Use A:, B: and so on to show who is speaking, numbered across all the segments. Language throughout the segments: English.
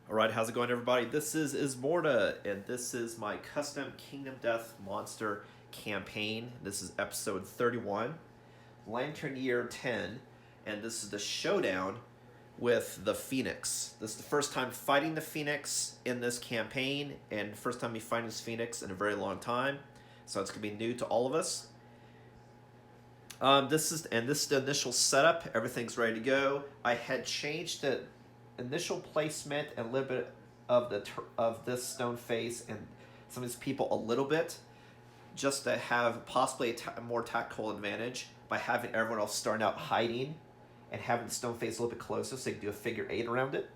A: Alright, how's it going, everybody? This is Ismortah, and this is my custom Kingdom Death Monster campaign. This is episode 31, Lantern Year 10, and this is the Showdown with the Phoenix. This is the first time fighting the Phoenix in this campaign, and first time me fighting this Phoenix in a very long time, so it's going to be new to all of us. This is the initial setup. Everything's ready to go. I had changed the initial placement and a little bit of this stone face and some of these people a little bit, just to have possibly a more tactical advantage by having everyone else starting out hiding and having the stone face a little bit closer, so you can do a figure 8 around it.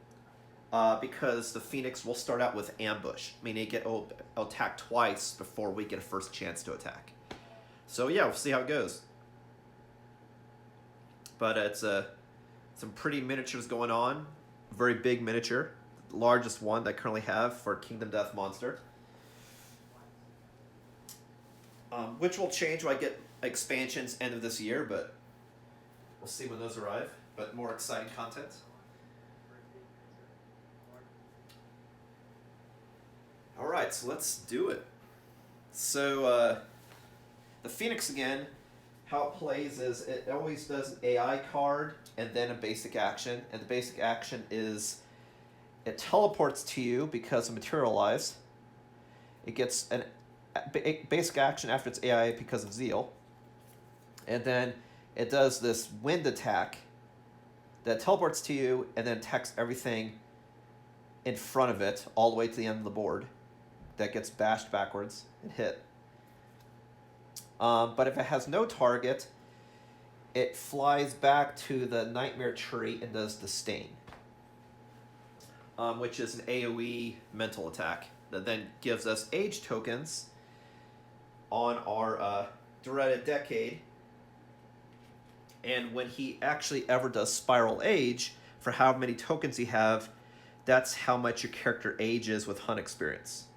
A: Because the Phoenix will start out with ambush, meaning it'll attack twice before we get a first chance to attack. So yeah, we'll see how it goes. But it's some pretty miniatures going on. Very big miniature, the largest one that I currently have for Kingdom Death Monster. Which will change when I get expansions end of this year, but we'll see when those arrive. But more exciting content. Alright, so let's do it. So, the Phoenix again, how it plays is it always does an AI card and then a basic action. And the basic action is it teleports to you because of Materialize. It gets a basic action after its AI because of Zeal. And then it does this wind attack that teleports to you and then attacks everything in front of it all the way to the end of the board. That gets bashed backwards and hit. But if it has no target, it flies back to the Nightmare Tree and does the Stain, which is an AoE mental attack that then gives us age tokens on our Dreaded Decade. And when he actually ever does Spiral Age, for how many tokens you have, that's how much your character ages with hunt experience.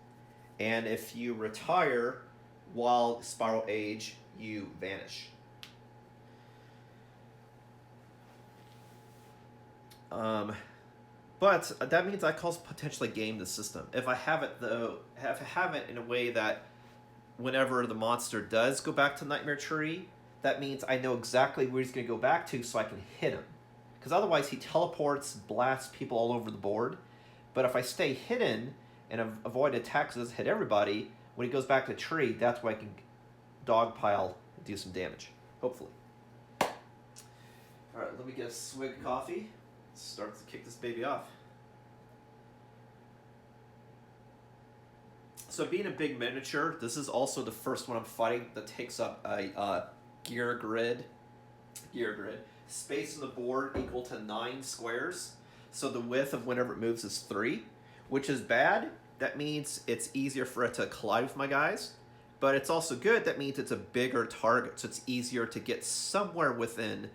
A: And if you retire while Spiral Age, you vanish. But that means I can also potentially game the system. If I have it though, have it in a way that whenever the monster does go back to Nightmare Tree, that means I know exactly where he's going to go back to, so I can hit him. Because otherwise he teleports, blasts people all over the board. But if I stay hidden and avoid attacks that hit everybody, when he goes back to the tree, that's where I can dogpile and do some damage, hopefully. Alright, let me get a swig of coffee. Start to kick this baby off. So being a big miniature, this is also the first one I'm fighting that takes up a gear grid. Space on the board equal to 9 squares. So the width of whenever it moves is 3, which is bad. That means it's easier for it to collide with my guys. But it's also good. That means it's a bigger target, so it's easier to get somewhere within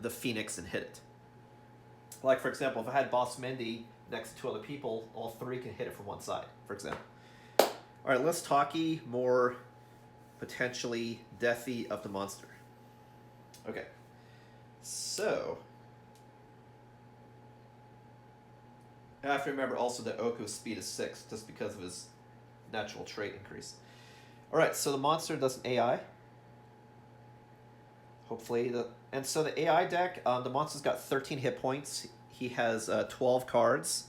A: the Phoenix and hit it. Like, for example, if I had Boss Mendy next to 2 other people, all 3 can hit it from one side, for example. Alright, let's talky more potentially deathy of the monster. Okay. So I have to remember also that Oku's speed is 6, just because of his natural trait increase. Alright, so the monster does an AI. Hopefully. And so the AI deck, the monster's got 13 hit points. He has 12 cards.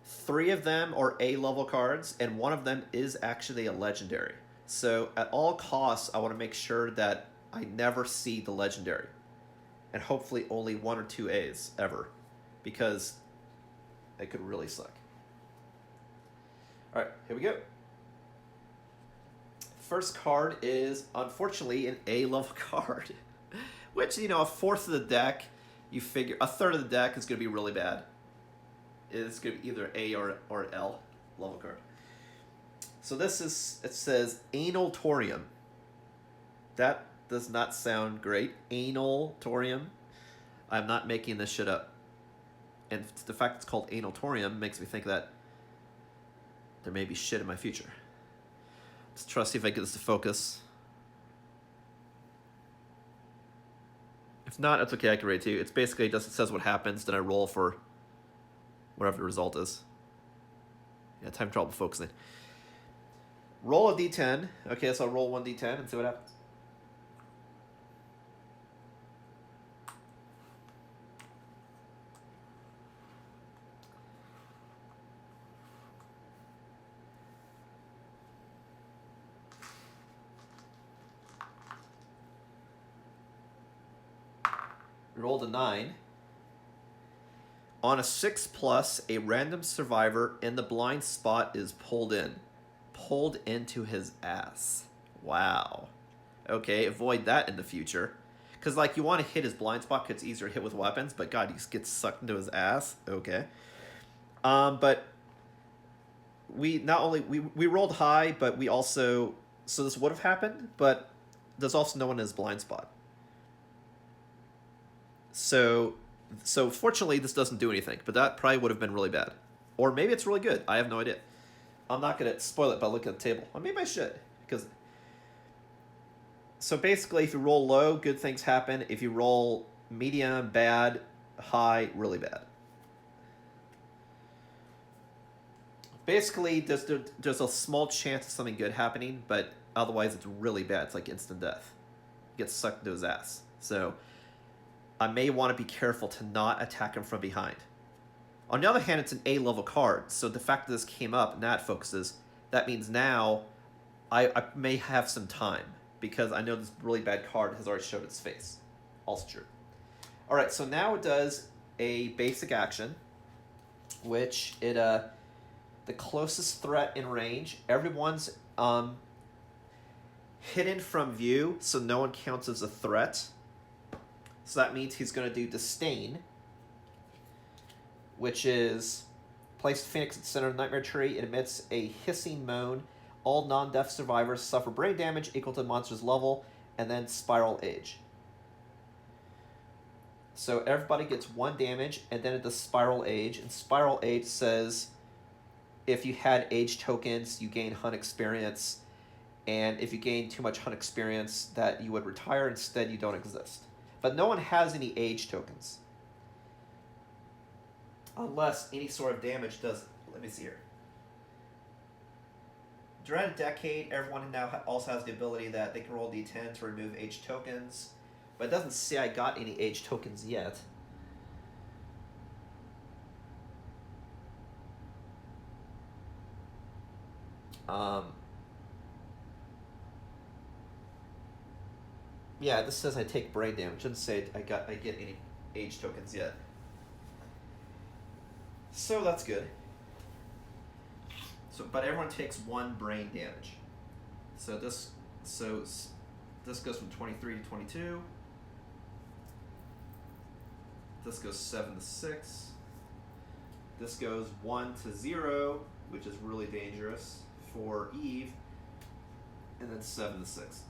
A: 3 of them are A-level cards, and 1 of them is actually a legendary. So at all costs, I want to make sure that I never see the legendary. And hopefully only 1 or 2 A's ever, because it could really suck. Alright, here we go. First card is, unfortunately, an A-level card. Which, a fourth of the deck, you figure, a third of the deck is going to be really bad. It's going to be either A or L level card. So this is, it says Anal Torium. That does not sound great. Anal Torium. I'm not making this shit up. And the fact it's called Anal Torium makes me think that there may be shit in my future. Let's try to see if I get this to focus. If not, it's okay, I can read it to you. It's basically just, it says what happens, then I roll for whatever the result is. Yeah, time trouble focusing. Roll a d10. Okay, so I'll roll 1d10 and see what happens. Rolled a 9. On a 6+, a random survivor in the blind spot is pulled into his ass. Wow. Okay, avoid that in the future. Because, like, you want to hit his blind spot because it's easier to hit with weapons, but God, he gets sucked into his ass. Okay. But we not only, we rolled high, but we also, so this would have happened, but there's also no one in his blind spot. So fortunately, this doesn't do anything, but that probably would have been really bad. Or maybe it's really good. I have no idea. I'm not going to spoil it by looking at the table. Or maybe I should. So basically, if you roll low, good things happen. If you roll medium, bad, high, really bad. Basically, there's a small chance of something good happening, but otherwise it's really bad. It's like instant death. Gets sucked into his ass. So I may want to be careful to not attack him from behind. On the other hand, it's an A-level card, so the fact that this came up and that focuses, that means now I may have some time, because I know this really bad card has already showed its face. Also true. Alright, so now it does a basic action, which it, the closest threat in range, everyone's hidden from view, so no one counts as a threat. So that means he's going to do Disdain, which is place Phoenix at the center of the Nightmare Tree. It emits a hissing moan. All non-death survivors suffer brain damage equal to the monster's level, and then Spiral Age. So everybody gets 1 damage, and then it does Spiral Age. And Spiral Age says if you had age tokens, you gain hunt experience, and if you gain too much hunt experience, that you would retire. Instead, you don't exist. But no one has any age tokens. Unless any sort of damage does... Let me see here. During a decade, everyone now also has the ability that they can roll d10 to remove age tokens. But it doesn't say I got any age tokens yet. Yeah, this says I take brain damage. It doesn't say I get any age tokens yet. So that's good. But everyone takes 1 brain damage. So this goes from 23 to 22. This goes 7 to 6. This goes 1 to 0, which is really dangerous for Eve, and then 7 to 6.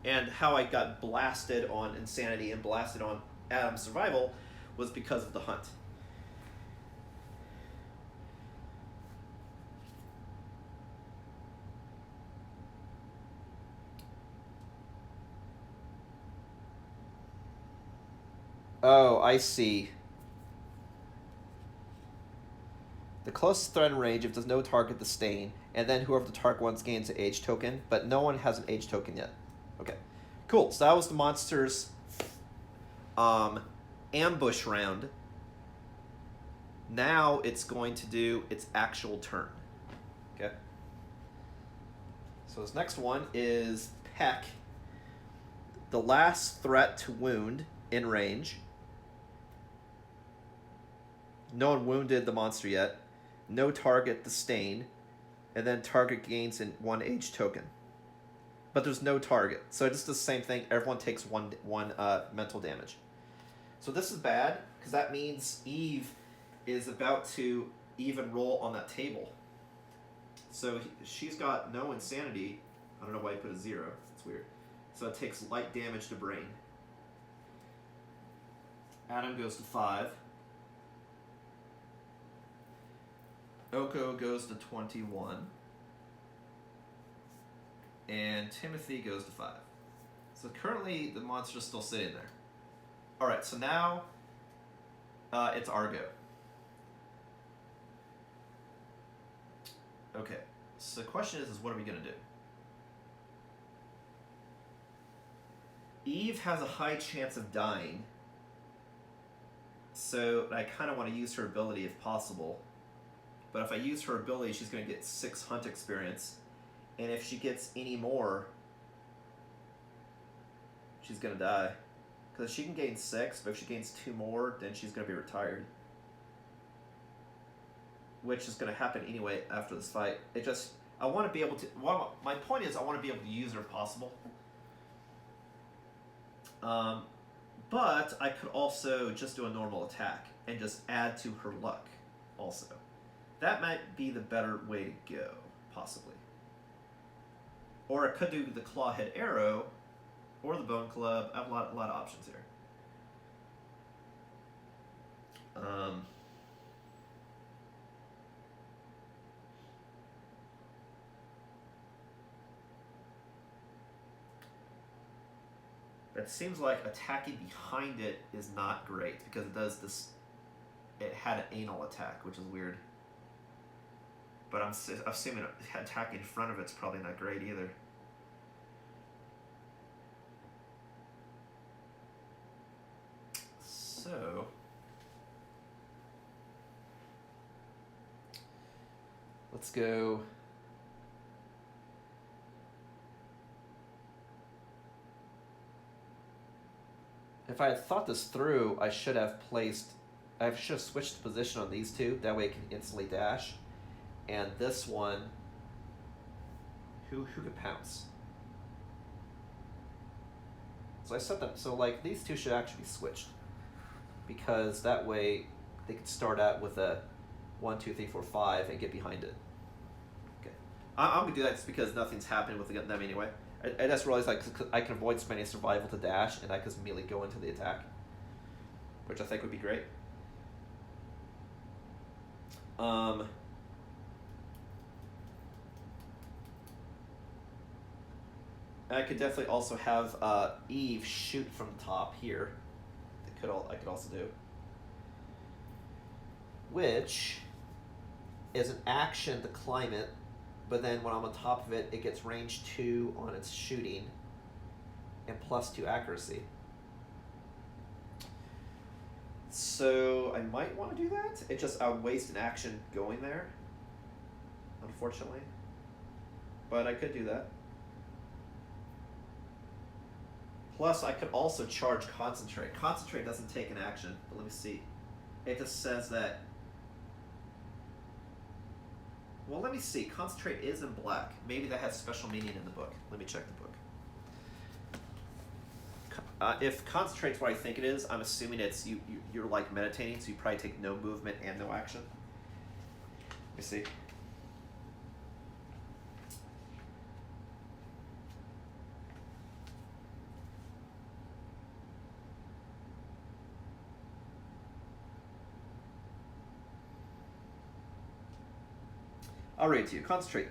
A: And how I got blasted on Insanity and blasted on Adam's Survival was because of the hunt. Oh, I see. The closest threat in range if there's no target, the stain, and then whoever the target wants gains an age token, but no one has an age token yet. Okay, cool. So that was the monster's ambush round. Now it's going to do its actual turn. Okay. So this next one is Peck. The last threat to wound in range. No one wounded the monster yet. No target, the stain. And then target gains in 1 age token. But there's no target. So it just does the same thing. Everyone takes one mental damage. So this is bad, because that means Eve is about to even roll on that table. So she's got no insanity. I don't know why I put a 0. It's weird. So it takes light damage to brain. Adam goes to 5. Oko goes to 21. And Timothy goes to 5. So currently the monster's still sitting there. All right, so now it's Argo. Okay, so the question is what are we going to do? Eve has a high chance of dying, so I kind of want to use her ability if possible. But if I use her ability, she's going to get 6 hunt experience, and if she gets any more, she's going to die. Because she can gain 6, but if she gains 2 more, then she's going to be retired. Which is going to happen anyway after this fight. I want to be able to... Well, my point is I want to be able to use her if possible. But I could also just do a normal attack and just add to her luck also. That might be the better way to go, possibly. Or I could do the Clawhead Arrow or the Bone Club. I have a lot of options here. It seems like attacking behind it is not great because it does this. It had an anal attack, which is weird. But I'm assuming attacking in front of it's probably not great either. So let's go. If I had thought this through, I should have switched the position on these two. That way it can instantly dash. And this one, who could pounce? So I set them, so like these two should actually be switched. Because that way they could start out with a 1, 2, 3, 4, 5 and get behind it. Okay. I'm gonna do that just because nothing's happening with them anyway. I just realized I can avoid spending survival to dash, and I can immediately go into the attack, which I think would be great. I could definitely also have Eve shoot from the top here. I could also do, which is an action to climb it. But then when I'm on top of it, it gets range 2 on its shooting and +2 accuracy. So I might want to do that. I would waste an action going there, unfortunately. But I could do that. Plus, I could also charge Concentrate. Concentrate doesn't take an action, but let me see. It just says that... Well, let me see. Concentrate is in black. Maybe that has special meaning in the book. Let me check the book. If Concentrate's what I think it is, I'm assuming it's you're like meditating, so you probably take no movement and no action. Let me see. I'll read it to you. Concentrate.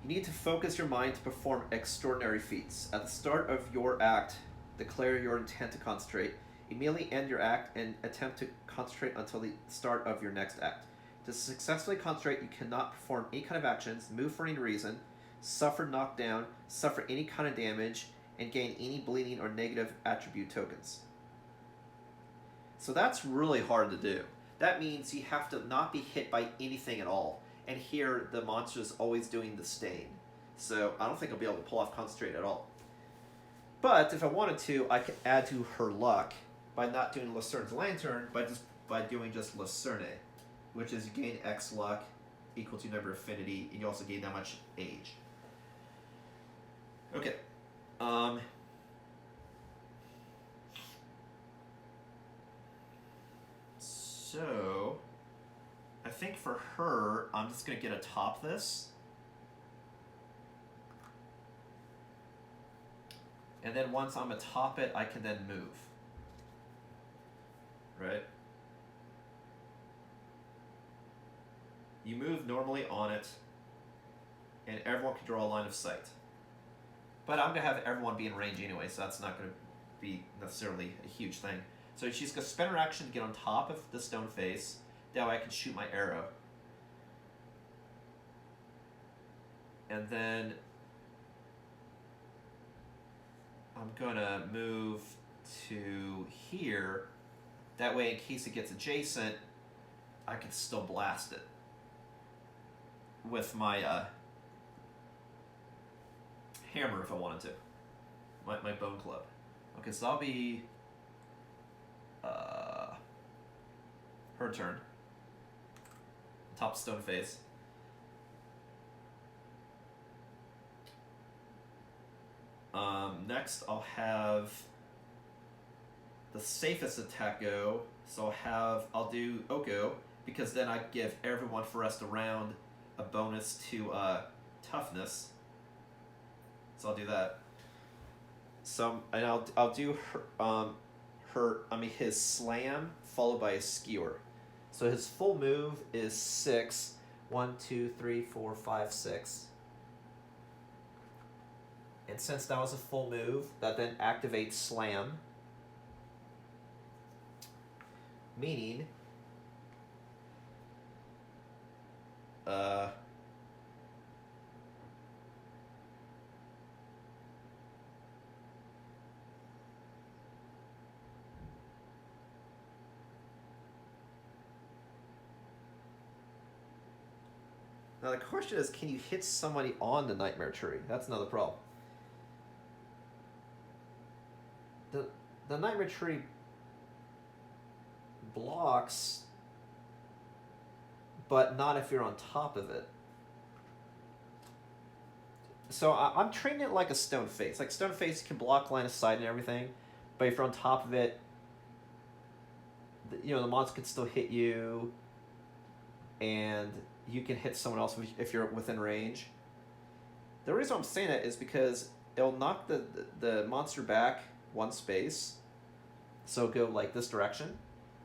A: You need to focus your mind to perform extraordinary feats. At the start of your act, declare your intent to concentrate. Immediately end your act and attempt to concentrate until the start of your next act. To successfully concentrate, you cannot perform any kind of actions, move for any reason, suffer knockdown, suffer any kind of damage, and gain any bleeding or negative attribute tokens. So that's really hard to do. That means you have to not be hit by anything at all. And here, the monster is always doing the stain. So I don't think I'll be able to pull off Concentrate at all. But if I wanted to, I could add to her luck by not doing Lucerne's Lantern, but by doing just Lucerne, which is you gain X luck equal to number affinity, and you also gain that much age. Okay. So... I think for her, I'm just going to get atop this. And then once I'm atop it, I can then move. Right? You move normally on it, and everyone can draw a line of sight. But I'm going to have everyone be in range anyway, so that's not going to be necessarily a huge thing. So she's going to spend her action to get on top of the stone face. That way I can shoot my arrow. And then I'm going to move to here. That way, in case it gets adjacent, I can still blast it with my hammer if I wanted to. My bone club. Okay, so that'll be her turn. Top stone face. Next, I'll the safest attack go. So I'll do Oko, because then I give everyone for rest around a bonus to toughness. So I'll do that. So and I'll do his slam followed by his skewer. So his full move is 6. 1, 2, 3, 4, 5, 6. And since that was a full move, that then activates slam. Meaning now the question is, can you hit somebody on the Nightmare Tree? That's another problem. The Nightmare Tree blocks, but not if you're on top of it. So I'm treating it like a stone face. Like stone face can block line of sight and everything, but if you're on top of it, the monster can still hit you, and you can hit someone else if you're within range. The reason I'm saying that is because it'll knock the monster back one space, so go like this direction.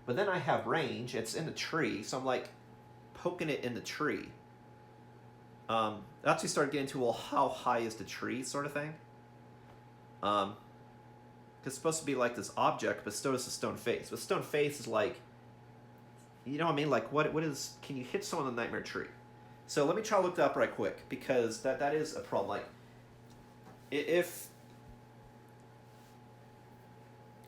A: But then I have range. It's in the tree, so I'm like poking it in the tree. I actually started getting to, well, how high is the tree sort of thing. Because it's supposed to be like this object, but still is a stone face. But stone face is like, you know what I mean? Like what is? Can you hit someone on the Nightmare Tree? So let me try to look that up right quick, because that is a problem. Like if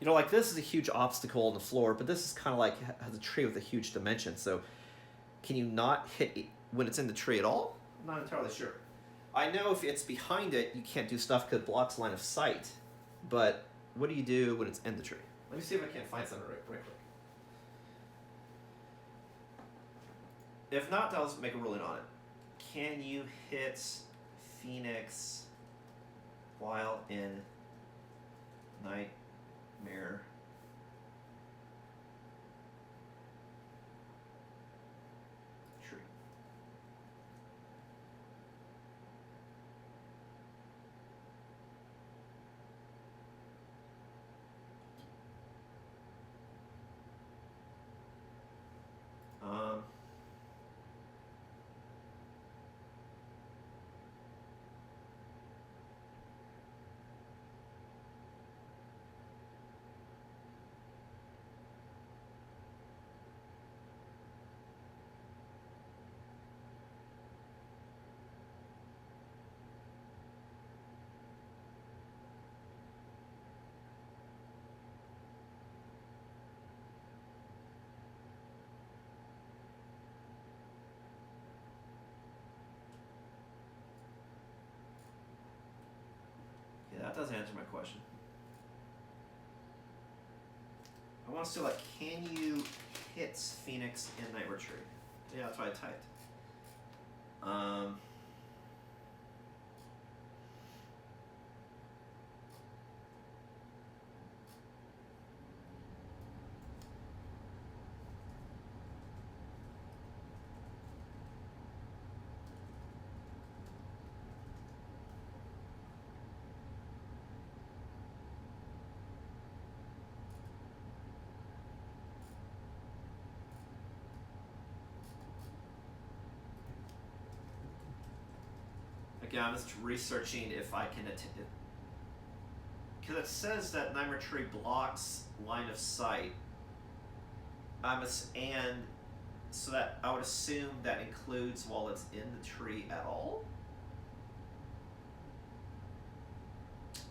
A: like this is a huge obstacle on the floor, but this is kind of like has a tree with a huge dimension. So can you not hit it when it's in the tree at all? I'm not entirely sure. I know if it's behind it, you can't do stuff because it blocks line of sight. But what do you do when it's in the tree? Let me see if I can't find something right quick. If not, I'll just make a ruling on it. Can you hit Phoenix while in Nightmare Tree? That doesn't answer my question. I want to see, like, can you hit Phoenix in Nightmare Tree? Yeah, that's what I typed. Again, I'm just researching if I can because it says that Nightmare Tree blocks line of sight. And so that I would assume that includes while it's in the tree at all?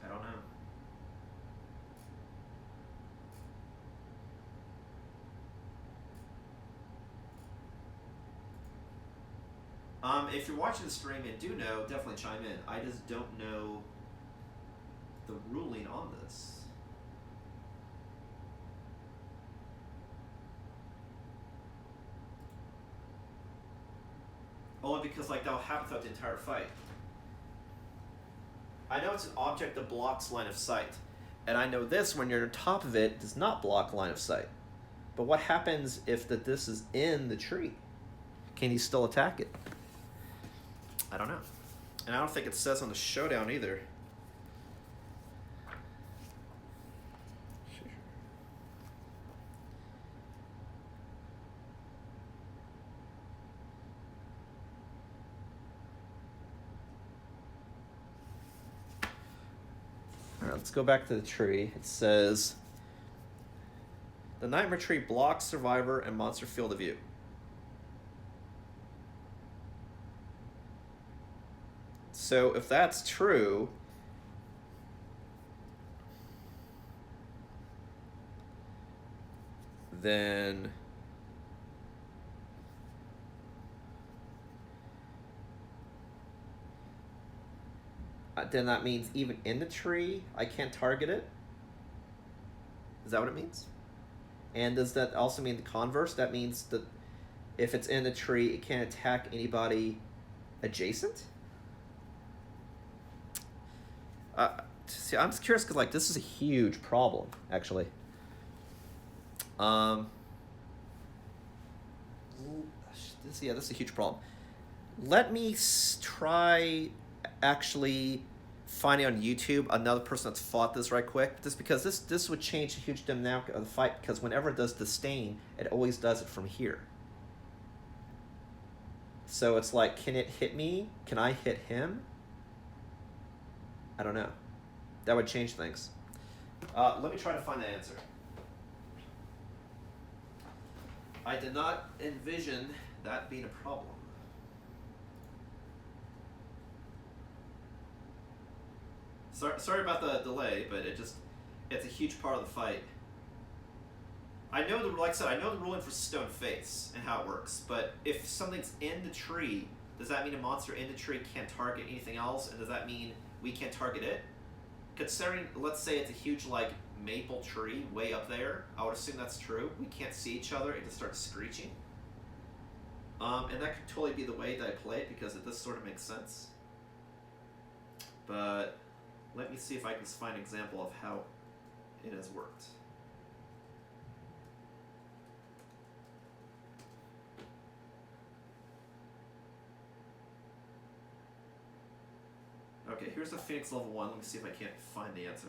A: I don't know. If you're watching the stream and do know, definitely chime in. I just don't know the ruling on this. Only because like that'll happen throughout the entire fight. I know it's an object that blocks line of sight. And I know this, when you're on top of it, does not block line of sight. But what happens if this is in the tree? Can he still attack it? I don't know. And I don't think it says on the Showdown either. Alright, let's go back to the tree. It says, the Nightmare Tree blocks survivor and monster field of view. So if that's true, then that means even in the tree, I can't target it? Is that what it means? And does that also mean the converse? That means that if it's in the tree, it can't attack anybody adjacent? See, I'm just curious because like this is a huge problem, actually. This is a huge problem. Let me try actually finding on YouTube another person that's fought this right quick, just because this would change the huge dynamic of the fight, because whenever it does disdain, it always does it from here. So it's like, can it hit me? Can I hit him? I don't know. That would change things. Let me try to find that answer. I did not envision that being a problem. Sorry about the delay, but it's a huge part of the fight. I know like I said, I know the ruling for Stone Face and how it works, but if something's in the tree, does that mean a monster in the tree can't target anything else, and does that mean we can't target it? Considering, let's say it's a huge like maple tree way up there, I would assume that's true. We can't see each other, it just starts screeching. And that could totally be the way that I play it, because it does sort of make sense. But let me see if I can find an example of how it has worked. Okay, here's the Phoenix level 1. Let me see if I can't find the answer.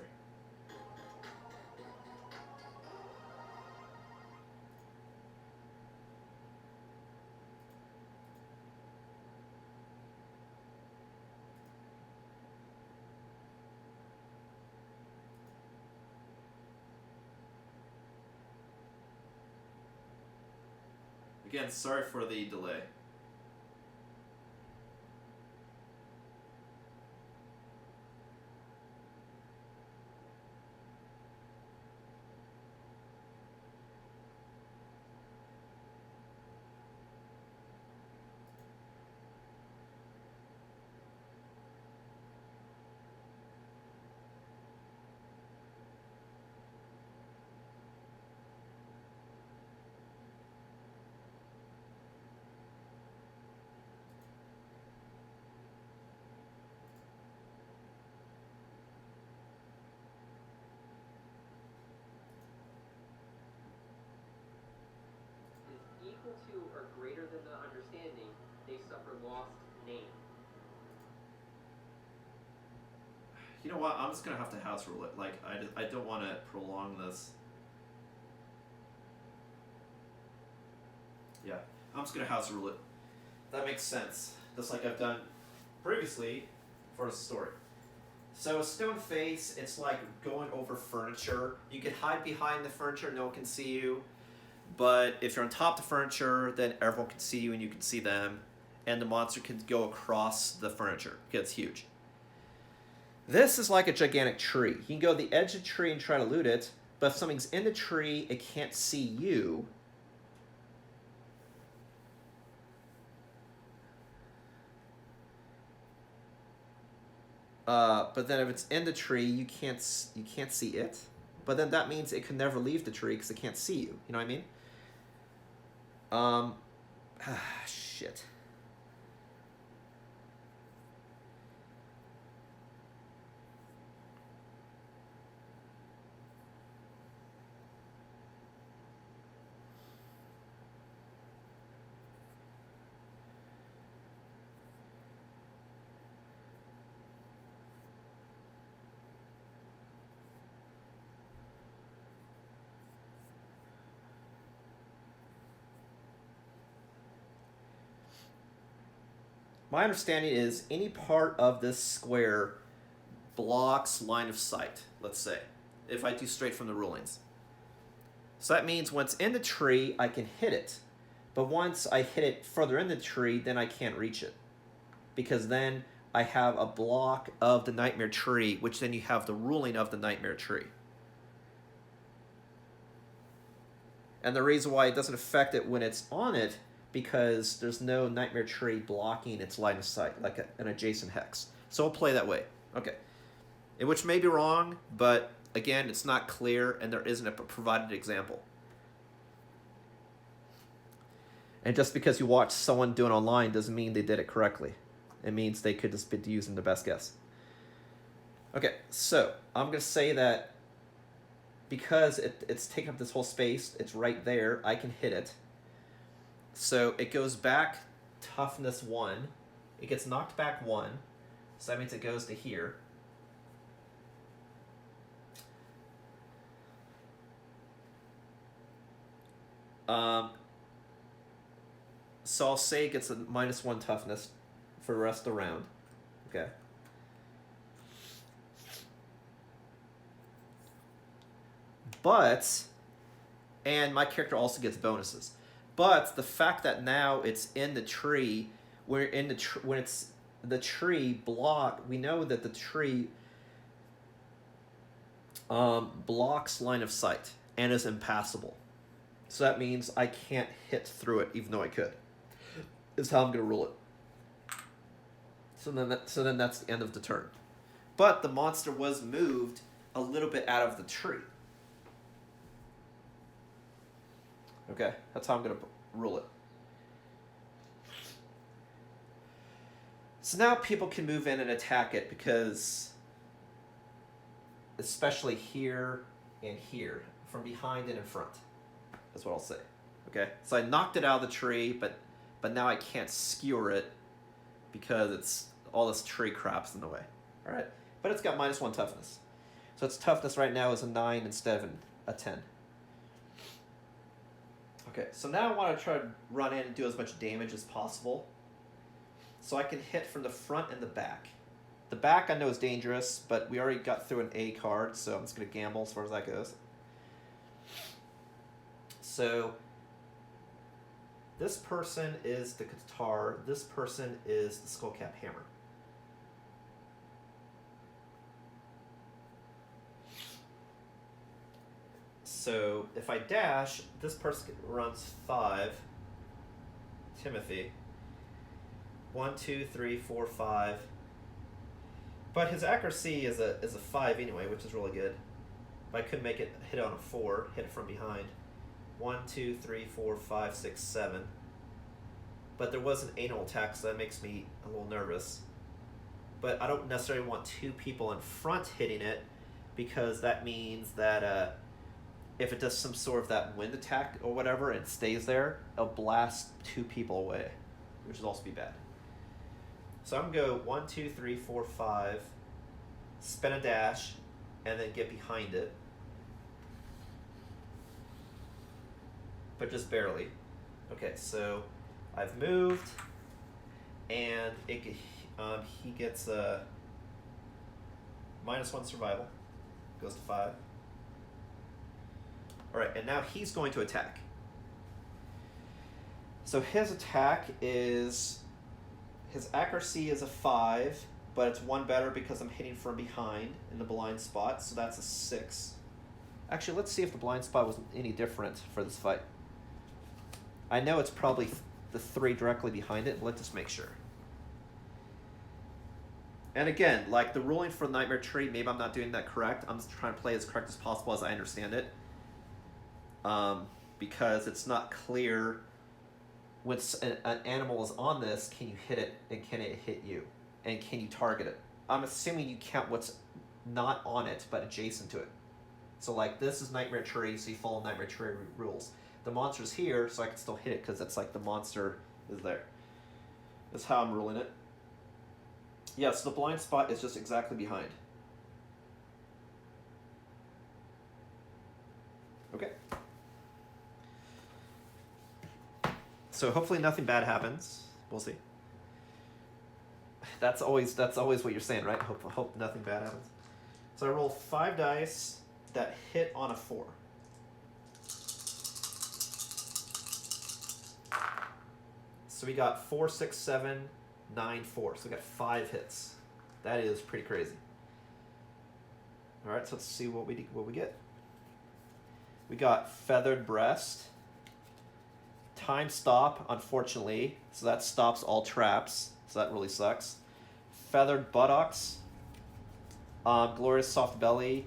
A: Again, sorry for the delay.
B: Equal to or greater than the understanding, they suffer lost name.
A: You know what? I'm just gonna have to house rule it. Like, I don't want to prolong this. Yeah, I'm just gonna house rule it. That makes sense. Just like I've done previously for the story. So a stone face, it's like going over furniture. You can hide behind the furniture, no one can see you. But if you're on top of the furniture, then everyone can see you and you can see them. And the monster can go across the furniture. It gets huge. This is like a gigantic tree. You can go to the edge of the tree and try to loot it, but if something's in the tree, it can't see you. But then if it's in the tree, you can't see it. But then that means it can never leave the tree because it can't see you. You know what I mean? Shit. My understanding is any part of this square blocks line of sight, let's say, if I do straight from the rulings. So that means once in the tree, I can hit it. But once I hit it further in the tree, then I can't reach it. Because then I have a block of the nightmare tree, which then you have the ruling of the nightmare tree. And the reason why it doesn't affect it when it's on it, because there's no nightmare tree blocking its line of sight, like an adjacent hex. So I'll play that way. Okay. Which may be wrong, but again, it's not clear, and there isn't a provided example. And just because you watch someone do it online doesn't mean they did it correctly. It means they could just be using the best guess. Okay, so I'm going to say that because it's taking up this whole space, it's right there, I can hit it. So it goes back toughness 1. It gets knocked back 1. So that means it goes to here. So I'll say it gets a -1 toughness for the rest of the round. Okay. But, and my character also gets bonuses. But the fact that now it's in the tree, when it's the tree block, we know that the tree blocks line of sight and is impassable. So that means I can't hit through it, even though I could. Is how I'm going to rule it. So then that's the end of the turn. But the monster was moved a little bit out of the tree. Okay, that's how I'm going to rule it. So now people can move in and attack it because, especially here and here, from behind and in front. That's what I'll say. Okay, so I knocked it out of the tree, but now I can't skewer it because it's all this tree crap's in the way. All right, but it's got -1 toughness, so its toughness right now is a 9 instead of a 10. Okay, so now I want to try to run in and do as much damage as possible. So I can hit from the front and the back. The back I know is dangerous, but we already got through an A card, so I'm just going to gamble as far as that goes. So this person is the guitar, this person is the skullcap hammer. So if I dash, this person runs 5. Timothy. 1, 2, 3, 4, 5. But his accuracy is a 5 anyway, which is really good. But I could make it hit on a 4, hit it from behind. 1, 2, 3, 4, 5, 6, 7. But there was an anal attack, so that makes me a little nervous. But I don't necessarily want 2 people in front hitting it, because that means that if it does some sort of that wind attack or whatever and it stays there, it'll blast 2 people away, which would also be bad. So I'm going to go 1, 2, 3, 4, 5, spin a dash, and then get behind it. But just barely. Okay, so I've moved, and he gets a... -1 survival. Goes to 5. Alright, and now he's going to attack. So his attack is... His accuracy is a 5, but it's 1 better because I'm hitting from behind in the blind spot, so that's a 6. Actually, let's see if the blind spot was any different for this fight. I know it's probably the 3 directly behind it, but let's just make sure. And again, like the ruling for the Nightmare Tree, maybe I'm not doing that correct. I'm just trying to play as correct as possible as I understand it. Because it's not clear when an animal is on this, can you hit it and can it hit you? And can you target it? I'm assuming you count what's not on it, but adjacent to it. So like this is Nightmare Tree, so you follow Nightmare Tree rules. The monster's here, so I can still hit it because it's like the monster is there. That's how I'm ruling it. Yeah, so the blind spot is just exactly behind. Okay. So hopefully nothing bad happens. We'll see. That's always what you're saying, right? Hope nothing bad happens. So I roll 5 dice that hit on a 4. So we got 4, 6, 7, 9, 4. So we got 5 hits. That is pretty crazy. All right, so let's see what we get. We got Feathered Breast. Time Stop, unfortunately. So that stops all traps. So that really sucks. Feathered Buttocks. Glorious Soft Belly.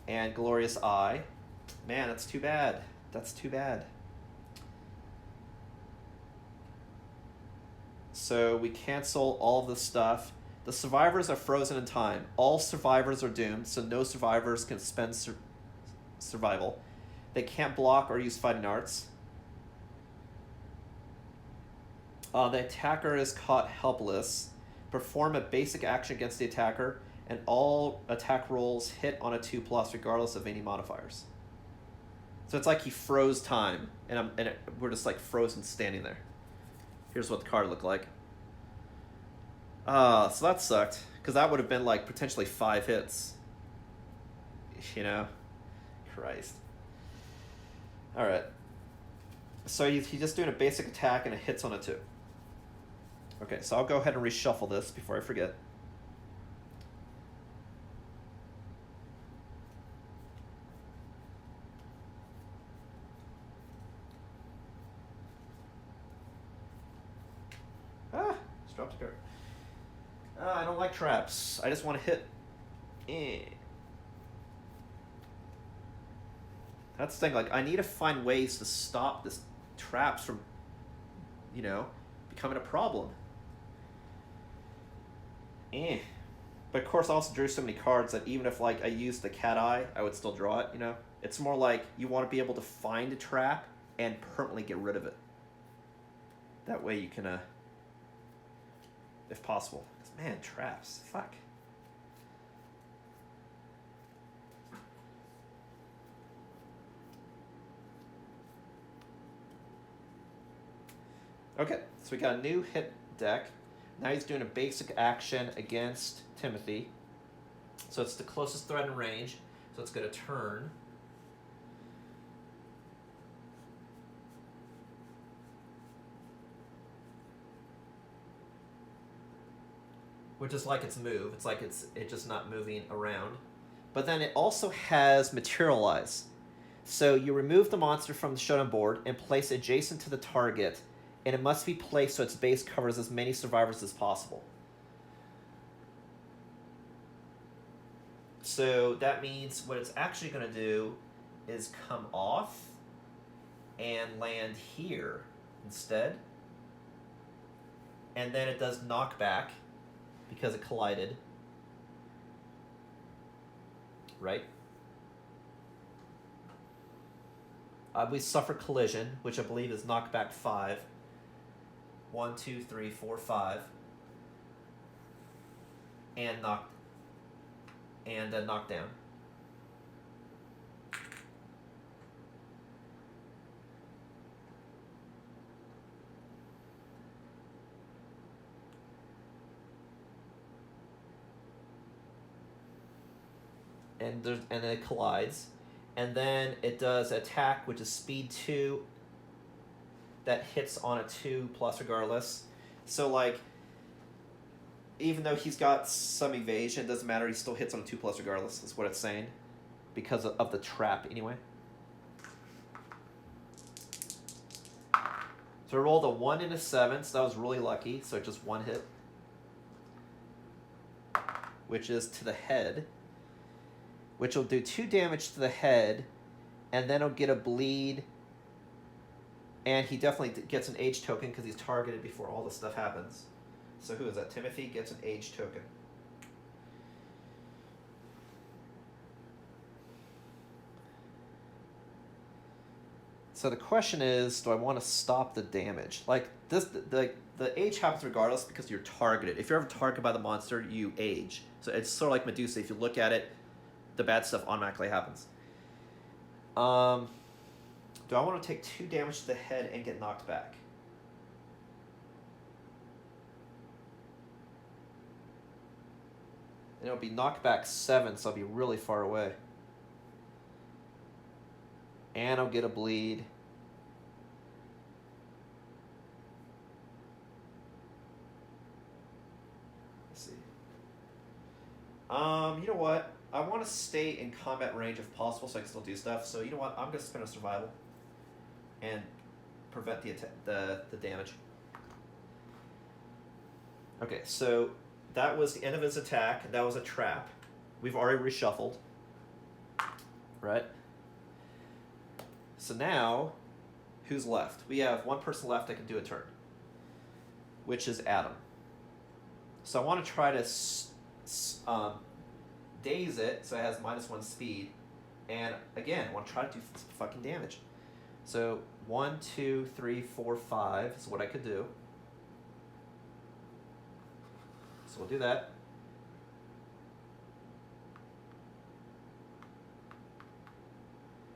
A: And Glorious Eye. Man, that's too bad. That's too bad. So we cancel all this stuff. The survivors are frozen in time. All survivors are doomed, so no survivors can spend survival. They can't block or use fighting arts. The attacker is caught helpless. Perform a basic action against the attacker, and all attack rolls hit on a 2+ regardless of any modifiers. So it's like he froze time, and we're just like frozen standing there. Here's what the card looked like. So that sucked, because that would have been like potentially 5 hits. You know? Christ. Alright. So he's just doing a basic attack and it hits on a 2. Okay, so I'll go ahead and reshuffle this before I forget. Just dropped a card. I don't like traps. I just want to hit. That's the thing, like, I need to find ways to stop this traps from, you know, becoming a problem. But of course I also drew so many cards that even if, like, I used the cat eye, I would still draw it, you know? It's more like you want to be able to find a trap and permanently get rid of it. That way you can, if possible. 'Cause, man, traps. Fuck. Okay, so we got a new hit deck. Now he's doing a basic action against Timothy. So it's the closest threat in range. So it's going to turn. Which is like its move. It's like it's just not moving around. But then it also has Materialize. So you remove the monster from the Showdown board and place it adjacent to the target, and it must be placed so its base covers as many survivors as possible. So that means what it's actually going to do is come off and land here instead. And then it does knockback because it collided. Right? We suffer collision, which I believe is knockback 5. 1, 2, 3, 4, 5. And knockdown. and then it collides, and then it does attack, which is speed 2. That hits on a 2+ regardless. So like, even though he's got some evasion, it doesn't matter. He still hits on a 2+ regardless. Is what it's saying, because of the trap anyway. So I rolled a 1 and a 7, so that was really lucky. So just 1 hit, which is to the head, which will do 2 damage to the head, and then he'll get a bleed, and he definitely gets an age token because he's targeted before all this stuff happens. So who is that? Timothy gets an age token. So the question is, do I want to stop the damage? Like this, the age happens regardless because you're targeted. If you're ever targeted by the monster, you age. So it's sort of like Medusa. If you look at it, the bad stuff automatically happens. Do I want to take 2 damage to the head and get knocked back? And it'll be knocked back 7, so I'll be really far away. And I'll get a bleed. Let's see. You know what? I want to stay in combat range if possible, so I can still do stuff. So you know what? I'm gonna spend a survival and prevent the damage. Okay, so that was the end of his attack. That was a trap. We've already reshuffled, right? So now, who's left? We have one person left that can do a turn, which is Adam. So I want to try to daze it so it has -1 speed, and again, I want to try to do some fucking damage. So 1, 2, 3, 4, 5 is what I could do. So we'll do that.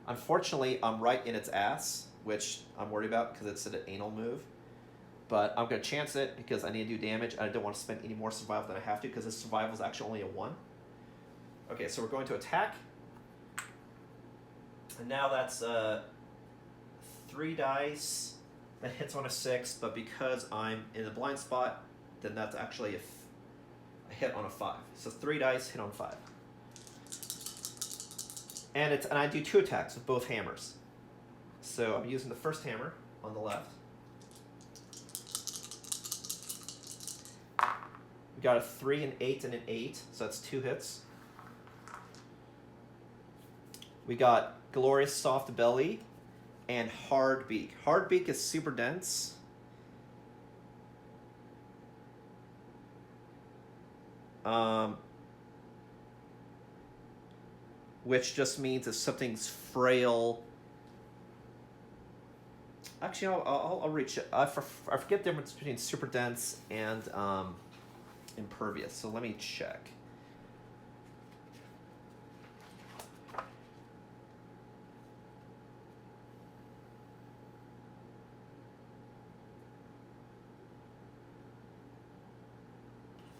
A: Unfortunately, I'm right in its ass, which I'm worried about because it's an anal move. But I'm going to chance it because I need to do damage. I don't want to spend any more survival than I have to because this survival is actually only a 1. Okay, so we're going to attack. And now that's 3 dice. That hits on a 6, but because I'm in the blind spot, then that's actually a hit on a 5. So 3 dice, hit on 5. And I do 2 attacks with both hammers. So I'm using the first hammer on the left. We got a 3, an 8, and an 8, so that's 2 hits. We got Glorious Soft Belly and Hard Beak. Hard Beak is super dense. Which just means if something's frail. Actually, I'll reach it. I forget the difference between super dense and impervious. So let me check.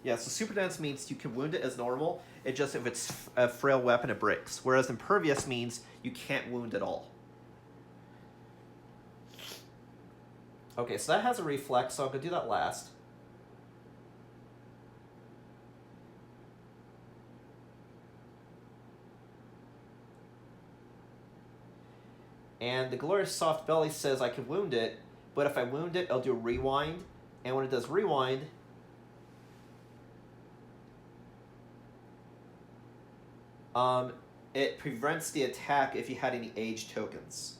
A: Yeah, so super dense means you can wound it as normal. It just, if it's a frail weapon, it breaks. Whereas impervious means you can't wound at all. Okay, so that has a reflex, so I'm going to do that last. And the Glorious Soft Belly says I can wound it, but if I wound it, it'll do a rewind. And when it does rewind, it prevents the attack if you had any age tokens.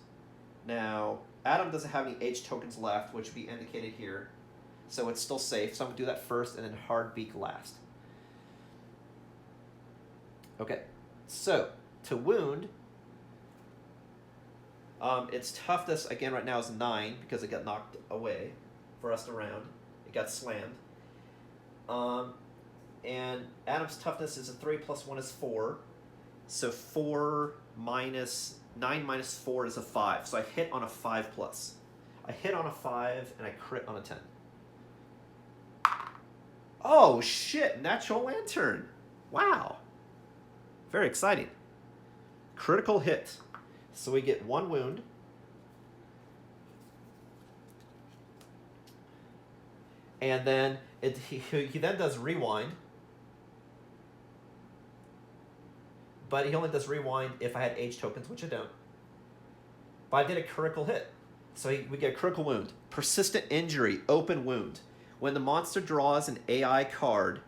A: Now, Adam doesn't have any age tokens left, which would be indicated here. So it's still safe. So I'm going to do that first and then Hard Beak last. Okay, so to wound, its toughness, again, right now is 9 because it got knocked away for us to round. It got slammed. And Adam's toughness is a 3 plus 1 is 4. So 9 minus 4 is a 5. So I hit on a 5 plus. I hit on a 5 and I crit on a 10. Oh shit, Natural Lantern. Wow. Very exciting. Critical hit. So we get 1 wound. And then he then does rewind. But he only does rewind if I had H tokens, which I don't. But I did a critical hit. So we get a critical wound. Persistent injury, open wound. When the monster draws an AI card,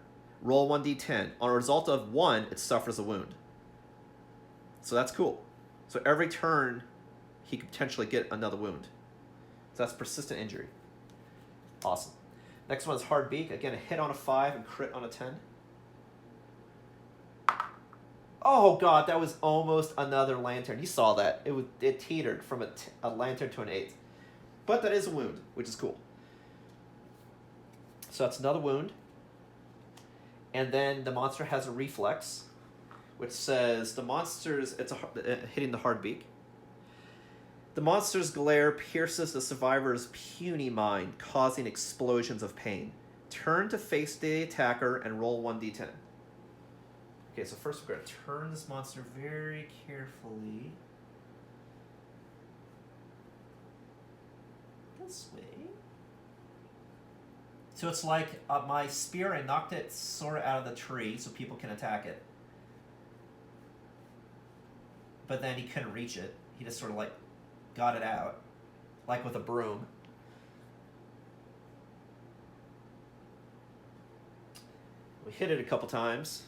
A: roll 1d10. On a result of 1, it suffers a wound. So that's cool. So every turn, he could potentially get another wound. So that's persistent injury. Awesome. Next one is hard beak. Again, a hit on a 5 and crit on a 10. Oh god, that was almost another lantern. You saw that. It teetered from a lantern to an 8. But that is a wound, which is cool. So that's another wound. And then the monster has a reflex, which says the monster's, hitting the hard beak. The monster's glare pierces the survivor's puny mind, causing explosions of pain. Turn to face the attacker and roll 1d10. Okay, so first we're going to turn this monster very carefully this way. So it's like my spear, I knocked it sort of out of the tree so people can attack it. But then he couldn't reach it. He just sort of like got it out, like with a broom. We hit it a couple times.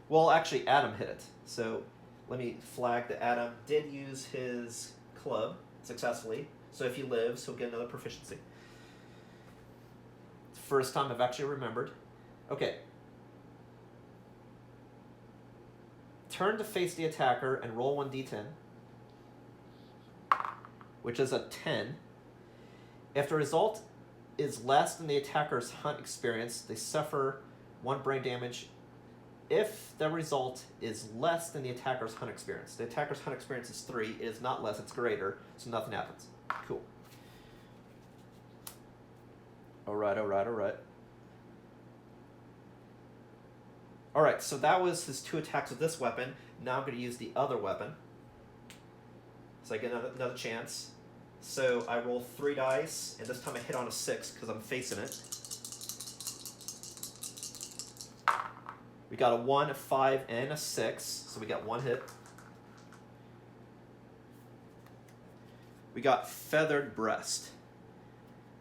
A: Well, actually, Adam hit it. So let me flag that Adam did use his club successfully. So if he lives, he'll get another proficiency. First time I've actually remembered. Okay. Turn to face the attacker and roll 1d10, which is a 10. If the result is less than the attacker's hunt experience, they suffer 1 brain damage. If the result is less than the attacker's hunt experience, the attacker's hunt experience is 3, it is not less, it's greater, so nothing happens. Cool. Alright. Alright, so that was his 2 attacks with this weapon. Now I'm going to use the other weapon. So I get another chance. So I roll 3 dice, and this time I hit on a 6 because I'm facing it. We got a 1, a 5, and a 6, so we got 1 hit. We got Feathered Breast.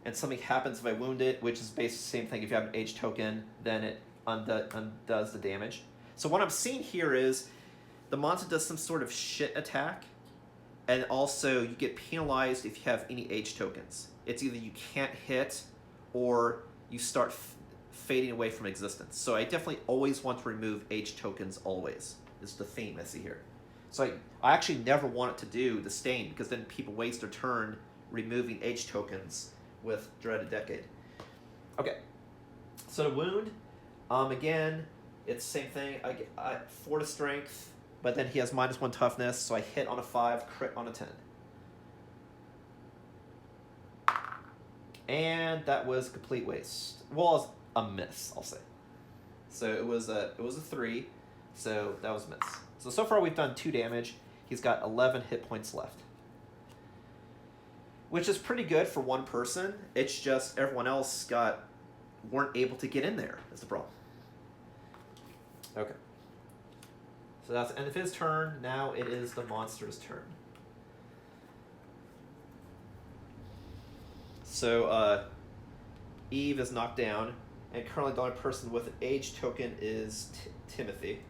A: And something happens if I wound it, which is basically the same thing. If you have an H token, then it undoes the damage. So what I'm seeing here is the monster does some sort of shit attack, and also you get penalized if you have any H tokens. It's either you can't hit, or you start fading away from existence. So I definitely always want to remove H tokens always, is the theme I see here. So I actually never want it to do the stain, because then people waste their turn removing H tokens with Dreaded Decade. Okay, so the wound, again, it's the same thing. I get 4 to strength, but then he has -1 toughness, so I hit on a 5, crit on a 10. And that was complete waste. Well, it was a miss, I'll say. So it was a 3, so that was a miss. So far we've done 2 damage. He's got 11 hit points left, which is pretty good for 1 person. It's just everyone else weren't able to get in there, is the problem. Okay. So that's the end of his turn. Now it is the monster's turn. So Eve is knocked down, and currently the only person with an H token is Timothy,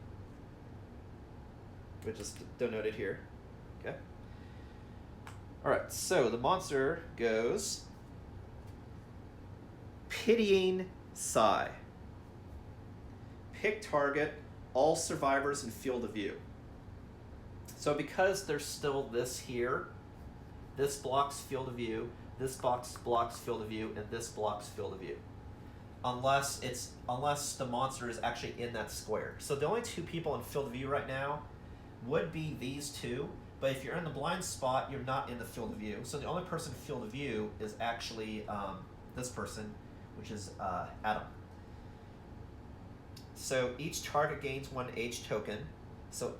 A: which is denoted here. Okay. Alright, so the monster goes Pitying Sigh. Pick target, all survivors in field of view. So because there's still this here, this blocks field of view, this box blocks field of view, and this blocks field of view. Unless the monster is actually in that square. So the only 2 people in field of view right now would be these 2, but if you're in the blind spot, you're not in the field of view. So the only person in field of view is actually this person, which is Adam. So each target gains 1 H token. So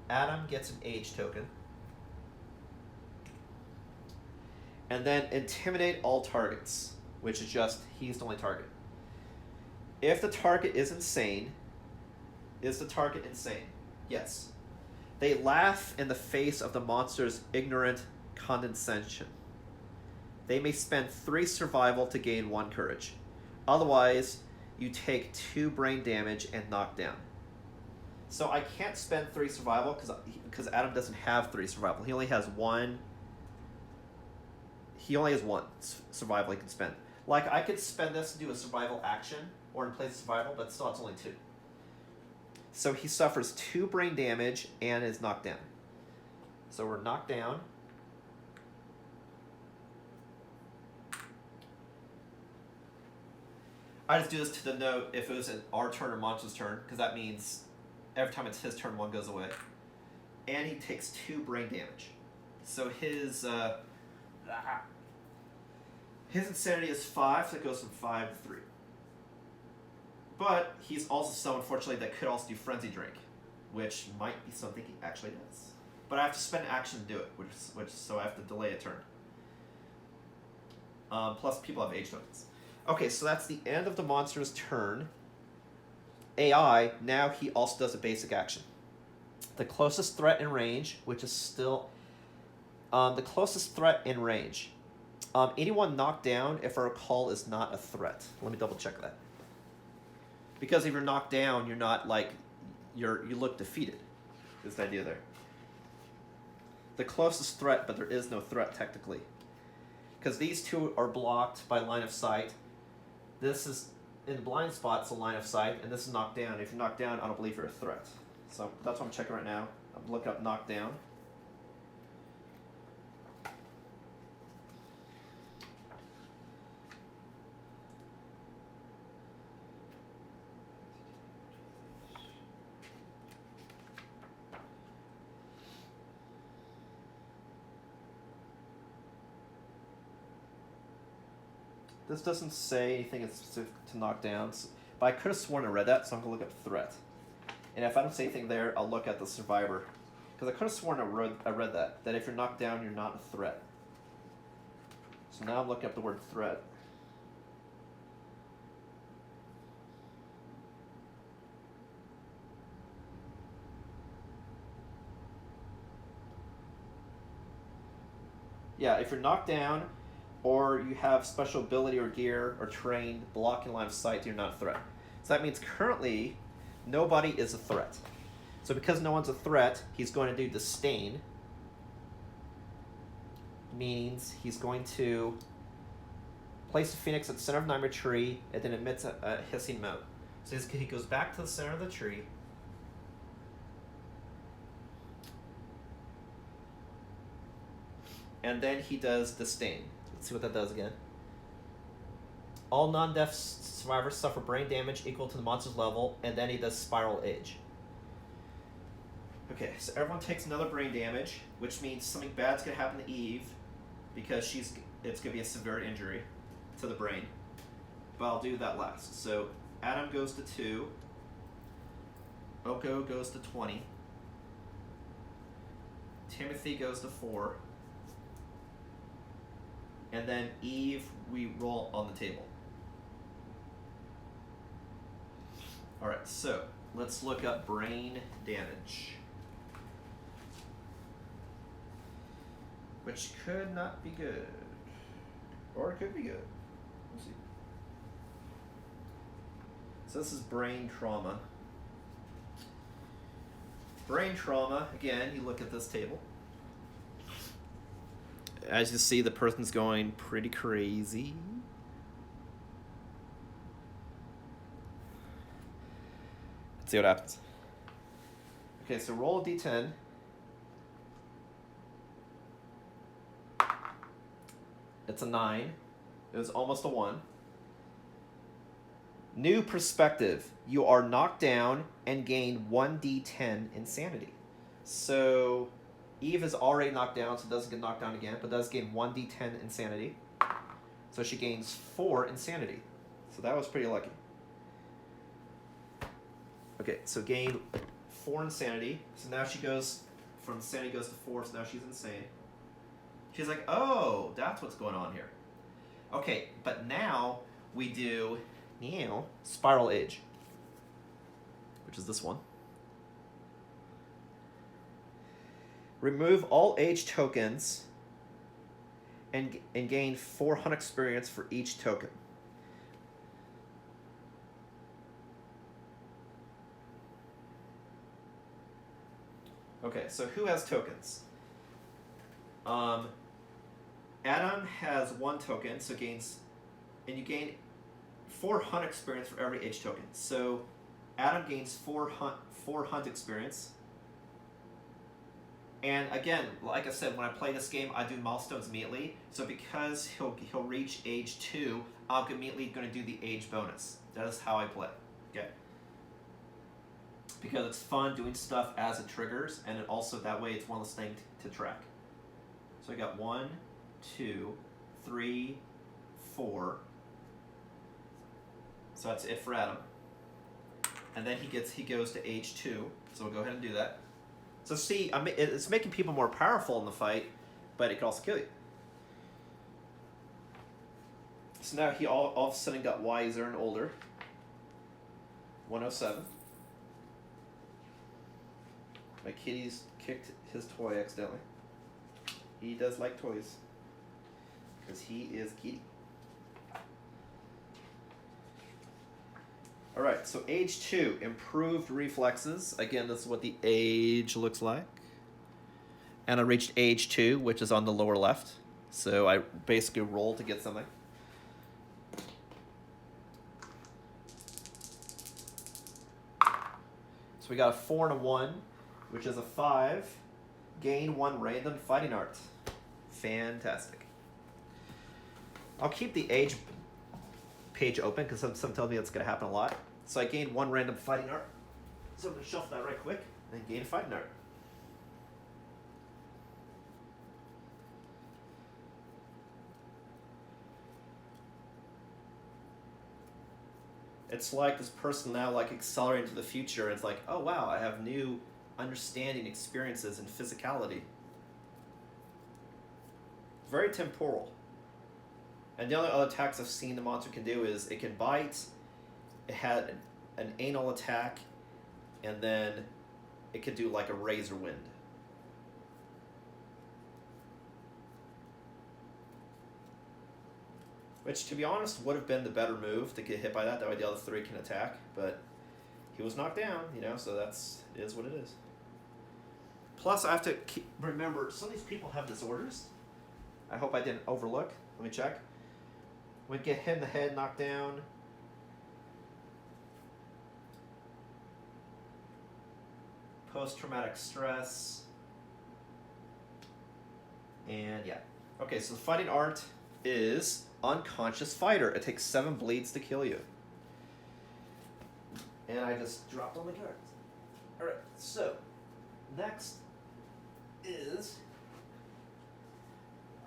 A: Adam gets an age token. And then intimidate all targets, which is just he's the only target. If the target is insane, is the target insane? Yes. They laugh in the face of the monster's ignorant condescension. They may spend 3 survival to gain 1 courage. Otherwise, you take 2 brain damage and knock down. So I can't spend 3 survival because Adam doesn't have 3 survival. He only has 1. He only has 1 survival he can spend. Like, I could spend this to do a survival action, or in place of survival, but still it's only 2. So he suffers 2 brain damage and is knocked down. So we're knocked down. I just do this to denote if it was our turn or monster's turn, because that means every time it's his turn, 1 goes away. And he takes 2 brain damage. So his insanity is 5, so it goes from 5 to 3. But he's also so, unfortunately, that could also do Frenzy Drink, which might be something he actually does. But I have to spend an action to do it, which so I have to delay a turn. Plus, people have age tokens. Okay, so that's the end of the monster's turn. AI, now he also does a basic action. The closest threat in range, which is still... the closest threat in range. Anyone knocked down, if I recall, is not a threat. Let me double check that. Because if you're knocked down, you're not like... you look defeated. Is the idea there. The closest threat, but there is no threat technically. Because these 2 are blocked by line of sight. This is in blind spots, a line of sight, and this is knocked down. If you're knocked down, I don't believe you're a threat. So that's what I'm checking right now. I'm looking up knocked down. This doesn't say anything specific to knockdowns, but I could have sworn I read that, so I'm going to look up threat. And if I don't see anything there, I'll look at the survivor. Because I could have sworn I read that if you're knocked down, you're not a threat. So now I'm looking up the word threat. Yeah, if you're knocked down, or you have special ability or gear or trained blocking line of sight, you're not a threat. So that means currently nobody is a threat. So because no one's a threat, he's going to do disdain. Means he's going to place a phoenix at the center of Nightmare Tree and then emits a hissing mote. So he goes back to the center of the tree. And then he does disdain. Let's see what that does again. All non-death survivors suffer brain damage equal to the monster's level, and then he does Spiral Age. Okay, so everyone takes another brain damage, which means something bad's gonna happen to Eve, because it's gonna be a severe injury to the brain. But I'll do that last. So Adam goes to 2. Oko goes to 20. Timothy goes to 4. And then Eve, we roll on the table. Alright, so let's look up brain damage. Which could not be good. Or it could be good. We'll see. So this is brain trauma. Brain trauma, again, you look at this table. As you see, the person's going pretty crazy. Let's see what happens. Okay, so roll a d10. It's a 9. It was almost a 1. New perspective. You are knocked down and gain 1d10 insanity. So Eve is already knocked down, so doesn't get knocked down again, but does gain 1d10 insanity. So she gains 4 insanity. So that was pretty lucky. Okay, so gain 4 insanity. So now she goes from insanity goes to 4. So now she's insane. She's like, oh, that's what's going on here. Okay, but now we do spiral age, which is this one. Remove all age tokens and gain 400 experience for each token. Okay, so who has tokens? Adam has 1 token, so you gain 400 experience for every age token. So Adam gains 400 experience. And again, like I said, when I play this game, I do milestones immediately. So because he'll reach age 2, I'm immediately going to do the age bonus. That is how I play. Okay. Because it's fun doing stuff as it triggers, and it also that way it's one less thing to track. So I got 1, 2, 3, 4. So that's it for Adam. And then he goes to age 2. So we'll go ahead and do that. So see, it's making people more powerful in the fight, but it can also kill you. So now he all of a sudden got wiser and older. 107. My kitty's kicked his toy accidentally. He does like toys. Because he is kitty. Alright, so age 2, improved reflexes. Again, this is what the age looks like. And I reached age 2, which is on the lower left. So I basically roll to get something. So we got a 4 and a 1, which is a 5. Gain 1 random fighting art. Fantastic. I'll keep the age page open because some tell me it's going to happen a lot. So I gained 1 random fighting art. So I'm going to shuffle that right quick and gain a fighting art. It's like this person now like accelerating to the future. It's like, oh wow, I have new understanding, experiences, and physicality. Very temporal. And the only other attacks I've seen the monster can do is it can bite, it had an anal attack, and then it could do like a razor wind. Which, to be honest, would have been the better move to get hit by that. That way the other 3 can attack. But he was knocked down, so it is what it is. Plus, I have to remember, some of these people have disorders. I hope I didn't overlook. Let me check. We get hit in the head, knocked down. Post-traumatic stress. And yeah. Okay, so the fighting art is Unconscious Fighter. It takes 7 bleeds to kill you. And I just dropped all my cards. Alright, so next is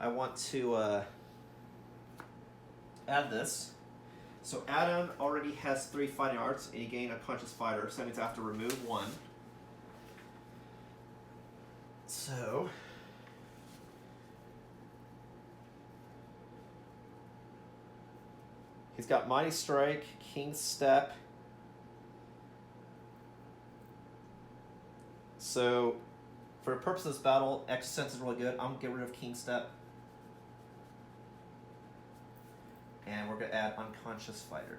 A: I want to add this. So Adam already has 3 fighting arts, and he gained Unconscious Fighter, so that means I have to remove 1. So he's got Mighty Strike, King's Step. So for the purpose of this battle, Extra Sense is really good. I'm going to get rid of King's Step. And we're going to add Unconscious Fighter.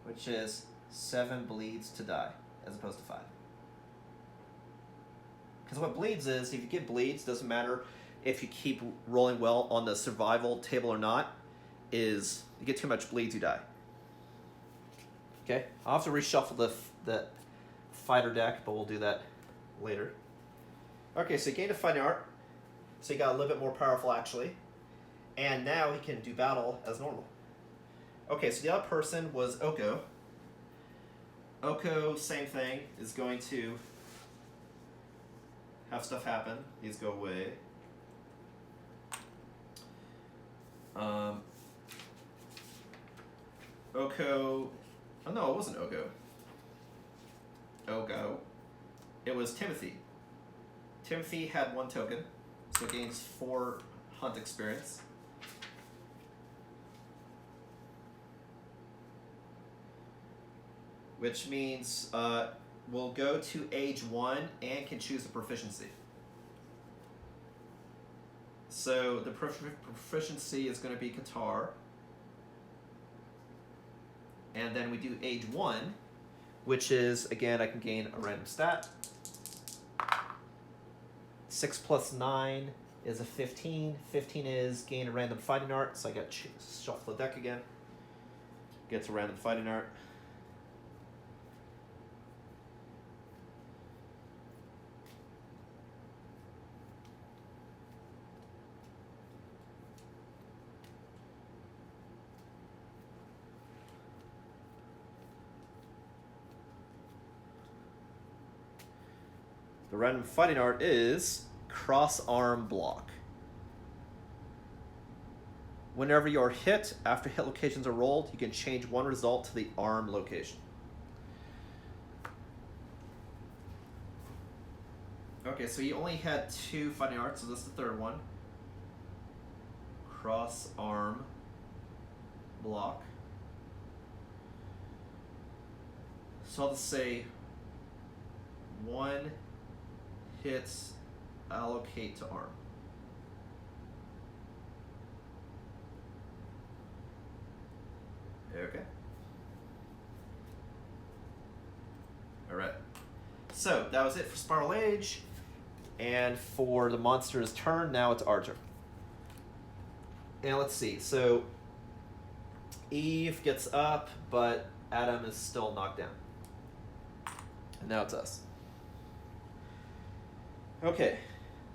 A: Which is 7 bleeds to die, as opposed to 5. Because what bleeds is, if you get bleeds, doesn't matter if you keep rolling well on the survival table or not, is you get too much bleeds, you die. Okay, I'll have to reshuffle the fighter deck, but we'll do that later. Okay, so he gained a fighting art, so he got a little bit more powerful actually, and now he can do battle as normal. Okay, so the other person was Oko. Oko, same thing, is going to have stuff happen. These go away. Oko. Oh no, it wasn't Ogo. Ogo. It was Timothy. Timothy had 1 token, so it gains 4 hunt experience. Which means we'll go to age 1 and can choose a proficiency. So the proficiency is going to be Qatar. And then we do age 1, which is, again, I can gain a random stat. 6 plus 9 is a 15. 15 is gain a random fighting art, so I got to shuffle the deck again. Gets a random fighting art. The random fighting art is cross arm block. Whenever you're hit, after hit locations are rolled, you can change 1 result to the arm location. Okay, so he only had 2 fighting arts, so this is the 3rd one. Cross arm block. So I'll just say 1 hits allocate to arm. Okay. Alright. So that was it for Spiral Age. And for the monster's turn, now it's our turn. And let's see. So Eve gets up, but Adam is still knocked down. And now it's us. Okay,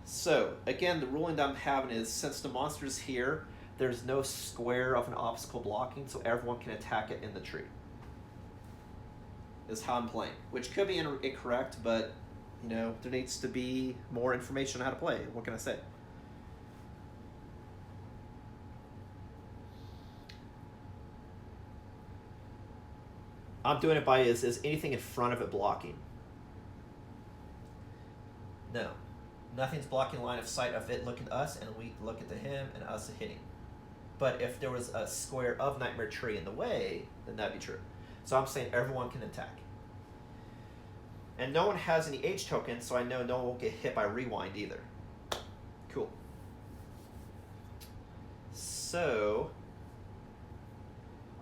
A: so again, the ruling that I'm having is since the monster's here, there's no square of an obstacle blocking, so everyone can attack it in the tree. Is how I'm playing, which could be incorrect, but you know, there needs to be more information on how to play. What can I say? I'm doing it by is anything in front of it blocking? No. Nothing's blocking line of sight of it looking at us, and we look at him and us hitting. But if there was a square of Nightmare Tree in the way, then that'd be true. So I'm saying everyone can attack. And no one has any H tokens, so I know no one will get hit by Rewind either. Cool. So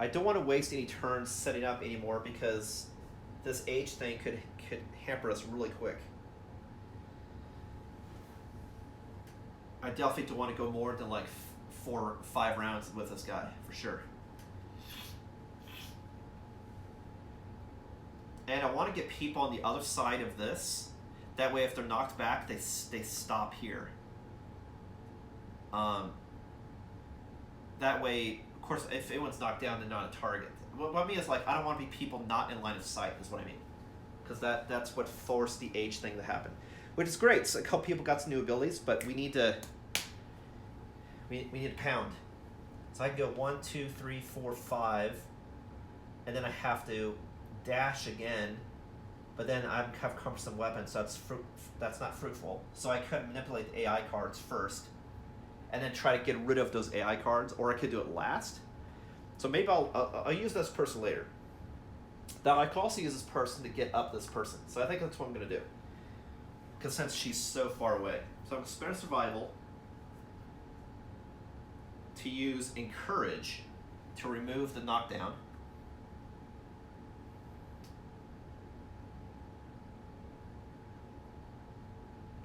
A: I don't want to waste any turns setting up anymore because this H thing could hamper us really quick. I definitely don't want to go more than like 4 or 5 rounds with this guy, for sure. And I want to get people on the other side of this. That way if they're knocked back, they stop here. That way, of course, if anyone's knocked down, they're not a target. What I mean is, like, I don't want to be people not in line of sight, is what I mean. Because that's what forced the age thing to happen. Which is great. So a couple people got some new abilities, but we need to we need to pound. So I can go 1, 2, 3, 4, 5, and then I have to dash again, but then I have cumbersome weapons, so that's not fruitful. So I could manipulate the AI cards first, and then try to get rid of those AI cards, or I could do it last. So maybe I'll use this person later. Now I could also use this person to get up this person. So I think that's what I'm going to do. Because since she's so far away. So I'm going to spend survival to use Encourage to remove the knockdown.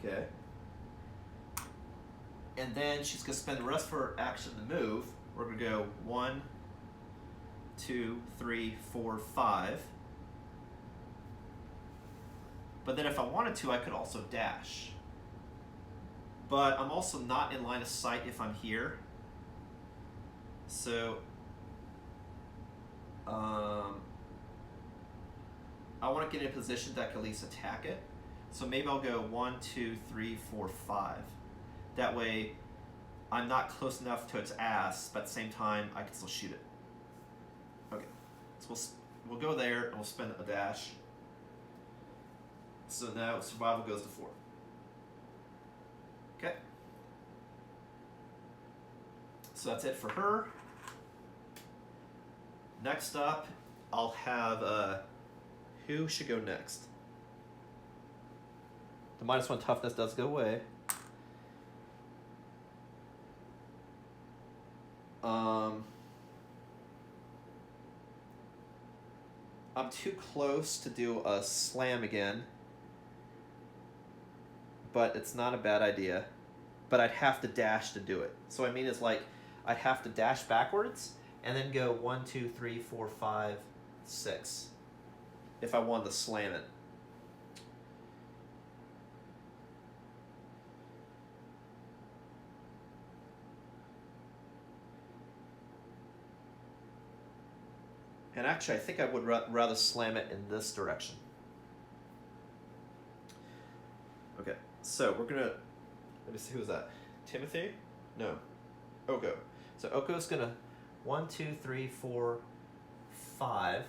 A: Okay. And then she's going to spend the rest of her action to move. We're going to go 1, 2, 3, 4, 5. But then if I wanted to, I could also dash. But I'm also not in line of sight if I'm here. So I want to get in a position that I can at least attack it. So maybe I'll go 1, 2, 3, 4, 5. That way I'm not close enough to its ass, but at the same time, I can still shoot it. Okay, so we'll go there, and we'll spend a dash. So now survival goes to 4. Okay. So that's it for her. Next up, I'll have, who should go next? The -1 toughness does go away. I'm too close to do a slam again, but it's not a bad idea. But I'd have to dash to do it. So what I mean is, like, I'd have to dash backwards and then go 1, 2, 3, 4, 5, 6 if I wanted to slam it. And actually, I think I would rather slam it in this direction. Okay, so we're gonna, let me see, who is that? Timothy? No, Oko. So Oko's gonna 1, 2, 3, 4, 5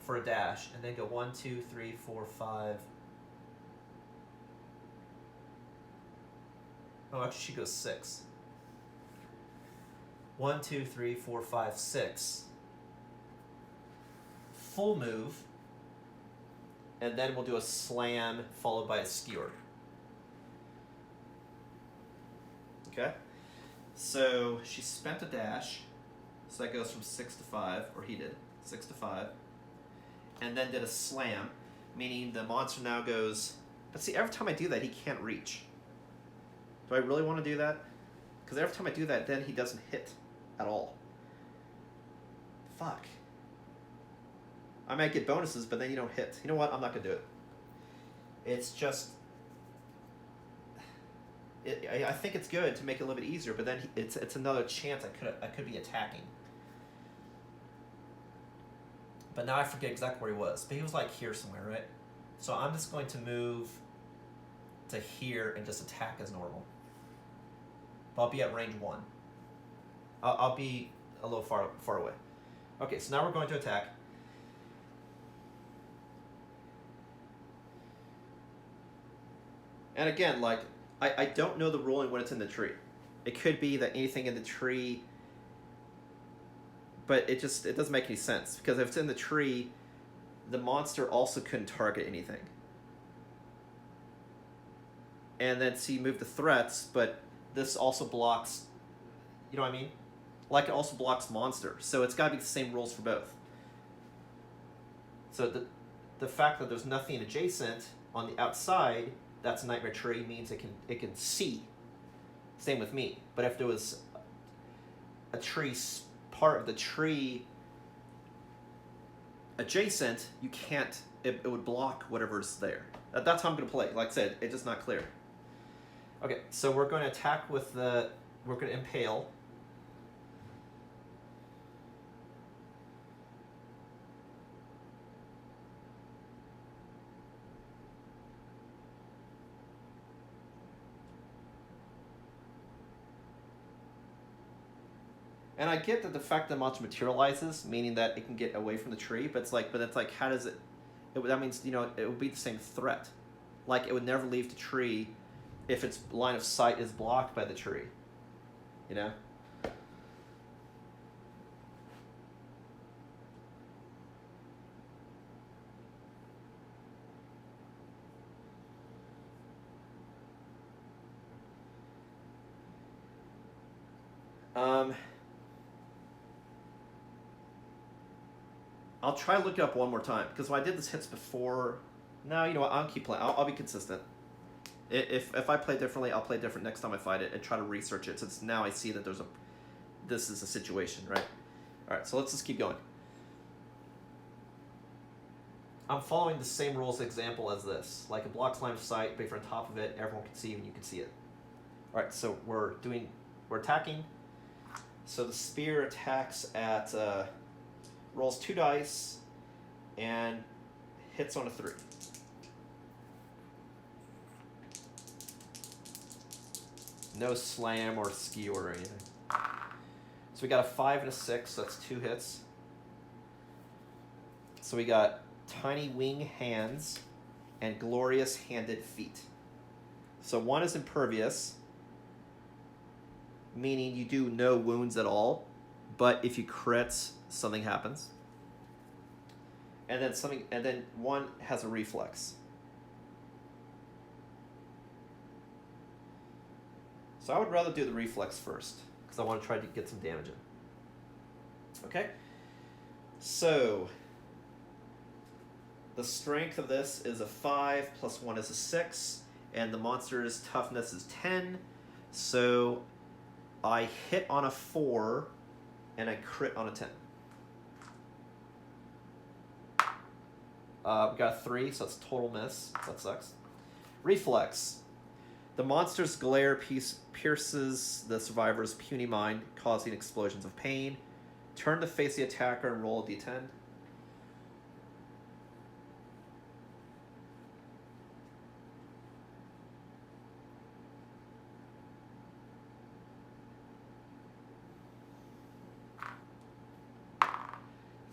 A: for a dash, and then go 1, 2, 3, 4, 5. Oh, actually, she goes 6. 1, 2, 3, 4, 5, 6. Full move. And then we'll do a slam followed by a skewer. Okay? So she spent a dash. So that goes from 6 to 5, or he did. 6 to 5. And then did a slam, meaning the monster now goes... But see, every time I do that, he can't reach. Do I really want to do that? Because every time I do that, then he doesn't hit at all. Fuck. I might get bonuses, but then you don't hit. You know what? I'm not gonna do it. It's just... I think it's good to make it a little bit easier, but then it's another chance I could be attacking. But now I forget exactly where he was. But he was like here somewhere, right? So I'm just going to move to here and just attack as normal. But I'll be at range 1. I'll be a little far away. Okay, so now we're going to attack. And again, like, I don't know the ruling when it's in the tree. It could be that anything in the tree, but it doesn't make any sense. Because if it's in the tree, the monster also couldn't target anything. And then, so you move the threats, but this also blocks, you know what I mean? Like, it also blocks monster. So it's got to be the same rules for both. So the fact that there's nothing adjacent on the outside, that's a nightmare tree, means it can see. Same with me. But if there was a tree, part of the tree adjacent, you can't, it would block whatever's there. That's how I'm going to play. Like I said, it's just not clear. Okay, so we're going to attack with we're going to impale. And I get that the fact that the monster materializes, meaning that it can get away from the tree, but it's like, how does it that means, you know, it would be the same threat. Like, it would never leave the tree if its line of sight is blocked by the tree. You know? I'll try to look it up one more time, because when I did this hits before... No, you know what, I'll keep playing. I'll be consistent. If I play differently, I'll play different next time I fight it and try to research it, since now I see that this is a situation, right? Alright, so let's just keep going. I'm following the same rules example as this. Like, it blocks line of sight, but if you're on top of it, everyone can see you and you can see it. Alright, so we're attacking. So the spear attacks at... rolls 2 dice and hits on a 3. No slam or skew or anything. So we got a 5 and a 6, so that's 2 hits. So we got tiny wing hands and glorious handed feet. So 1 is impervious, meaning you do no wounds at all, but if you crits, something happens. And then 1 has a reflex. So I would rather do the reflex first, because I want to try to get some damage in. Okay? So the strength of this is a 5, plus 1 is a 6, and the monster's toughness is 10. So I hit on a 4, and I crit on a 10. We got a 3, so that's total miss. So that sucks. Reflex. The monster's glare pierces the survivor's puny mind, causing explosions of pain. Turn to face the attacker and roll a d10.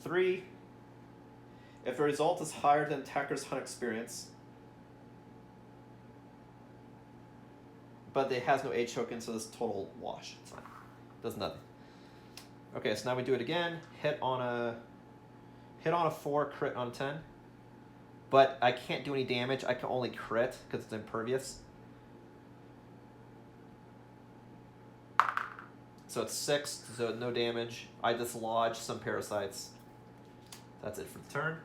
A: Three. If the result is higher than attacker's hunt experience, but it has no age token, so this is total wash. It's fine. Does nothing. Okay, so now we do it again. Hit on a 4, crit on 10. But I can't do any damage. I can only crit because it's impervious. So it's 6, so no damage. I dislodge some parasites. That's it for the turn.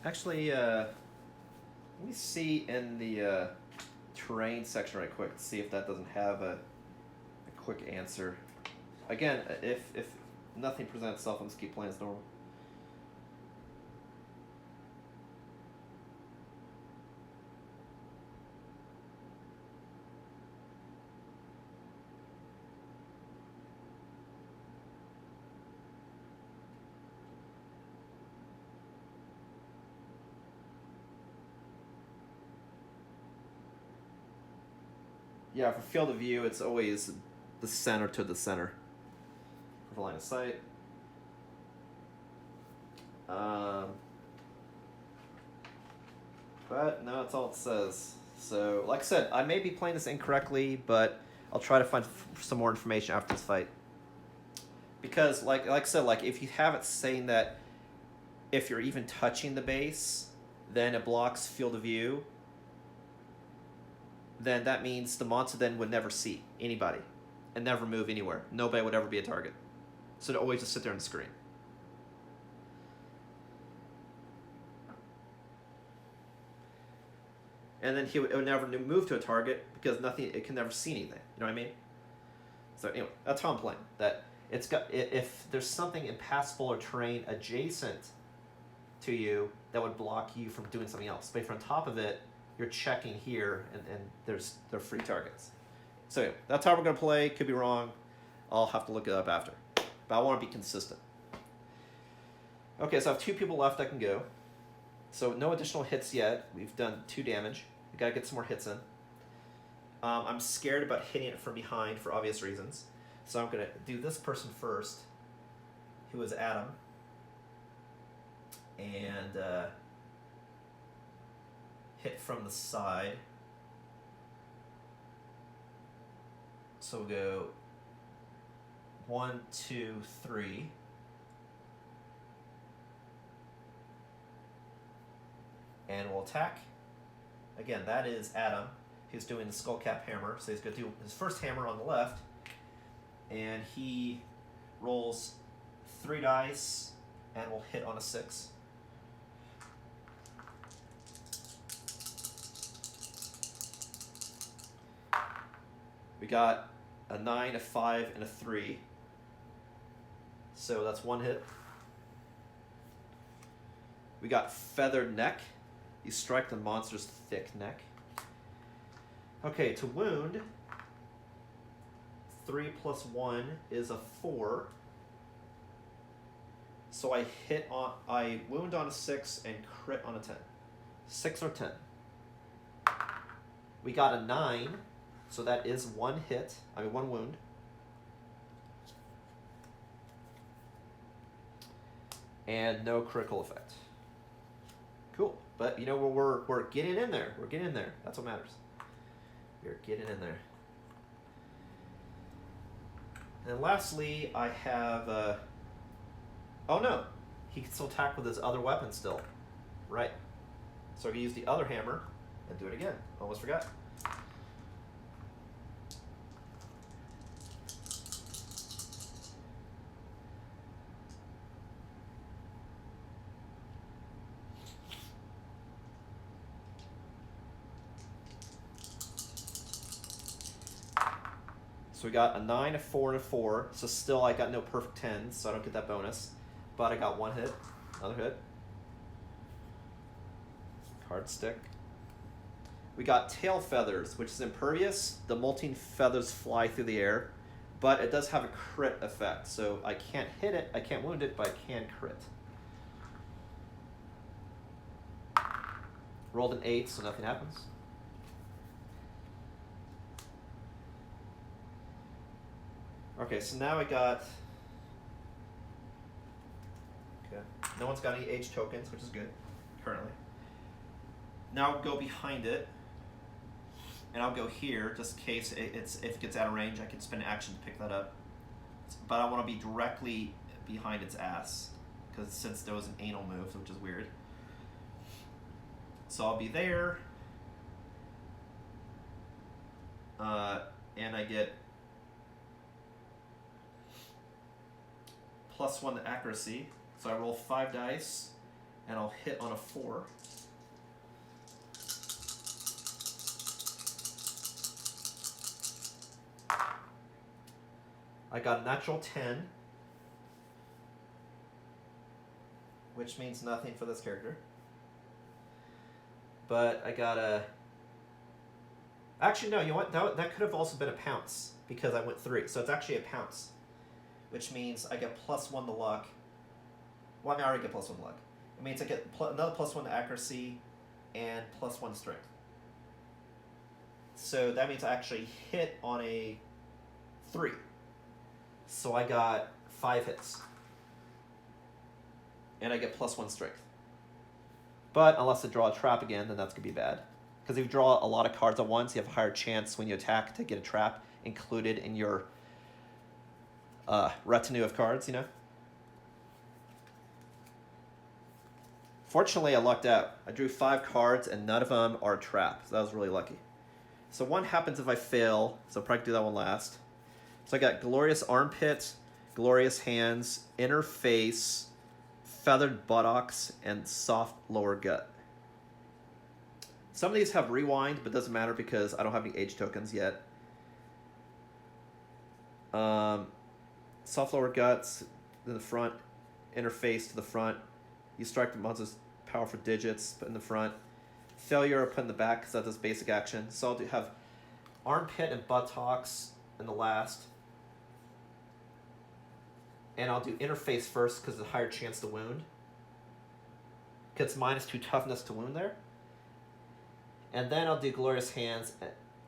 A: Actually, let me see in the terrain section right quick to see if that doesn't have a quick answer. Again, if nothing presents itself, I'll just keep playing as normal. Yeah, for field of view, it's always the center to the center for line of sight. But no, that's all it says. So, like I said, I may be playing this incorrectly, but I'll try to find some more information after this fight. Because, like I said, like if you have it saying that if you're even touching the base, then it blocks field of view, then that means the monster then would never see anybody and never move anywhere. Nobody would ever be a target. So it'd always just sit there on the screen. And then it would never move to a target because it can never see anything. You know what I mean? So anyway, that's how I'm playing. That it's got, if there's something impassable or terrain adjacent to you that would block you from doing something else. But if you're on top of it, you're checking here, and they're free targets. So anyway, that's how we're going to play. Could be wrong. I'll have to look it up after. But I want to be consistent. Okay, so I have 2 people left that can go. So no additional hits yet. We've done 2 damage. We got to get some more hits in. I'm scared about hitting it from behind for obvious reasons. So I'm going to do this person first, who is Adam. And hit from the side. So we'll go 1, 2, 3. And we'll attack. Again, that is Adam. He's doing the skullcap hammer. So he's going to do his first hammer on the left. And he rolls 3 dice and will hit on a 6. We got a 9, a 5, and a 3. So that's 1 hit. We got Feathered Neck. You strike the monster's thick neck. Okay, to wound, 3 plus 1 is a 4. So I wound on a 6 and crit on a 10. 6 or 10. We got a 9, so that is 1 hit. 1 wound. And no critical effect. Cool, but you know we're getting in there. We're getting in there. That's what matters. We're getting in there. And lastly, I have. Oh no, he can still attack with his other weapon still. Right. So I can use the other hammer and do it again. Almost forgot. So we got a 9, a 4, and a 4. So still I got no perfect 10s, so I don't get that bonus. But I got 1 hit. Another hit. Card stick. We got Tail Feathers, which is impervious. The molting feathers fly through the air. But it does have a crit effect. So I can't hit it, I can't wound it, but I can crit. Rolled an 8, so nothing happens. Okay, so now I got... Okay, no one's got any age tokens, which is good, currently. Now I'll go behind it, and I'll go here, just in case if it gets out of range, I can spend an action to pick that up. But I want to be directly behind its ass, because since there was an anal move, which is weird. So I'll be there, and I get +1 to accuracy. So I roll 5 dice, and I'll hit on a 4. I got a natural 10, which means nothing for this character. But I got a... Actually, no, you know what? That could have also been a pounce, because I went 3. So it's actually a pounce, which means I get +1 to luck. Well, I already get +1 to luck. It means I get another +1 to accuracy and +1 strength. So that means I actually hit on a 3. So I got 5 hits. And I get +1 strength. But unless I draw a trap again, then that's going to be bad. Because if you draw a lot of cards at once, you have a higher chance when you attack to get a trap included in your retinue of cards, you know? Fortunately, I lucked out. I drew 5 cards, and none of them are a trap. So that was really lucky. So 1 happens if I fail, so I'll probably do that one last. So I got Glorious Armpit, Glorious Hands, Inner Face, Feathered Buttocks, and Soft Lower Gut. Some of these have Rewind, but it doesn't matter because I don't have any age tokens yet. Soft Lower Guts in the front, Inner Face to the front. You strike the monster's powerful digits, put in the front. Failure, I put in the back because that does basic action. So I'll have Armpit and Buttocks in the last. And I'll do Inner Face first because it's a higher chance to wound. Because -2 toughness to wound there. And then I'll do Glorious Hands.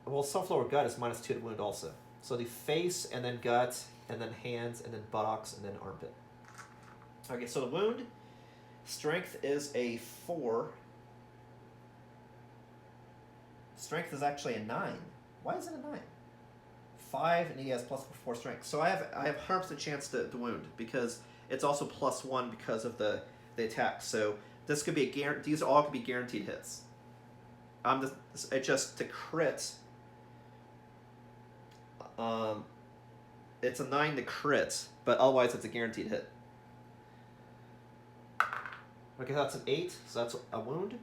A: Well, Soft Lower Gut is -2 to wound also. So I'll do Face, and then Gut, and then Hands, and then Buttocks, and then Armpit. Okay, so the wound. Strength is a 4. Strength is actually a 9. Why is it a 9? 5, and he has +4 strength. So I have 100% chance to wound because it's also +1 because of the attack. So this could be these all could be guaranteed hits. It's just to crit. It's a 9 to crit, but otherwise it's a guaranteed hit. Okay, that's an 8, so that's a wound.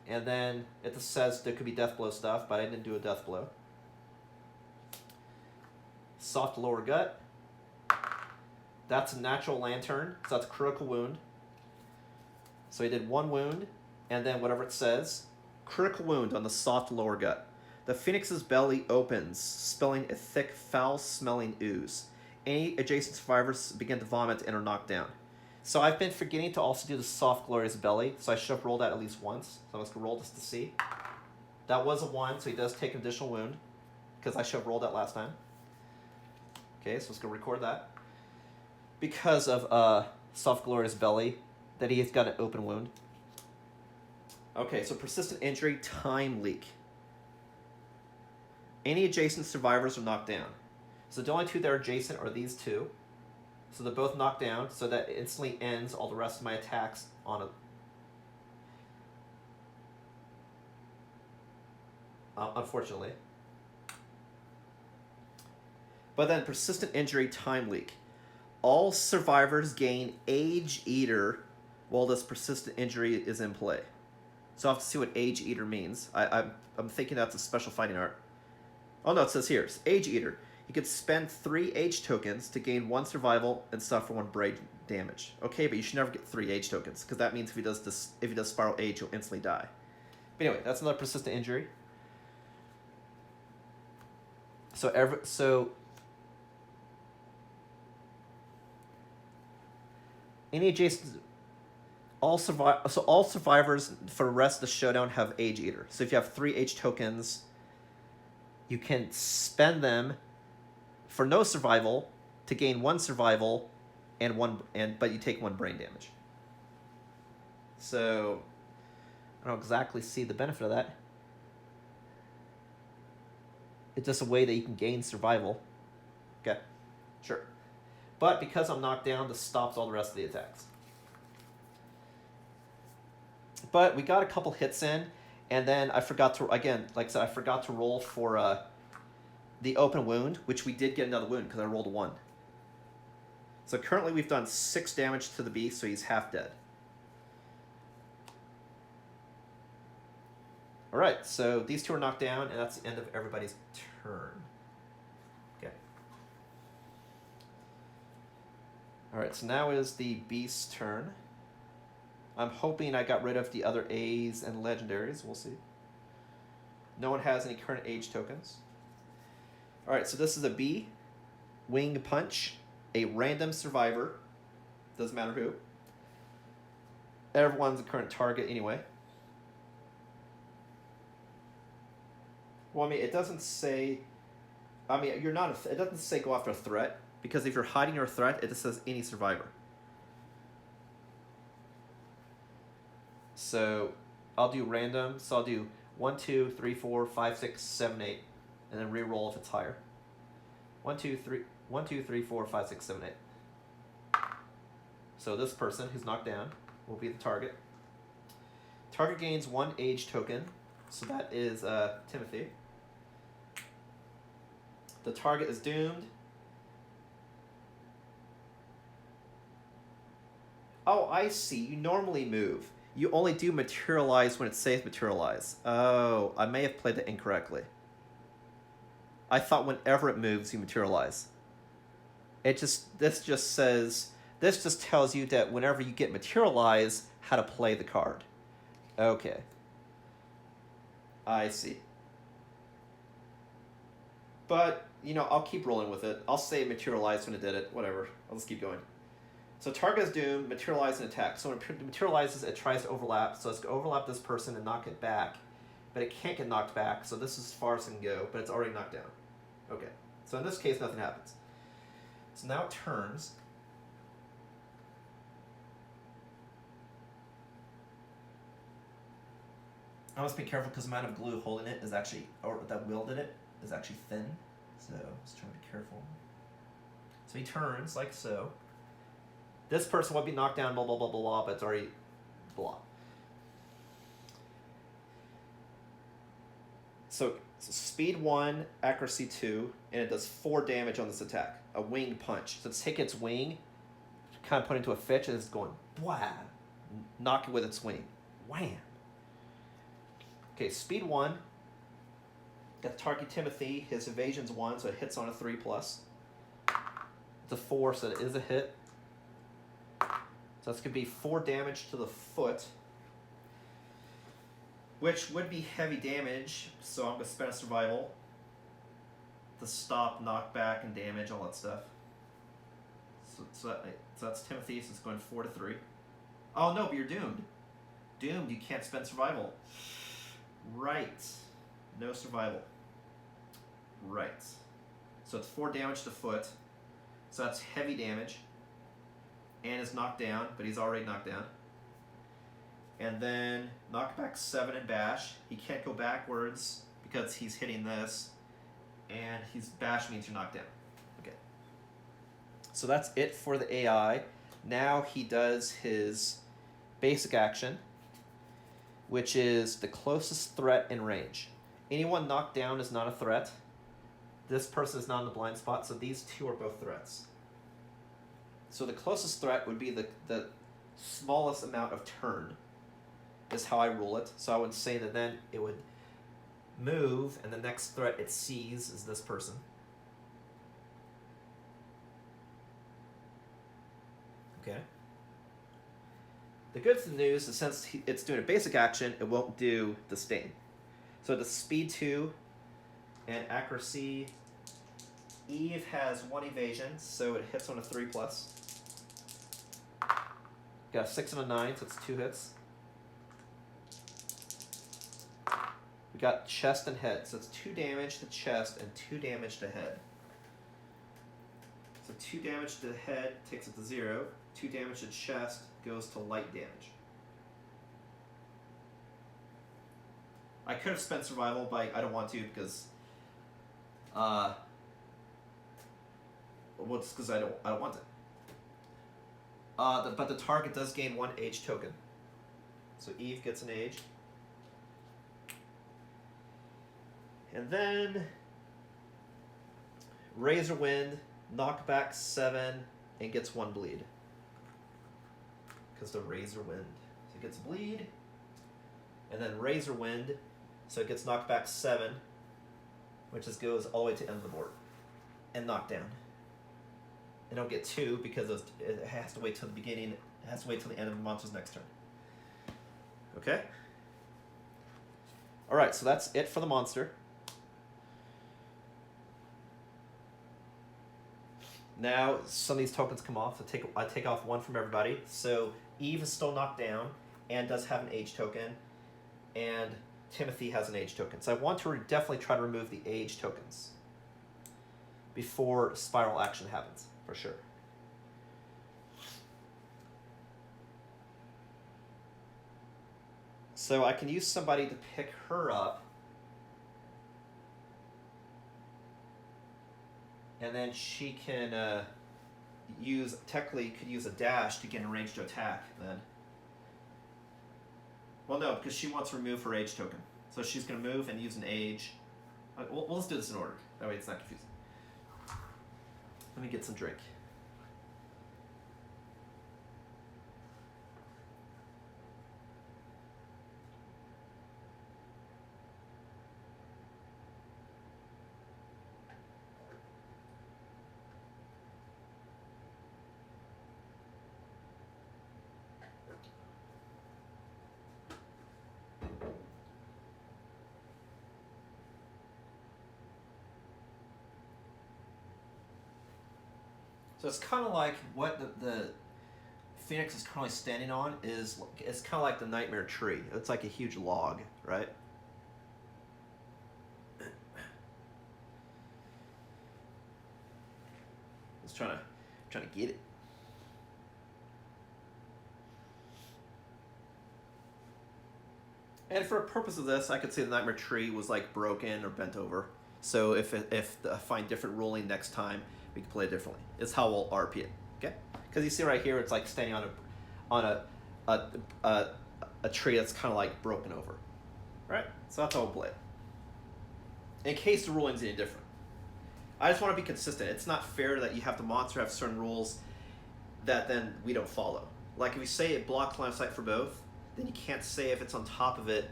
A: And then it says there could be death blow stuff, but I didn't do a death blow. soft lower gut. That's a natural lantern, so that's a critical wound. So he did 1 wound, and then whatever it says, critical wound on the soft lower gut. The Phoenix's belly opens, spilling a thick, foul-smelling ooze. Any adjacent survivors begin to vomit and are knocked down. So I've been forgetting to also do the soft, glorious belly, so I should have rolled that at least once. So I'm just going to roll this to see. That was a 1, so he does take an additional wound, because I should have rolled that last time. Okay, so let's go record that. Because of soft, glorious belly, that he has got an open wound. Okay, so persistent injury, time leak. Any adjacent survivors are knocked down. So the only 2 that are adjacent are these 2. So they're both knocked down, so that instantly ends all the rest of my attacks on it. Unfortunately. But then persistent injury, time leak. All survivors gain Age Eater while this persistent injury is in play. So I'll have to see what Age Eater means. I'm thinking that's a special fighting art. Oh no, it says here, it's Age Eater. You could spend 3 Age tokens to gain 1 survival and suffer 1 brain damage. Okay, but you should never get 3 Age tokens, because that means if he does Spiral Age, he'll instantly die. But anyway, that's another persistent injury. So any adjacent, all survivors for the rest of the showdown have Age Eater. So if you have 3 Age tokens, you can spend them for no survival to gain 1 survival but you take 1 brain damage. So I don't exactly see the benefit of that. It's just a way that you can gain survival. Okay, sure. But because I'm knocked down, this stops all the rest of the attacks. But we got a couple hits in, and then I forgot to, again, like I said, I forgot to roll for the open wound, which we did get another wound because I rolled a 1. So currently we've done 6 damage to the beast, so he's half dead. Alright, so these 2 are knocked down, and that's the end of everybody's turn. Okay. Alright, so now is the beast's turn. I'm hoping I got rid of the other A's and legendaries. We'll see. No one has any current Age tokens. Alright, so this is a B. Wing Punch. A random survivor. Doesn't matter who. Everyone's a current target anyway. Well, I mean, it doesn't say... I mean, you're not... It doesn't say go after a threat. Because if you're hiding your threat, it just says any survivor. So I'll do random. So I'll do 1, 2, 3, 4, 5, 6, 7, 8. And then re-roll if it's higher. 1, 2, 3, 4, 5, 6, 7, 8. So this person who's knocked down will be the target. Target gains 1 Age token. So that is Timothy. The target is doomed. Oh, I see. You normally move. You only do materialize when it says materialize. Oh, I may have played that incorrectly. I thought whenever it moves, you materialize. This just tells you that whenever you get materialize, how to play the card. Okay. I see. But, I'll keep rolling with it. I'll say materialize when it did it. Whatever. I'll just keep going. So target is doomed, materialize and attack. So when it materializes, it tries to overlap. So it's going to overlap this person and knock it back. But it can't get knocked back, so this is as far as it can go, but it's already knocked down. Okay. So in this case, nothing happens. So now it turns. I must be careful because the amount of glue holding it is actually, or that wielded it, is actually thin. So just trying to be careful. So he turns like so. This person would be knocked down, blah, blah, blah, blah, blah, but it's already blah. So speed 1, accuracy 2, and it does 4 damage on this attack. A wing punch. So it's taking its wing, kind of put into a fitch, and it's going, wham, knock it with its wing. Wham. Okay, speed 1. Got the target Timothy. His evasion's 1, so it hits on a 3+. It's a 4, so it is a hit. So that's going to be 4 damage to the foot, which would be heavy damage, so I'm going to spend a survival to stop knockback and damage, all that stuff. So that's Timothy, so it's going 4 to 3. Oh no, but you're doomed. Doomed, you can't spend survival. Right. No survival. Right. So it's 4 damage to foot. So that's heavy damage. And is knocked down, but he's already knocked down. And then knockback 7 and bash. He can't go backwards because he's hitting this. And his bash means you're knocked down. Okay. So that's it for the AI. Now he does his basic action, which is the closest threat in range. Anyone knocked down is not a threat. This person is not in the blind spot, so these two are both threats. So the closest threat would be the smallest amount of turn, is how I rule it. So I would say that then it would move, and the next threat it sees is this person. Okay. The good news is since it's doing a basic action, it won't do the sting. So the speed 2 and accuracy. Eve has 1 evasion, so it hits on a 3+. Got a 6 and a 9, so it's 2 hits. We got chest and head, so it's 2 damage to chest and 2 damage to head. So 2 damage to the head takes it to 0. 2 damage to chest goes to light damage. I could have spent survival, but I don't want to because, well, it's because I don't want it. But the target does gain 1 age token. So Eve gets an age. And then Razor Wind, knockback 7, and gets 1 bleed. Because the Razor Wind. So it gets bleed. And then Razor Wind, so it gets knocked back 7, which just goes all the way to the end of the board. And knocked down. And don't get 2 because it has to wait till the beginning. It has to wait till the end of the monster's next turn. Okay? Alright, so that's it for the monster. Now, some of these tokens come off. So I take off 1 from everybody. So Eve is still knocked down and does have an age token. And Timothy has an age token. So I want to definitely try to remove the age tokens before spiral action happens, for sure. So I can use somebody to pick her up. And then she can technically could use a dash to get in range to attack then. Well, no, because she wants to remove her age token. So she's going to move and use an age. Well, let's do this in order. That way it's not confusing. Let me get some drink. So it's kind of like what the Phoenix is currently standing on is, it's kind of like the Nightmare Tree. It's like a huge log, right? Just trying to get it. And for the purpose of this, I could say the Nightmare Tree was like broken or bent over. So if I find different ruling next time, we can play it differently. It's how we'll RP it, okay? Because you see right here, it's like standing on a tree that's kind of like broken over, right? So that's how we'll play it. In case the ruling's any different, I just want to be consistent. It's not fair that you have the monster have certain rules that then we don't follow. Like if you say it blocks line of sight for both, then you can't say if it's on top of it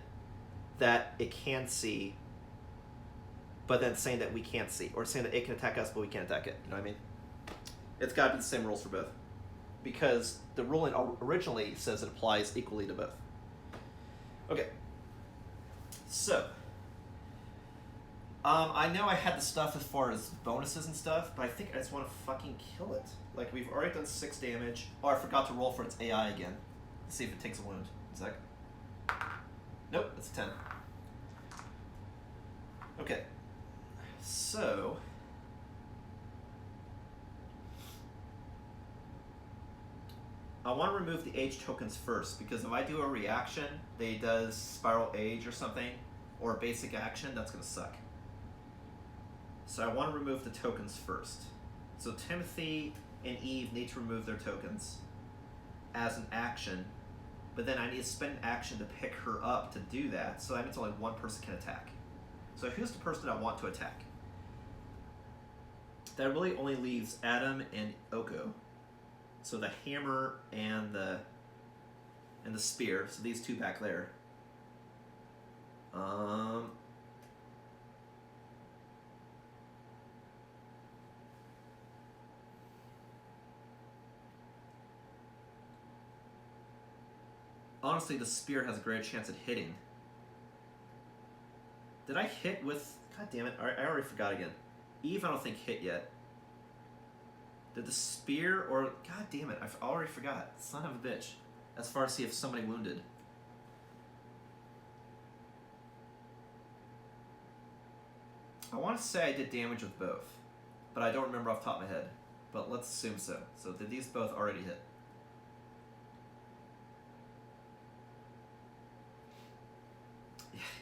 A: that it can see, but then saying that we can't see, or saying that it can attack us but we can't attack it. You know what I mean? It's got to be the same rules for both. Because the ruling originally says it applies equally to both. Okay. So, I know I had the stuff as far as bonuses and stuff, but I think I just want to fucking kill it. Like, we've already done 6 damage. Oh, I forgot to roll for its AI again. Let's see if it takes a wound. 1 sec. Nope, it's a 10. Okay. So... I want to remove the age tokens first, because if I do a reaction that does spiral age or something, or a basic action, that's going to suck. So I want to remove the tokens first. So Timothy and Eve need to remove their tokens as an action, but then I need to spend an action to pick her up to do that, so that means only one person can attack. So who's the person I want to attack? That really only leaves Adam and Oko. So the hammer and the spear. So these two back there. Honestly, the spear has a greater chance at hitting. Did I hit with... God damn it, I already forgot again. Eve I don't think hit yet. Did the spear or... God damn it, I already forgot. Son of a bitch. As far as see if somebody wounded. I want to say I did damage with both. But I don't remember off the top of my head. But let's assume so. So did these both already hit?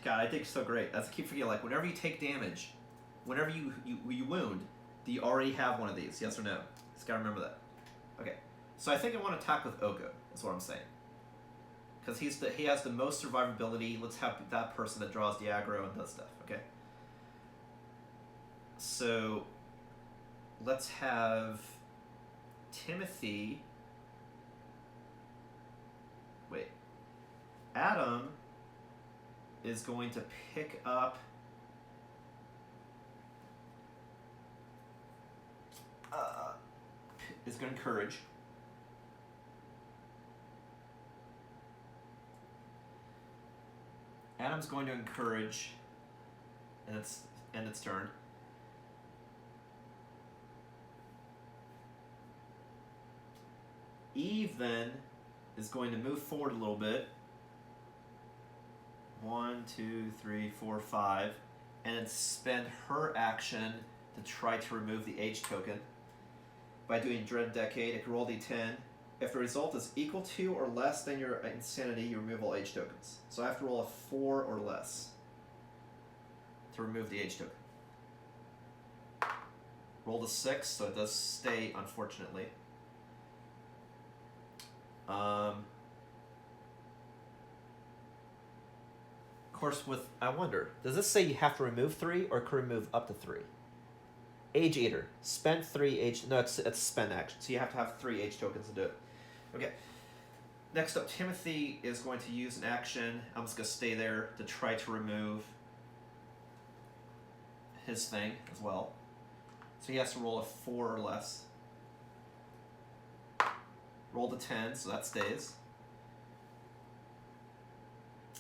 A: God, I did so great. That's I keep forgetting. Like, whenever you take damage, whenever you wound, do you already have one of these? Yes or no? Just gotta remember that. Okay. So I think I want to attack with Oko. That's what I'm saying. Because he has the most survivability. Let's have that person that draws the aggro and does stuff. Okay. So let's have Timothy. Wait. Adam is going to pick up is going to encourage. Adam's going to encourage, and its turn. Eve then is going to move forward a little bit. 1, 2, 3, 4, 5, and spend her action to try to remove the age token. By doing Dread Decade, it can roll d10. If the result is equal to or less than your insanity, you remove all age tokens. So I have to roll a 4 or less to remove the age token. Roll the 6, so it does stay, unfortunately. Of course, I wonder, does this say you have to remove 3 or can remove up to 3? Age Eater. Spend 3 age... No, it's spend action. So you have to have 3 age tokens to do it. Okay. Next up, Timothy is going to use an action. I'm just going to stay there to try to remove his thing as well. So he has to roll a 4 or less. Roll the 10, so that stays.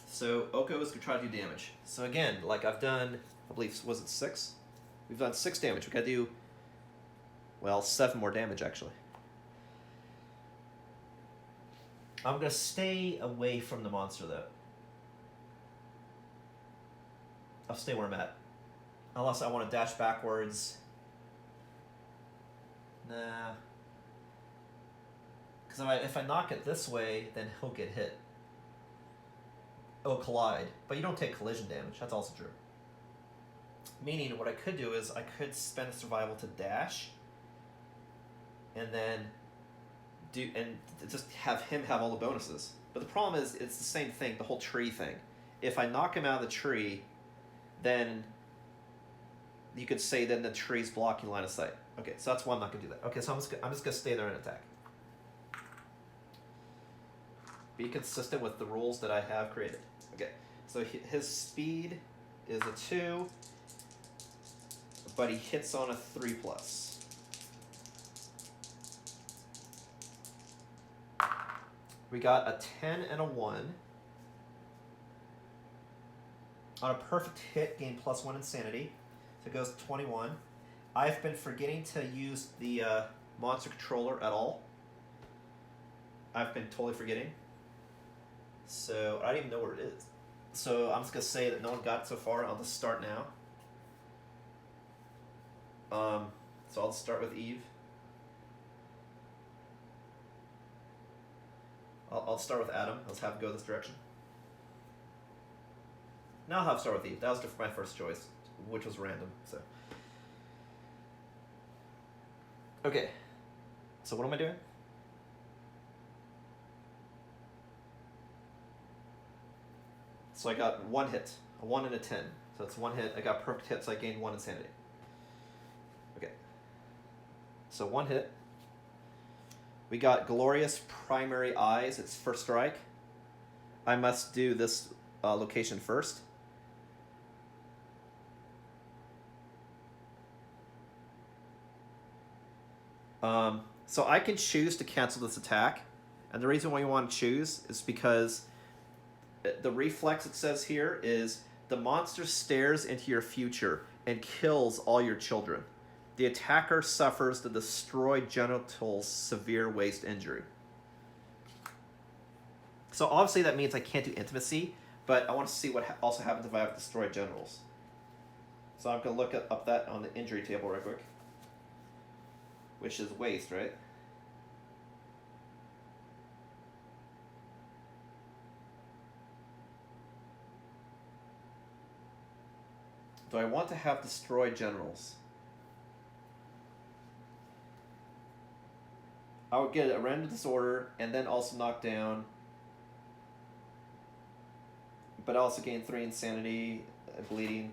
A: So Oko is going to try to do damage. So again, like I've done, I believe, was it 6? We've done 6 damage. We got to do, well, 7 more damage, actually. I'm going to stay away from the monster, though. I'll stay where I'm at. Unless I want to dash backwards. Nah. Because if I knock it this way, then he'll get hit. Oh, collide. But you don't take collision damage. That's also true. Meaning, what I could do is I could spend a survival to dash, and then just have him have all the bonuses. But the problem is, it's the same thing, the whole tree thing. If I knock him out of the tree, then you could say then the tree's blocking line of sight. Okay, so that's why I'm not going to do that. Okay, so I'm just going to stay there and attack. Be consistent with the rules that I have created. Okay, so his speed is a 2, but he hits on a 3+. We got a 10 and a 1. On a perfect hit, gain +1 insanity. So it goes to 21. I've been forgetting to use the monster controller at all. I've been totally forgetting. So I don't even know where it is. So I'm just going to say that no one got it so far. I'll just start now. So I'll just start with Eve. I'll start with Adam. Let's have it go this direction. Now I'll have to start with Eve. That was my first choice, which was random. So, okay. So what am I doing? So I got 1 hit, a 1 and a 10. So it's 1 hit. I got perfect hit, so I gained 1 insanity. Okay. So 1 hit. We got Glorious Primary Eyes. It's first strike. I must do this location first. So I can choose to cancel this attack. And the reason why you want to choose is because the reflex it says here is the monster stares into your future and kills all your children. The attacker suffers the destroyed genitals severe waist injury. So obviously that means I can't do intimacy, but I want to see what also happens if I have destroyed genitals. So I'm going to look up that on the injury table right quick. Which is waist, right? Do I want to have destroyed genitals? I would get a random disorder and then also knock down. But also gain 3 insanity, bleeding.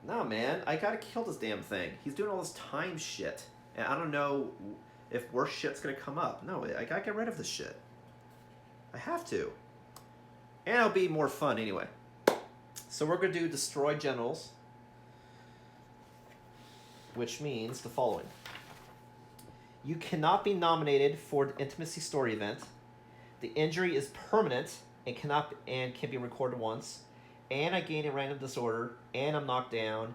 A: No, man, I gotta kill this damn thing. He's doing all this time shit. And I don't know if worse shit's gonna come up. No, I gotta get rid of this shit. I have to. And it'll be more fun anyway. So we're gonna do Destroy Genitals. Which means the following. You cannot be nominated for the Intimacy Story event. The injury is permanent and can be recorded once. And I gain a random disorder, and I'm knocked down.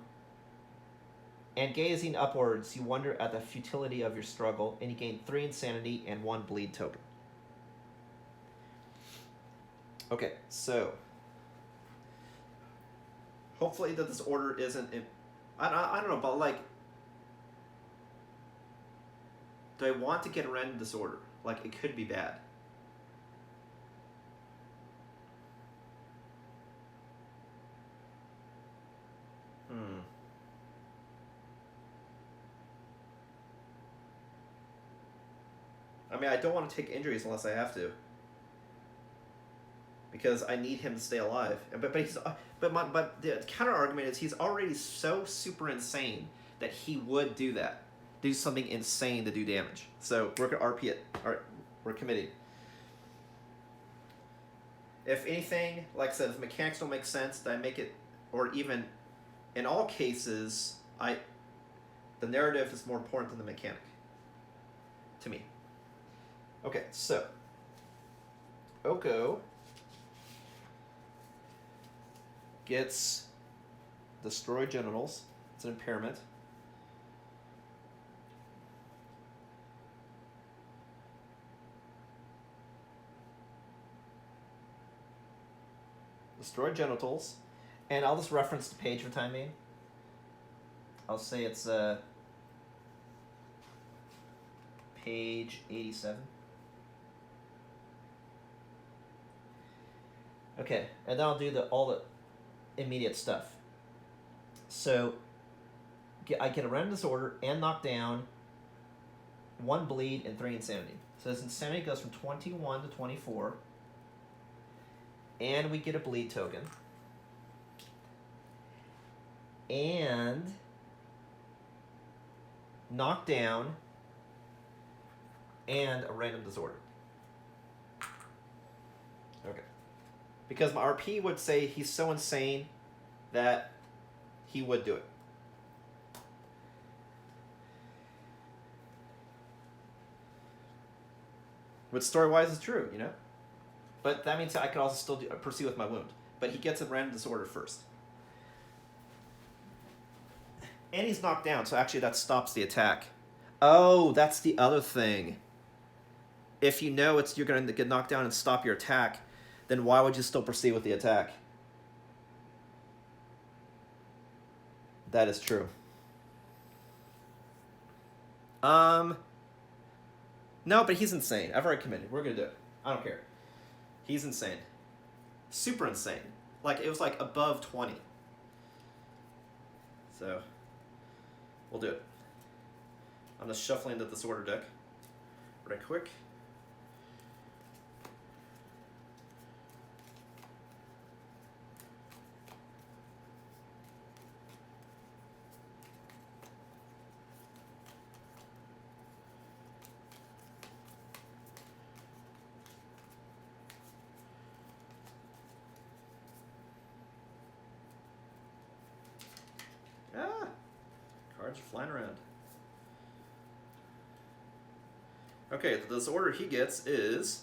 A: And gazing upwards, you wonder at the futility of your struggle, and you gain 3 insanity and 1 bleed token. Okay, so hopefully that this order isn't. I don't know, but like, do I want to get a random disorder? Like, it could be bad. I mean, I don't want to take injuries unless I have to, because I need him to stay alive. But the counter argument is he's already so super insane that he would do that, do something insane to do damage. So we're gonna RP it. All right, we're committing. If anything, like I said, if mechanics don't make sense, then I make it, or even in all cases, the narrative is more important than the mechanic to me. Okay, so Oko gets Destroy Genitals. It's an impairment. Destroy Genitals. And I'll just reference the page for time being. I'll say it's page 87. Okay, and then I'll do all the immediate stuff. So I get a random disorder and knockdown 1 bleed and 3 insanity. So this insanity goes from 21 to 24. And we get a bleed token. And knockdown and a random disorder. Okay. Because my RP would say he's so insane that he would do it. Which story-wise is true, you know? But that means I could also still proceed with my wound. But he gets a random disorder first. And he's knocked down, so actually that stops the attack. Oh, that's the other thing. If you know you're going to get knocked down and stop your attack, then why would you still proceed with the attack? That is true. No, but he's insane. I've already committed. We're going to do it. I don't care. He's insane. Super insane. Like, it was like above 20. So, we'll do it. I'm just shuffling the disorder deck right quick. Ah! Cards are flying around. Okay, the disorder he gets is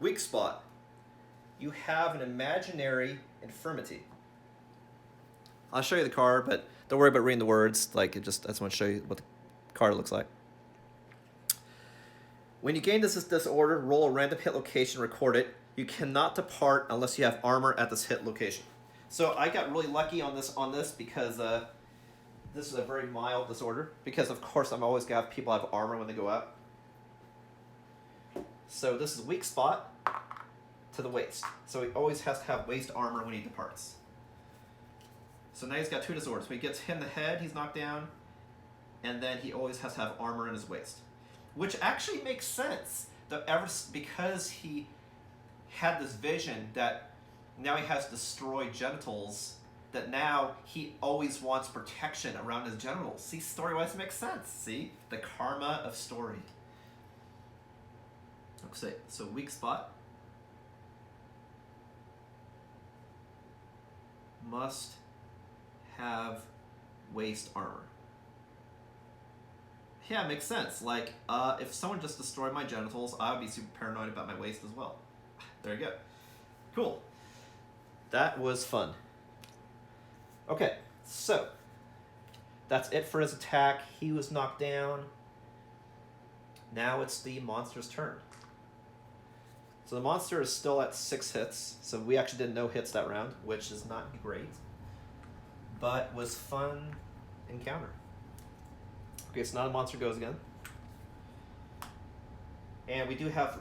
A: weak spot. You have an imaginary infirmity. I'll show you the card, but don't worry about reading the words. Like, I just want to show you what the card looks like. When you gain this disorder, roll a random hit location, record it. You cannot depart unless you have armor at this hit location. So I got really lucky on this because this is a very mild disorder. Because of course I'm always gonna have people have armor when they go out. So this is weak spot to the waist. So he always has to have waist armor when he departs. So now he's got 2 disorders. When he gets hit in the head, he's knocked down, and then he always has to have armor in his waist, which actually makes sense. Because he had this vision that now he has destroyed genitals, that now he always wants protection around his genitals. See, story-wise it makes sense. See? The karma of story. Okay, so weak spot. Must have waist armor. Yeah, it makes sense. Like, if someone just destroyed my genitals, I would be super paranoid about my waist as well. There you go. Cool. That was fun. Okay, so that's it for his attack. He was knocked down. Now it's the monster's turn. So the monster is still at 6 hits. So we actually did no hits that round, which is not great, but was fun encounter. Okay, so now the monster goes again. And we do have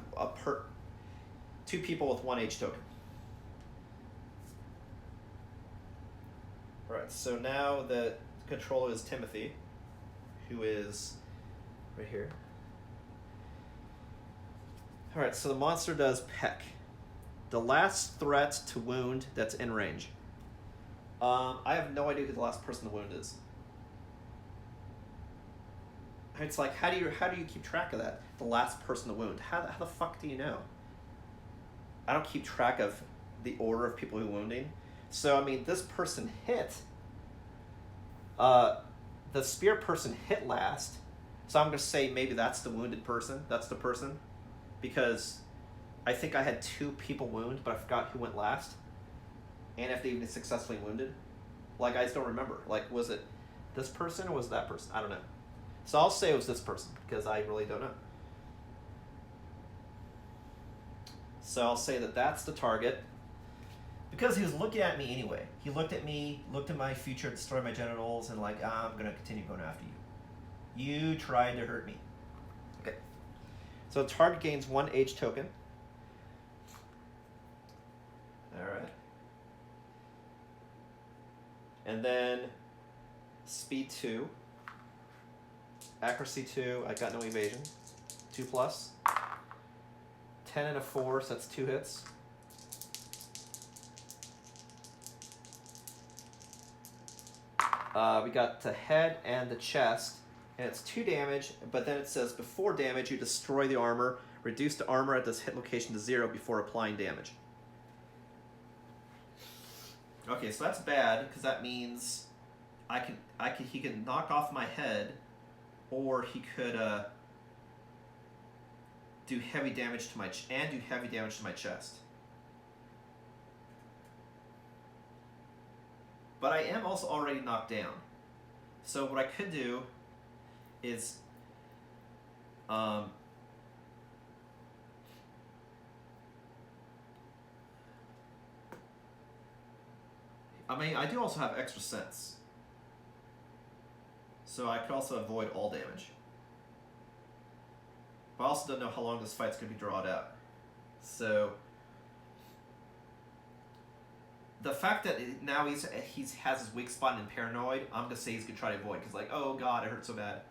A: 2 people with 1 H token. Alright, so now the controller is Timothy, who is right here. Alright, so the monster does Peck. The last threat to wound that's in range. I have no idea who the last person to wound is. It's like, how do you keep track of that? The last person to wound. How the fuck do you know? I don't keep track of the order of people who are wounding. So, I mean, this person hit. The spear person hit last. So I'm going to say maybe that's the wounded person. That's the person. Because I think I had 2 people wound, but I forgot who went last. And if they even successfully wounded. Like, I just don't remember. Like, was it this person or was it that person? I don't know. So I'll say it was this person, because I really don't know. So I'll say that that's the target. Because he was looking at me anyway. He looked at me, looked at my future, destroyed my genitals, and like, I'm going to continue going after you. You tried to hurt me. Okay. So the target gains 1 H token. Alright. And then speed 2. Accuracy 2. I got no evasion. 2 plus. 10 and a 4, so that's 2 hits. We got the head and the chest, and it's 2 damage, but then it says before damage you destroy the armor, reduce the armor at this hit location to 0 before applying damage. Okay, so that's bad, because that means he can knock off my head, or he could do heavy damage to my chest. But I am also already knocked down. So what I could do is I mean, I do also have extra sense. So I could also avoid all damage. But I also don't know how long this fight's going to be drawn out. So the fact that now he has his weak spot in paranoid, I'm going to say he's going to try to avoid. Because like, oh god, it hurt so bad.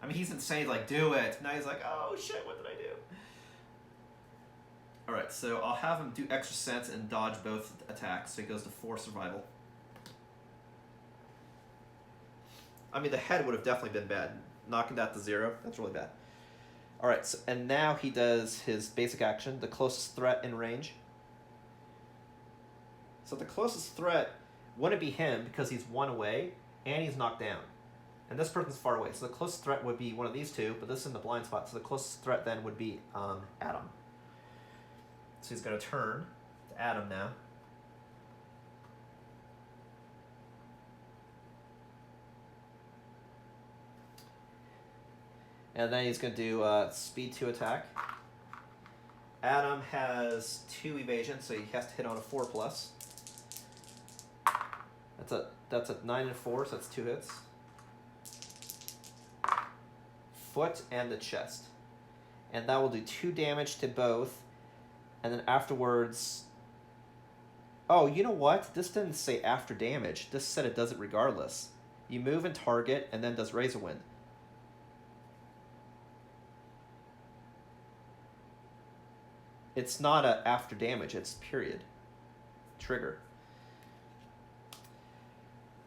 A: I mean, he's insane, like, do it. Now he's like, oh shit, what did I do? Alright, so I'll have him do extra sense and dodge both attacks. So he goes to 4 survival. I mean, the head would have definitely been bad. Knocking that to 0, that's really bad. Alright, so, and now he does his basic action, the closest threat in range. So the closest threat wouldn't be him because he's 1 away and he's knocked down. And this person's far away. So the closest threat would be one of these two, but this is in the blind spot. So the closest threat then would be Adam. So he's going to turn to Adam now. And then he's going to do speed 2 attack. Adam has 2 evasion, so he has to hit on a 4 plus. That's a 9 and 4, so that's 2 hits. Foot and the chest. And that will do 2 damage to both. And then afterwards... Oh, you know what? This didn't say after damage. This said it does it regardless. You move and target, and then does Razor Wind. It's not a after damage, it's period. Trigger.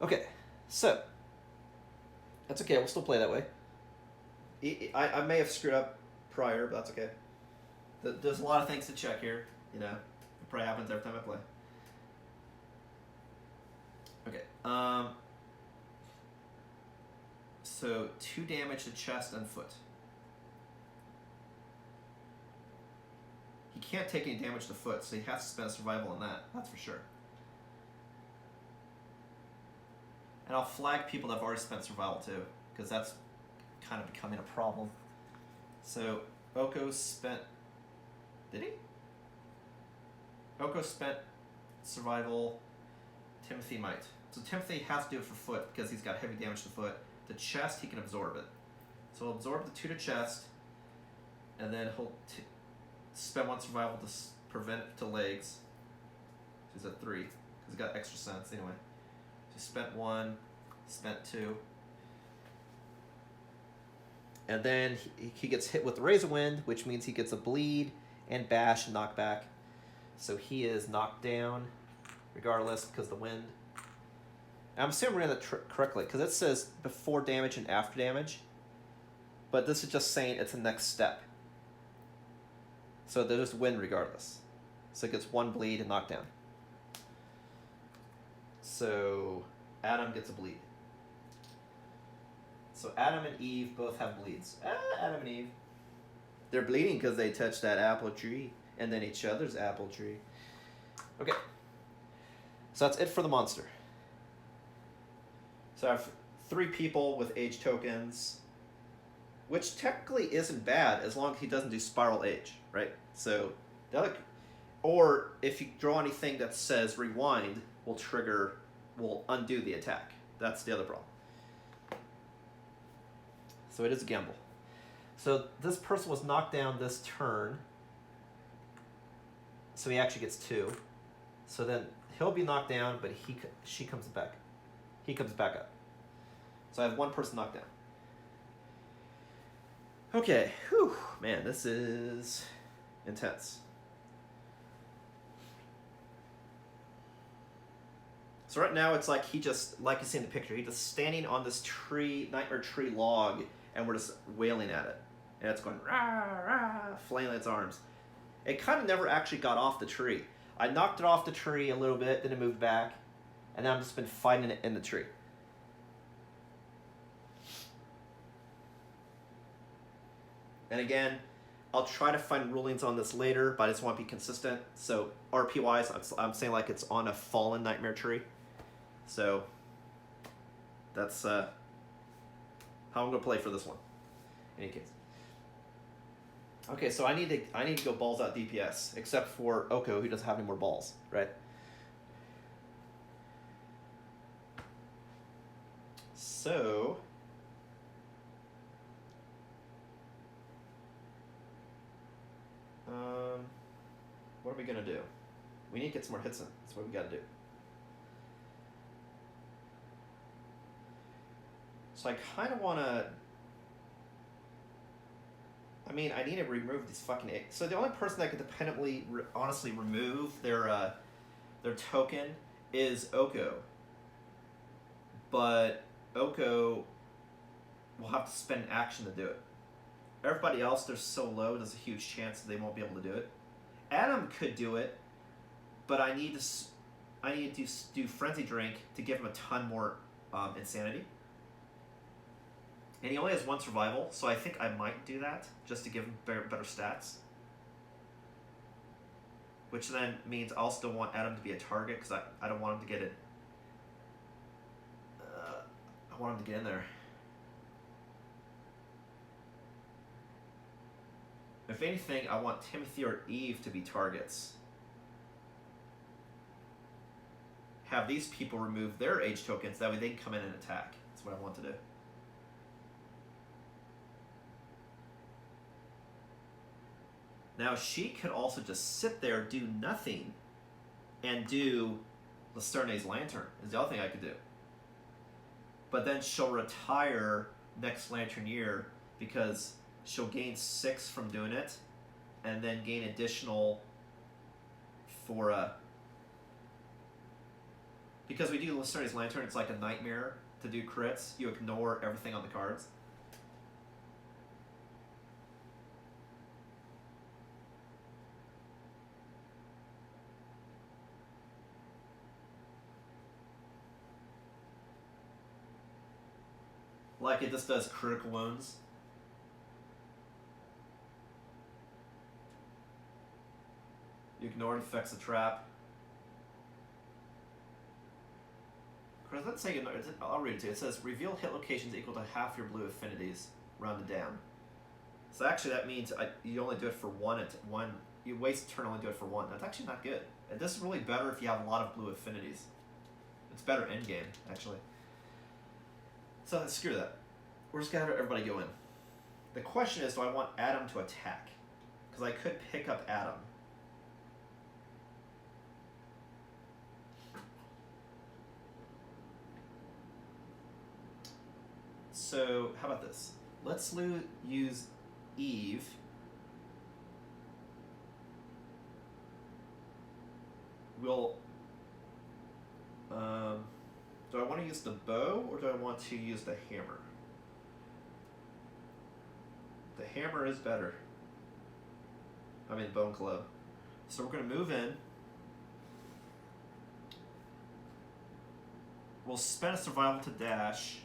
A: Okay, so. That's okay, we'll still play that way. I may have screwed up prior, but that's okay. There's a lot of things to check here, you know. It probably happens every time I play. Okay, so 2 damage to chest and foot. He can't take any damage to foot, so he has to spend survival on that, that's for sure. And I'll flag people that have already spent survival too, because that's kind of becoming a problem. So, Oko spent... Did he? Oko spent survival. Timothy might. So Timothy has to do it for foot, because he's got heavy damage to foot. The chest, he can absorb it. So he'll absorb the 2 to chest, and then he'll spend 1 survival to prevent it to legs. So he's at 3, because he's got extra sense anyway. So he spent 1, spent 2. And then he gets hit with the Razor Wind, which means he gets a bleed and bash and knockback. So he is knocked down, regardless, because of the wind. I'm assuming we're in that correctly, because it says before damage and after damage. But this is just saying it's the next step. So there's wind regardless. So it gets 1 bleed and knockdown. So Adam gets a bleed. So Adam and Eve both have bleeds. Adam and Eve. They're bleeding because they touched that apple tree. And then each other's apple tree. Okay. So that's it for the monster. So I have 3 people with age tokens. Which technically isn't bad as long as he doesn't do spiral age, right? So, the other, or if you draw anything that says rewind, will undo the attack. That's the other problem. So it is a gamble. So this person was knocked down this turn. So he actually gets 2. So then he'll be knocked down, but she comes back. He comes back up. So I have 1 person knocked down. Okay, whew, man, this is intense. So right now it's like he just, like you see in the picture, he's just standing on this tree, nightmare tree log, and we're just wailing at it. And it's going, rah, rah, flailing its arms. It kind of never actually got off the tree. I knocked it off the tree a little bit, then it moved back, and then I've just been fighting it in the tree. And again, I'll try to find rulings on this later, but I just want to be consistent. So RP-wise, I'm saying like it's on a fallen nightmare tree. So that's how I'm going to play for this one. In any case. Okay, so I need to go balls out DPS, except for Oko, who doesn't have any more balls, right? So what are we gonna do? We need to get some more hits in. That's what we gotta do. So I kind of wanna. I mean, I need to remove these fucking. So the only person that could dependably, honestly remove their token is Oko. But Oko will have to spend action to do it. Everybody else, they're so low, there's a huge chance that they won't be able to do it. Adam could do it, but I need to do Frenzy Drink to give him a ton more insanity. And he only has 1 survival, so I think I might do that just to give him better stats. Which then means I'll still want Adam to be a target because I don't want him to get it. I want him to get in there. If anything, I want Timothy or Eve to be targets. Have these people remove their age tokens, that way they can come in and attack. That's what I want to do. Now she could also just sit there, do nothing, and do Lacerne's Lantern, is the other thing I could do. But then she'll retire next Lantern year because she'll gain 6 from doing it, and then gain additional for because we do Lacerne's Lantern, it's like a nightmare to do crits. You ignore everything on the cards. Like it just does critical wounds. You ignore it, affects the trap. Let's say, I'll read it to you. It says, reveal hit locations equal to half your blue affinities, rounded down. So actually that means you only do it for one. You waste a turn, only do it for 1. That's actually not good. And this is really better if you have a lot of blue affinities. It's better end game, actually. So screw that. We're just gonna have everybody go in. The question is, do I want Adam to attack? Because I could pick up Adam. So how about this? Let's use Eve. We'll. Do I want to use the bow or do I want to use the hammer? The hammer is better. I mean, bone club. So we're going to move in. We'll spend a survival to dash.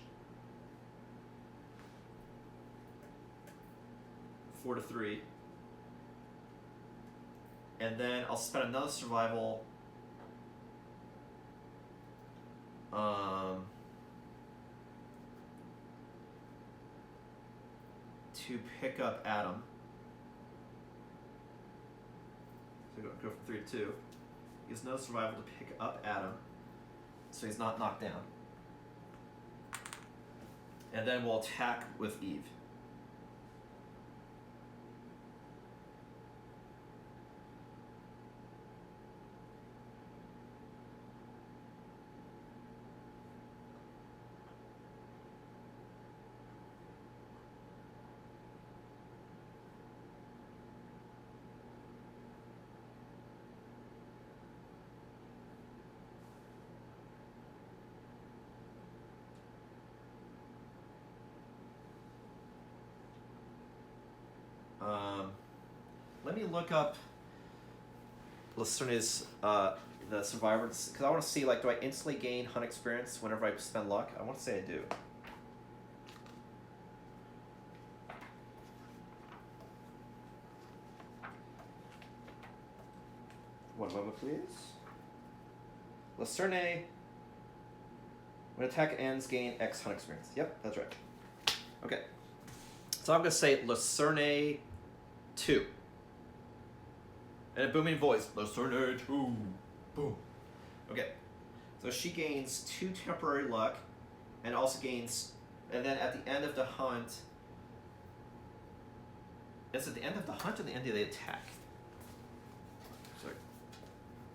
A: 4 to 3. And then I'll spend another survival to pick up Adam. So go from 3 to 2. He has no survival to pick up Adam, so he's not knocked down. And then we'll attack with Eve. let me look up Lucerne's the survivors, because I want to see, like, do I instantly gain hunt experience whenever I spend luck? I want to say I do. One moment, please. Lucerne, when attack ends, gain X hunt experience. Yep, that's right. Okay. So I'm going to say Lucerne 2. And a booming voice, Lucerne 2. Boom. Okay. So she gains 2 temporary luck, and also gains, and then at the end of the hunt, is it the end of the hunt or the end of the attack? Sorry.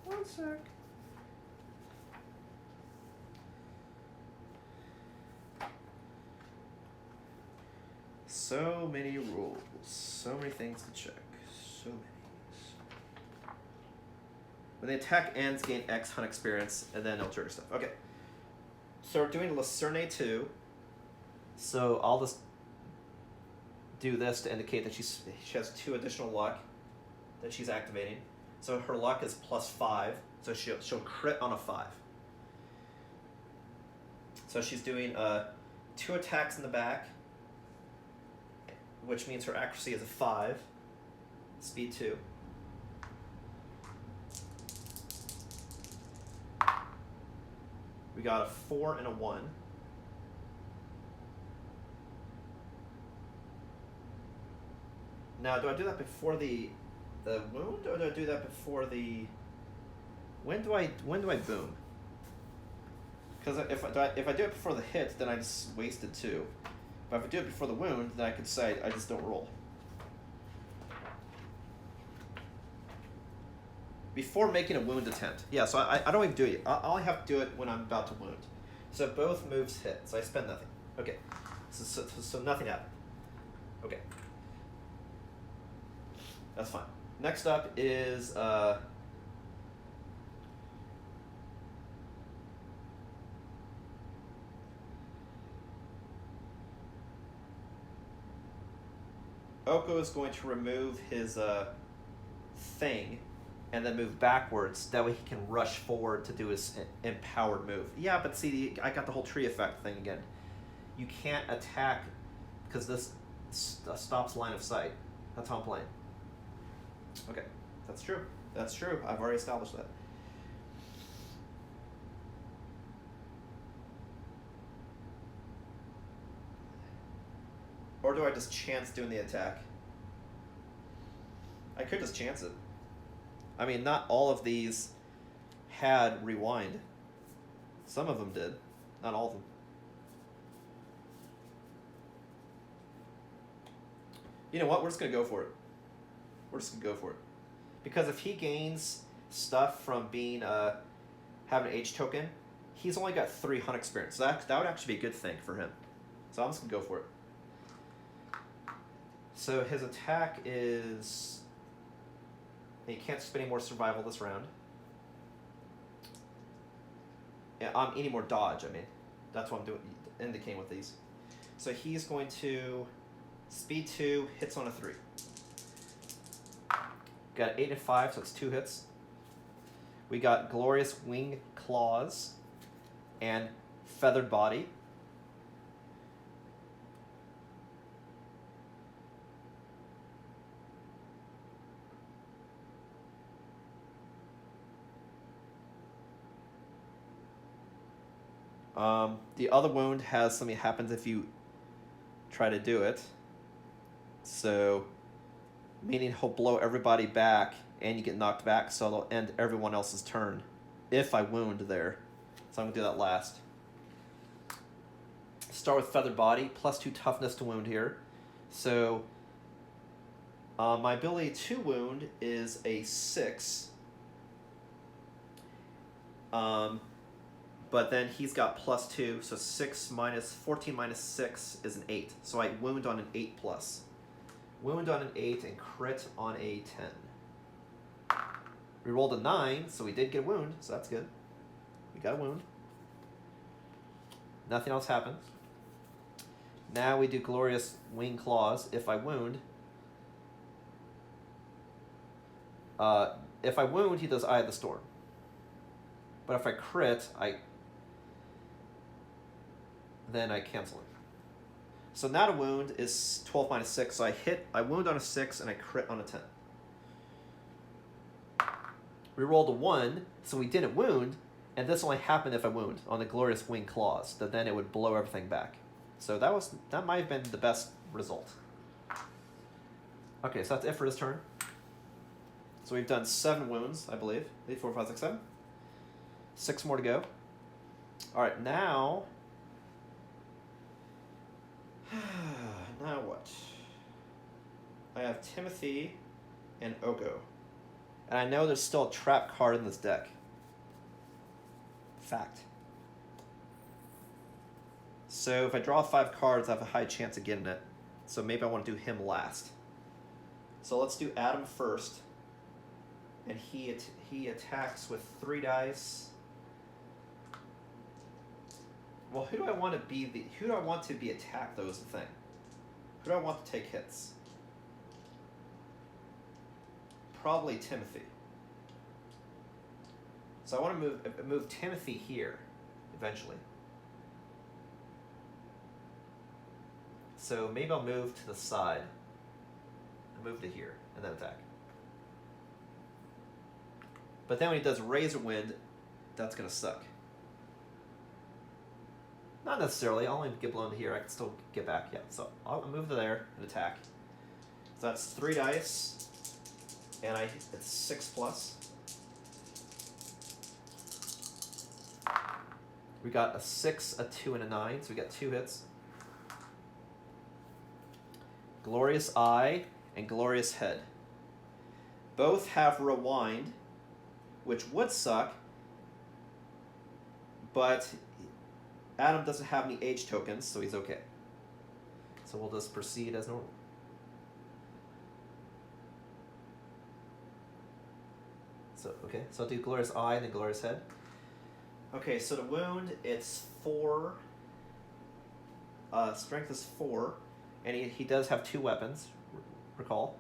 A: One sec. So many rules, so many things to check, so many. When the attack ends, gain X hunt experience, and then it'll trigger stuff. Okay. So we're doing Lucerne 2. So I'll just do this to indicate that she has 2 additional luck that she's activating. So her luck is +5, so she'll crit on a 5. So she's doing 2 attacks in the back, which means her accuracy is a 5, speed 2. We got a 4 and a 1. Now, do I do that before the wound, or do I do that before the? When do I boom? Because if I do it before the hit, then I just wasted 2. But if I do it before the wound, then I could say I just don't roll. Before making a wound attempt. Yeah, so I don't even do it. I only have to do it when I'm about to wound. So both moves hit, so I spend nothing. Okay, so nothing happened. Okay. That's fine. Next up is Oko is going to remove his thing and then move backwards. That way he can rush forward to do his empowered move. Yeah, but see, I got the whole tree effect thing again. You can't attack because this stops line of sight. That's how I'm playing. Okay, that's true. That's true. I've already established that. Or do I just chance doing the attack? I could just chance it. I mean, not all of these had rewind. Some of them did. Not all of them. You know what? We're just going to go for it. We're just going to go for it. Because if he gains stuff from being having an H token, he's only got 3 hunt experience. So that would actually be a good thing for him. So I'm just going to go for it. So his attack is... He can't spend any more survival this round. Yeah, any more dodge, I mean. That's what I'm doing, indicating with these. So he's going to... Speed 2, hits on a 3. Got 8 and 5, so it's 2 hits. We got Glorious Wing Claws and Feathered Body. The other wound has something happens if you try to do it. So, meaning he'll blow everybody back and you get knocked back, so it'll end everyone else's turn if I wound there. So I'm going to do that last. Start with Feathered Body, +2 toughness to wound here. So, my ability to wound is a 6. But then he's got +2, so 14 minus 6 is an 8. So I wound on an 8+. Wound on an 8 and crit on a 10. We rolled a 9, so we did get a wound, so that's good. We got a wound. Nothing else happens. Now we do Glorious Wing Claws. If I wound, If I wound, he does Eye of the Storm. But if I crit, then I cancel it. So now the wound is 12 minus 6, so I wound on a 6 and I crit on a 10. We rolled a 1, so we didn't wound, and this only happened if I wound on the Glorious Wing Claws, that then it would blow everything back. So that might have been the best result. Okay, so that's it for this turn. So we've done 7 wounds, I believe. 8, 4, 5, 6, 7. 6 more to go. Alright, now... now what? I have Timothy and Ogo. And I know there's still a trap card in this deck. Fact. So if I draw 5 cards, I have a high chance of getting it. So maybe I want to do him last. So let's do Adam first. And he attacks with 3 dice. Well, who do I want to be attacked, though, is the thing. Who do I want to take hits? Probably Timothy. So I want to move Timothy here, eventually. So maybe I'll move to the side. I'll move to here, and then attack. But then when he does Razor Wind, that's going to suck. Not necessarily. I'll only get blown to here. I can still get back. Yeah, so I'll move to there and attack. So that's 3 dice. And it's 6 plus. We got a 6, a 2, and a 9. So we got 2 hits. Glorious Eye and Glorious Head. Both have Rewind, which would suck. But Adam doesn't have any H tokens, so he's okay. So we'll just proceed as normal. So, okay, so I'll do Glorious Eye and then Glorious Head. Okay, so the wound, it's 4. Strength is 4. And he does have 2 weapons, recall.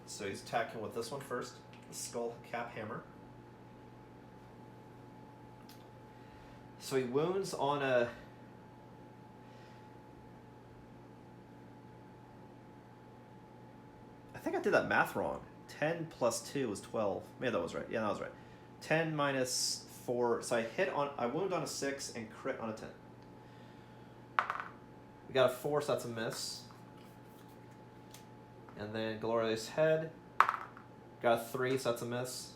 A: So he's attacking with this one first, the Skull Cap Hammer. So he wounds on a... I think I did that math wrong. 10 plus 2 was 12. Maybe that was right. Yeah, that was right. 10 minus 4. So I wound on a 6 and crit on a 10. We got a 4, so that's a miss. And then Glorious Head. Got a 3, so that's a miss.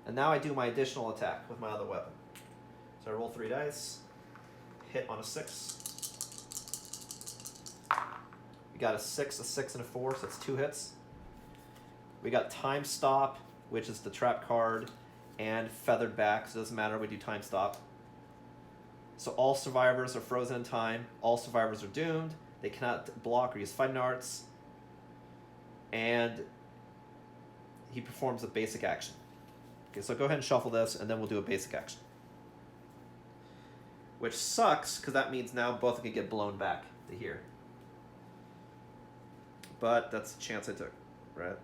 A: And now I do my additional attack with my other weapon. So I roll 3 dice. Hit on a 6. We got a 6, a 6, and a 4, so that's 2 hits. We got Time Stop, which is the trap card, and Feathered Back, so it doesn't matter, we do Time Stop. So all survivors are frozen in time. All survivors are doomed. They cannot block or use fighting arts. And he performs a basic action. Okay, so go ahead and shuffle this, and then we'll do a basic action. Which sucks, because that means now both can get blown back to here. But that's the chance I took, right?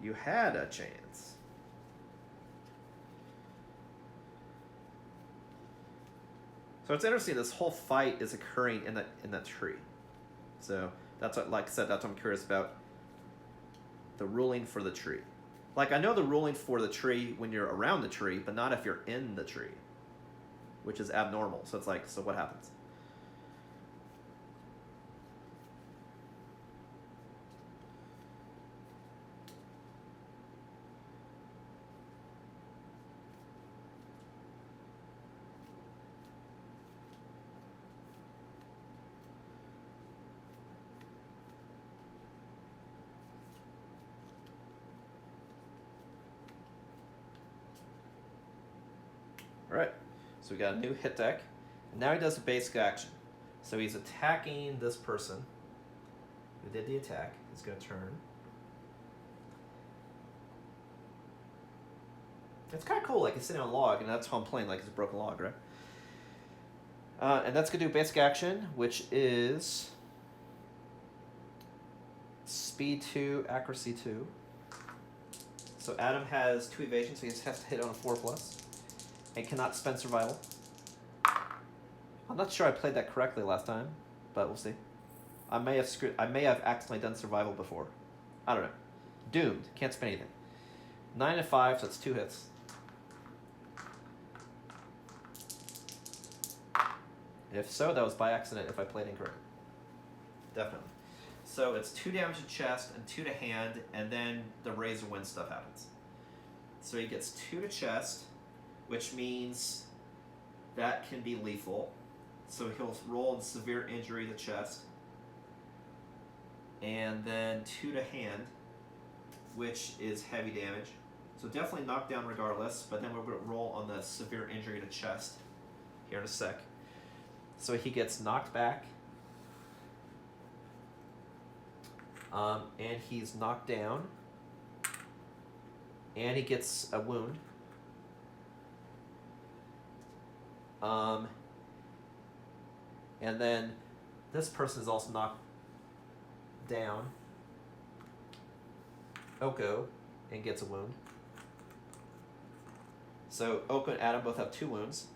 A: You had a chance. So it's interesting, this whole fight is occurring in that tree. So that's what, like I said, that's what I'm curious about. The ruling for the tree. Like, I know the ruling for the tree when you're around the tree, but not if you're in the tree, which is abnormal. So it's like, so what happens? Alright, so we got a new hit deck, and now he does a basic action. So he's attacking this person who did the attack. He's going to turn. It's kind of cool, like he's sitting on a log, and that's how I'm playing, like it's a broken log, right? And that's going to do basic action, which is speed 2, accuracy 2. So Adam has 2 evasion, so he has to hit on a 4+. And cannot spend survival. I'm not sure I played that correctly last time, but we'll see. I may have accidentally done survival before. I don't know. Doomed. Can't spend anything. 9 and 5, so that's 2 hits. If so, that was by accident if I played incorrectly. Definitely. So it's 2 damage to chest and 2 to hand, and then the razor wind stuff happens. So he gets 2 to chest, which means that can be lethal. So he'll roll in severe injury to chest. And then 2 to hand, which is heavy damage. So definitely knocked down regardless, but then we're going to roll on the severe injury to chest here in a sec. So he gets knocked back. And he's knocked down. And he gets a wound. And then this person is also knocked down. Oko, and gets a wound. So Oko and Adam both have 2 wounds.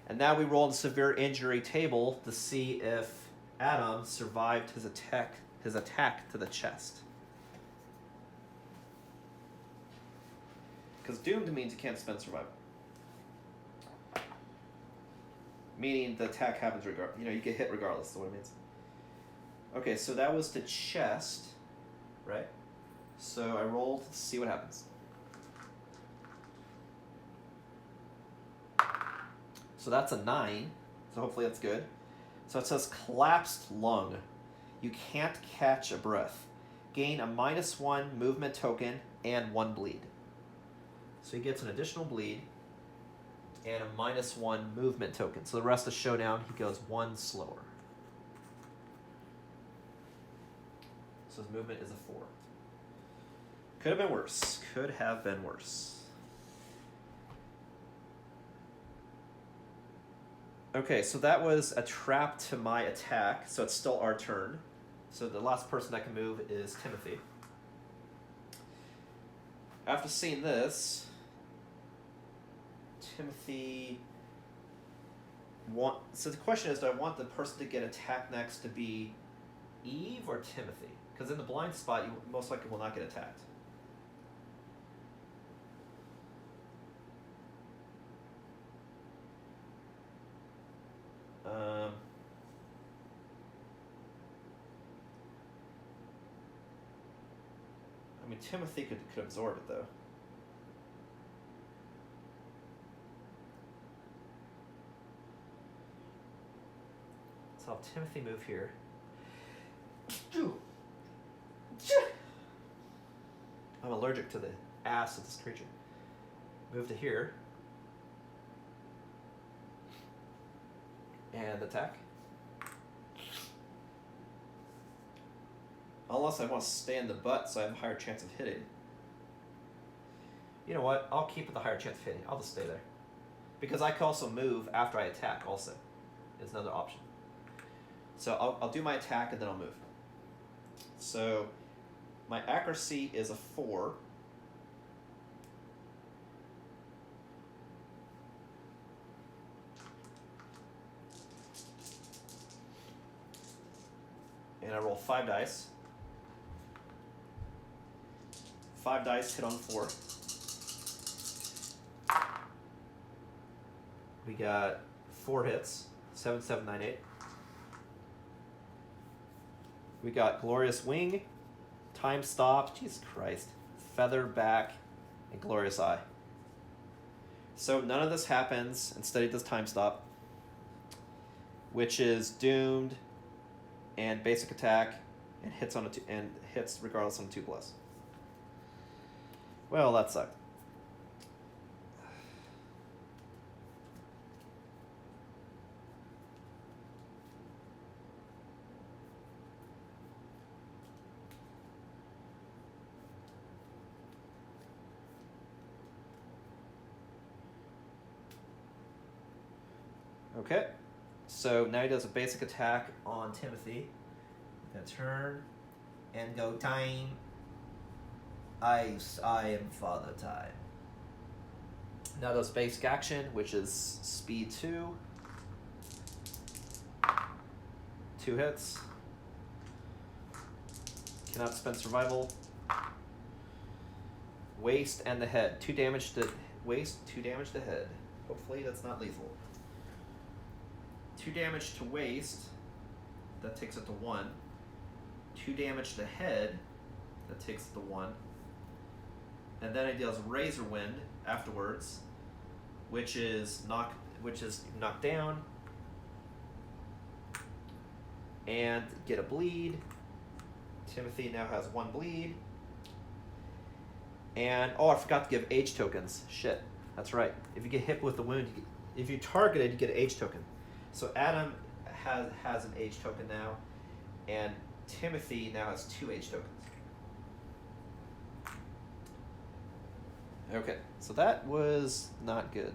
A: And now we roll the severe injury table to see if Adam survived his attack to the chest. Because doomed means you can't spend survival. Meaning the attack happens you get hit regardless, is what it means. Okay, so that was the chest, right? So I rolled to see what happens. So that's a 9, so hopefully that's good. So it says collapsed lung. You can't catch a breath. Gain a -1 movement token and 1 bleed. So he gets an additional bleed and a -1 movement token. So the rest of Showdown, he goes 1 slower. So his movement is a 4. Could have been worse. Could have been worse. Okay, so that was a trap to my attack, so it's still our turn. So the last person that can move is Timothy. After seeing this, Timothy so the question is, do I want the person to get attacked next to be Eve or Timothy? Because in the blind spot, you most likely will not get attacked. I mean, Timothy could absorb it, though. So I'll have Timothy move here. I'm allergic to the ass of this creature. Move to here. And attack. Unless I want to stay in the butt so I have a higher chance of hitting. You know what? I'll keep the higher chance of hitting. I'll just stay there. Because I can also move after I attack also. It's another option. So I'll do my attack and then I'll move. So my accuracy is a 4. And I roll 5 dice. 5 dice hit on 4. We got 4 hits. 7, 7, 9, 8. We got Glorious Wing, Time Stop, Jesus Christ, Feather Back, and Glorious Eye. So none of this happens. Instead, it does Time Stop, which is doomed and basic attack and hits on hits regardless on a 2+. Well, that sucked. Okay. So now he does a basic attack on Timothy. Gonna turn and go time. I am Father Time. Now does basic action, which is speed 2. 2 hits. Cannot spend survival. Waist and the head. 2 damage to waist, 2 damage to head. Hopefully that's not lethal. 2 damage to waist. That takes it to 1. 2 damage to head. That takes it to 1. And then it deals Razor Wind afterwards, which is knocked down. And get a bleed. Timothy now has 1 bleed. And I forgot to give H tokens. Shit, that's right. If you get hit with the wound, if you target it, you get an H token. So Adam has an H token now, and Timothy now has 2 H tokens. Okay, so that was not good.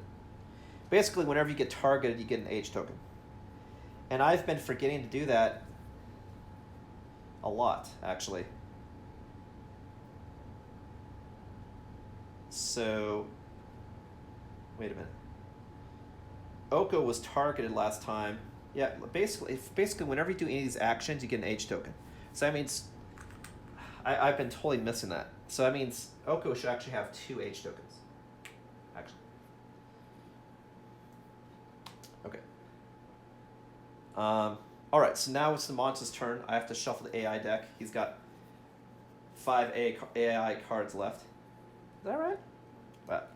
A: Basically, whenever you get targeted, you get an H token. And I've been forgetting to do that a lot, actually. So, wait a minute. Oko was targeted last time. Yeah, basically, whenever you do any of these actions, you get an H token. So that means I've been totally missing that. So that means Oko should actually have 2 H tokens. Actually. Okay. All right. So now it's the monster's turn. I have to shuffle the AI deck. He's got 5 AI cards left. Is that right? But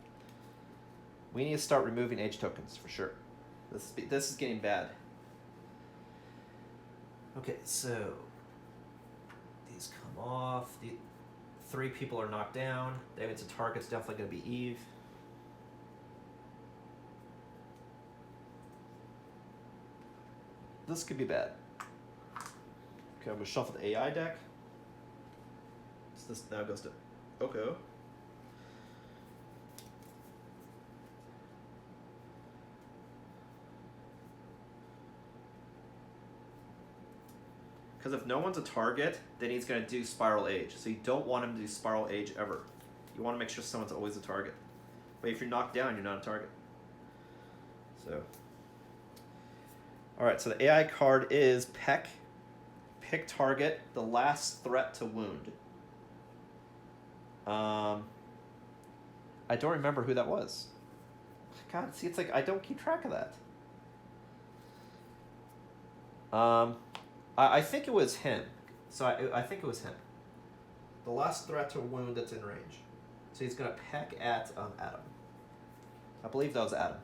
A: we need to start removing H tokens for sure. This is getting bad. Okay, so these come off. The 3 people are knocked down. That means the target's definitely going to be Eve. This could be bad. Okay, I'm going to shuffle the AI deck. So this now goes to Oko. Because if no one's a target, then he's going to do Spiral Age. So you don't want him to do Spiral Age ever. You want to make sure someone's always a target. But if you're knocked down, you're not a target. So. Alright, so the AI card is Peck. Pick target, the last threat to wound. I don't remember who that was. God, see, it's like I don't keep track of that. I think it was him. So I think it was him. The last threat to wound that's in range. So he's going to peck at Adam. I believe that was Adam.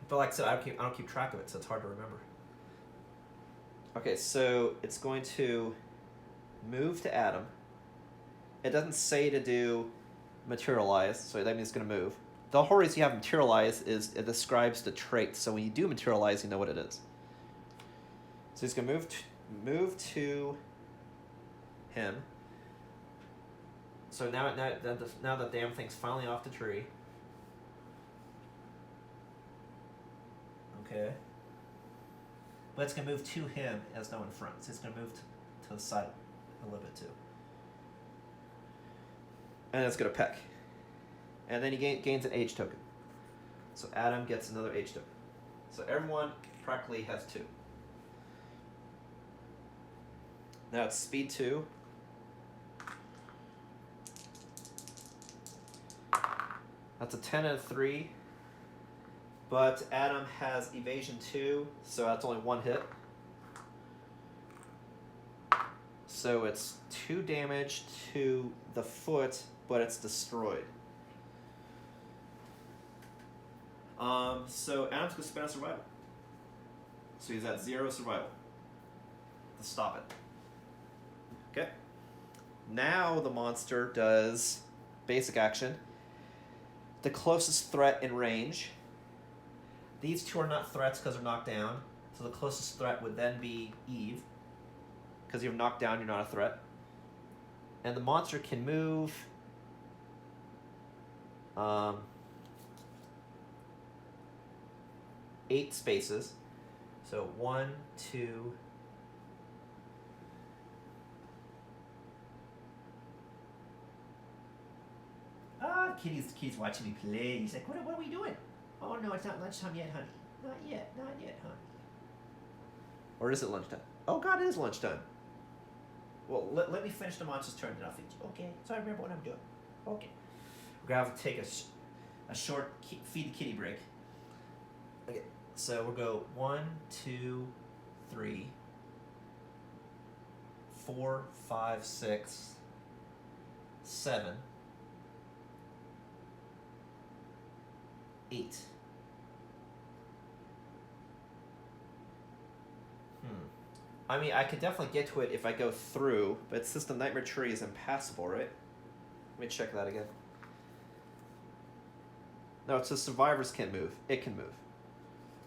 A: But like I said, I don't keep track of it, so it's hard to remember. Okay, so it's going to move to Adam. It doesn't say to do materialize, so that means it's going to move. The whole reason you have materialize is it describes the trait, so when you do materialize, you know what it is. So he's going to move to him. So now the damn thing's finally off the tree. Okay. But it's going to move to him as no in front. So it's going to move to the side a little bit too. And it's going to peck. And then he gains an H token. So Adam gets another H token. So everyone practically has 2. Now it's speed 2. That's a 10 and a 3. But Adam has evasion 2, so that's only 1 hit. So it's 2 damage to the foot, but it's destroyed. So Adam's going to spend a survival. So he's at 0 survival to stop it. Okay. Now the monster does basic action. The closest threat in range. These 2 are not threats because they're knocked down. So the closest threat would then be Eve. Because you're knocked down, you're not a threat. And the monster can move 8 spaces. So 1, 2.
C: Kitty's watching me play. He's like, what are we doing? Oh no, it's not lunchtime yet, honey. Not yet, honey.
A: Or is it lunchtime? Oh God, it is lunchtime.
C: Well, let me finish the monster's turn, then I'll feed you. Okay, so I remember what I'm doing. Okay. We're gonna have to take a short feed the kitty break.
A: Okay.
C: So we'll go 1, 2, 3,
A: 4, 5, 6, 7, 8. I mean, I could definitely get to it if I go through, but since the Nightmare Tree is impassable, right? Let me check that again. No, it says survivors can't move. It can move.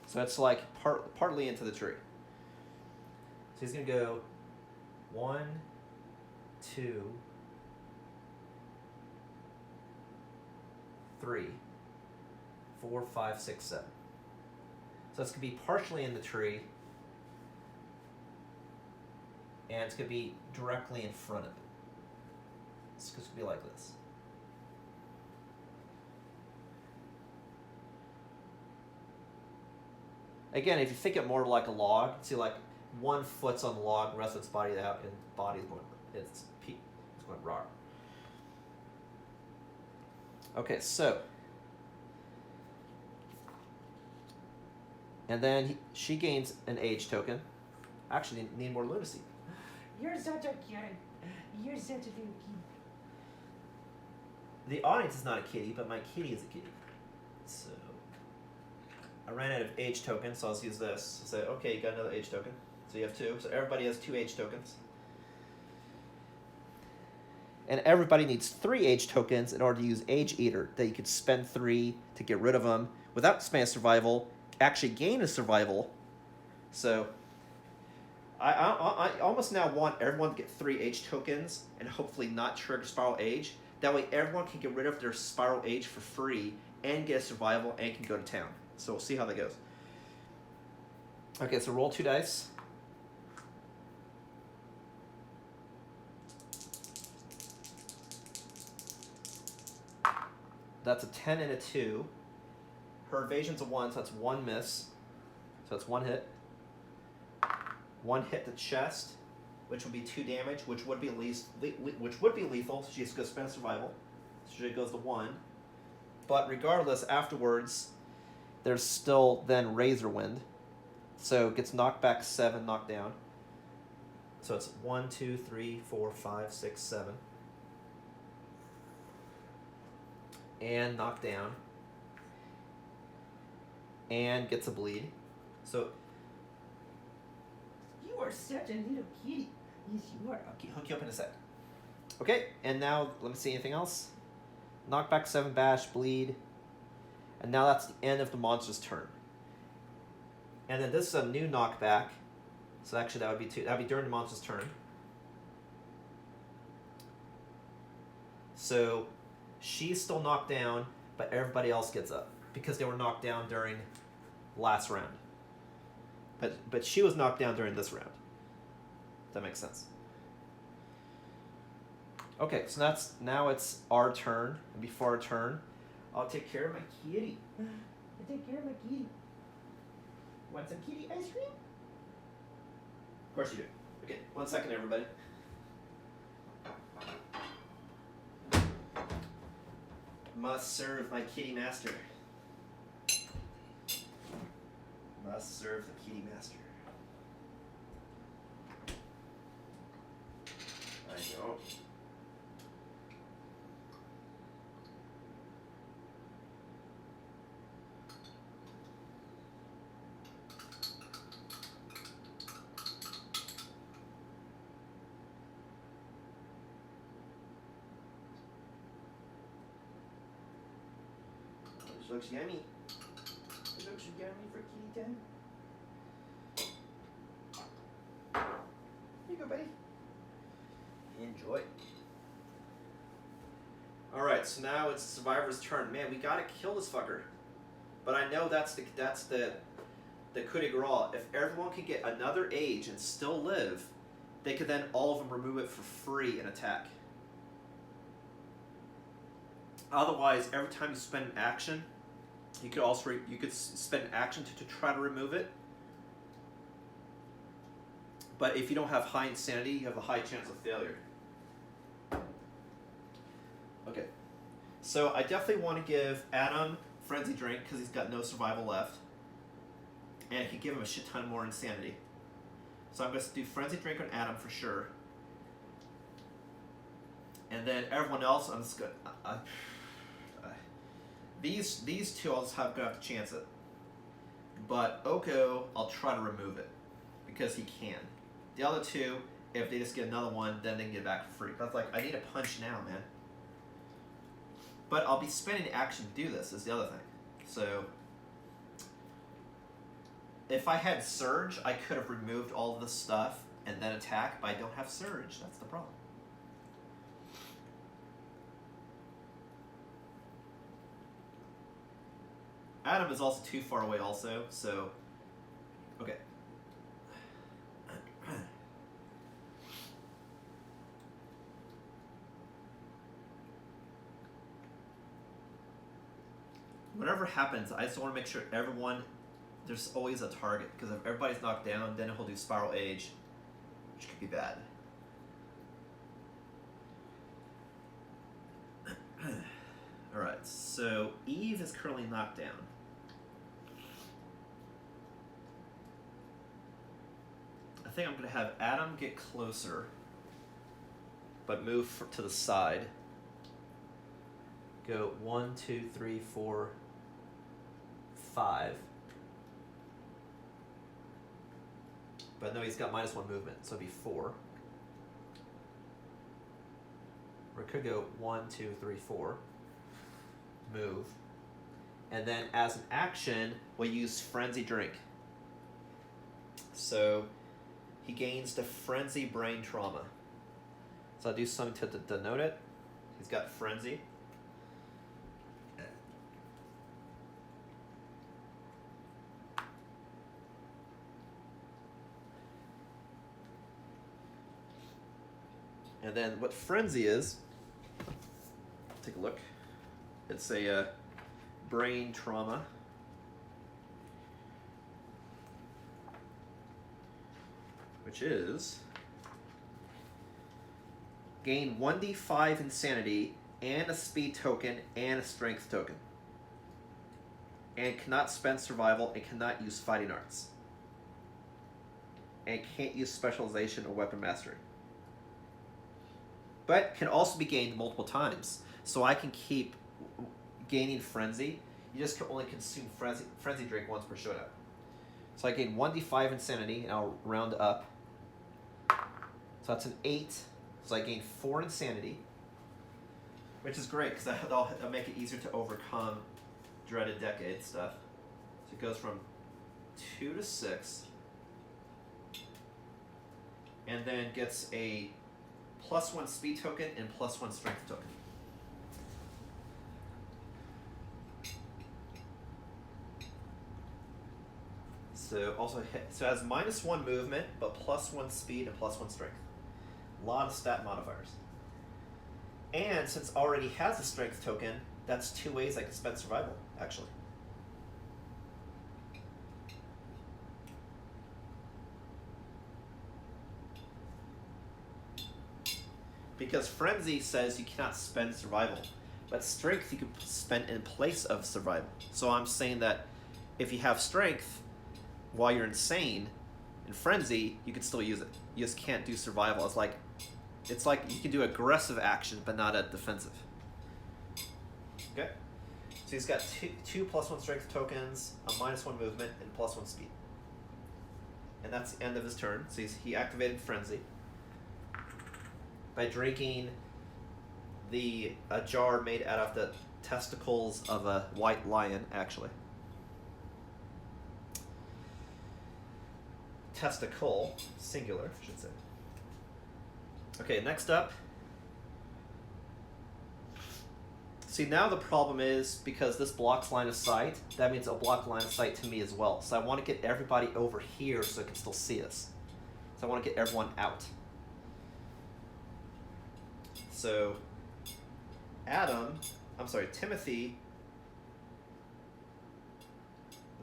A: So it's like partly into the tree.
C: So he's gonna go 1, 2,
A: 3, 4, 5, 6, 7. So it's gonna be partially in the tree, and it's gonna be directly in front of it. It's just gonna be like this. Again, if you think it more like a log, see like 1 foot's on the log, the rest of its body out, and body's going, it's going raw. Okay, so, and then she gains an age token. Actually, need more lunacy.
C: You're such a kitty. You're such a little kitty.
A: The audience is not a kitty, but my kitty is a kitty. So, I ran out of age tokens, so I'll use this. So, okay, you got another age token. So you have 2. So everybody has 2 age tokens. And everybody needs 3 age tokens in order to use Age Eater. That you could spend 3 to get rid of them without spending survival, actually gain a survival. So, I almost now want everyone to get 3 age tokens and hopefully not trigger Spiral Age. That way everyone can get rid of their Spiral Age for free and get a survival and can go to town. So we'll see how that goes. Okay, so roll 2 dice. That's a 10 and a 2. Her evasion's a 1, so that's 1 miss. So that's 1 hit. 1 hit the chest, which would be 2 damage, which would be lethal. So she has to go spend survival. So she goes to 1. But regardless, afterwards, there's still then Razor Wind. So it gets knocked back 7, knocked down. So it's 1, 2, 3, 4, 5, 6, 7. And knocked down. And gets a bleed. So
C: You are such a little kitty. Yes, you are.
A: I'll hook you up in a sec. Okay, and now let me see anything else. Knockback 7, bash, bleed. And now that's the end of the monster's turn. And then this is a new knockback. So actually that would be during the monster's turn. So she's still knocked down, but everybody else gets up because they were knocked down during last round. But she was knocked down during this round. If that makes sense. Okay, so now it's our turn. And before our turn, I'll take care of my kitty.
C: I take care of my kitty. Want some kitty ice cream?
A: Of course you do. Okay, 1 second, everybody. Must serve my kitty master. Must serve the kitty master. I know. This looks yummy.
C: It looks yummy for kitty time. Here you go, buddy.
A: Enjoy. Alright, so now it's Survivor's turn. Man, we gotta kill this fucker. But I know that's the coup de grace. If everyone can get another age and still live, they could then all of them remove it for free and attack. Otherwise, every time you spend an action, you could also spend an action to try to remove it. But if you don't have high insanity, you have a high chance of failure. Okay, so I definitely want to give Adam Frenzy Drink because he's got no survival left. And I can give him a shit ton more insanity. So I'm going to do Frenzy Drink on Adam for sure. And then everyone else, I'm just going to... These two I'll just going to have to chance it. But Oko, I'll try to remove it. Because he can. The other two, if they just get another one, then they can get it back for free. That's like, I need a punch now, man. But I'll be spending action to do this, is the other thing. So, if I had Surge, I could have removed all of this stuff and then attack, but I don't have Surge. That's the problem. Adam is also too far away also, so... Okay. Whatever happens, I just want to make sure everyone, there's always a target, because if everybody's knocked down, then he'll do Spiral Age, which could be bad. Alright, so Eve is currently knocked down. I think I'm going to have Adam get closer, but move to the side. Go 1, 2, 3, 4, 5. But no, he's got -1 movement, so it'd be 4. Or it could go 1, 2, 3, 4. Move. And then as an action, we'll use Frenzy Drink. So he gains the Frenzy Brain Trauma. So I'll do something to denote it. He's got Frenzy. And then what Frenzy is, take a look. It's a brain trauma. Which is gain 1d5 insanity and a speed token and a strength token. And cannot spend survival and cannot use fighting arts. And can't use specialization or weapon mastery. But can also be gained multiple times. So I can keep gaining Frenzy. You just can only consume Frenzy Drink once per showdown. So I gain 1d5 insanity, and I'll round up. So that's an 8. So I gain 4 insanity. Which is great, because that'll make it easier to overcome Dreaded Decade stuff. So it goes from 2 to 6. And then gets a +1 speed token and +1 strength token. So also so it has -1 movement, but +1 speed and +1 strength. A lot of stat modifiers. And since it already has a strength token, that's 2 ways I can spend survival, actually. Because Frenzy says you cannot spend survival, but strength you can spend in place of survival. So I'm saying that if you have strength while you're insane, in Frenzy, you can still use it. You just can't do survival. It's like you can do aggressive action, but not a defensive. Okay? So he's got two +1 strength tokens, a -1 movement, and +1 speed. And that's the end of his turn. So he activated Frenzy by drinking a jar made out of the testicles of a white lion, actually. Testicle, singular, I should say. Okay, next up, See, now the problem is, because this blocks line of sight, that means it'll block line of sight to me as well. So I want to get everybody over here so it can still see us. So I want to get everyone out. So, Timothy,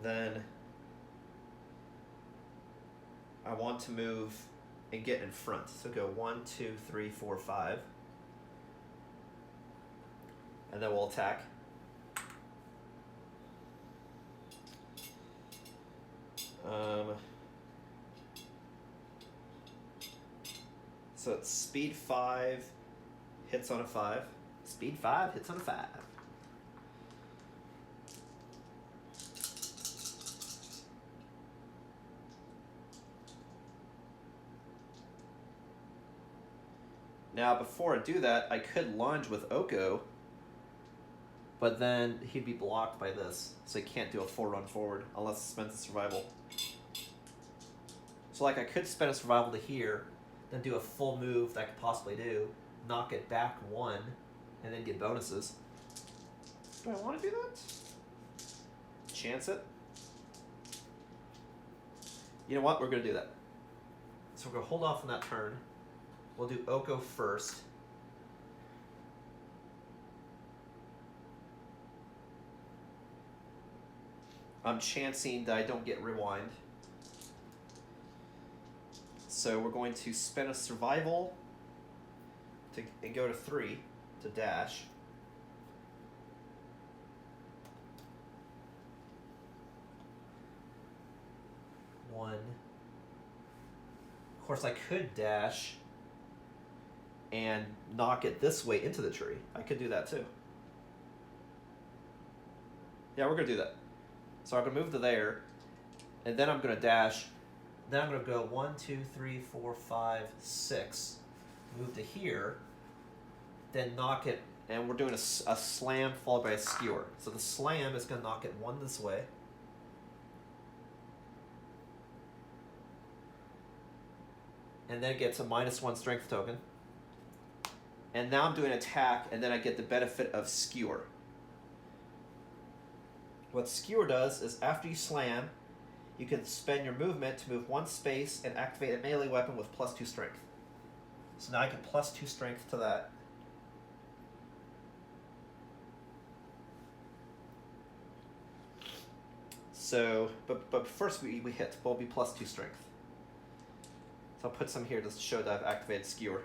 A: then I want to move and get in front. So go 1, 2, 3, 4, 5. And then we'll attack. So it's speed 5, hits on a 5. Speed 5, hits on a 5. Now, before I do that, I could lunge with Oko, but then he'd be blocked by this, so he can't do a full run forward unless he spends a survival. So, like, I could spend a survival to here, then do a full move that I could possibly do, knock it back 1, and then get bonuses. Do I want to do that? Chance it? You know what? We're going to do that. So we're going to hold off on that turn. We'll do Oko first. I'm chancing that I don't get rewind. So we're going to spend a survival and go to 3 to dash. One. Of course, I could dash and knock it this way into the tree. I could do that too. Yeah, we're going to do that. So I'm going to move to there, and then I'm going to dash. Then I'm going to go 1, 2, 3, 4, 5, 6. Move to here, then knock it, and we're doing a slam followed by a skewer. So the slam is going to knock it 1 this way. And then it gets a -1 strength token. And now I'm doing attack, and then I get the benefit of skewer. What skewer does is after you slam, you can spend your movement to move 1 space and activate a melee weapon with +2 strength. So now I get +2 strength to that. So, but first we hit. We'll be +2 strength. So I'll put some here to show that I've activated skewer.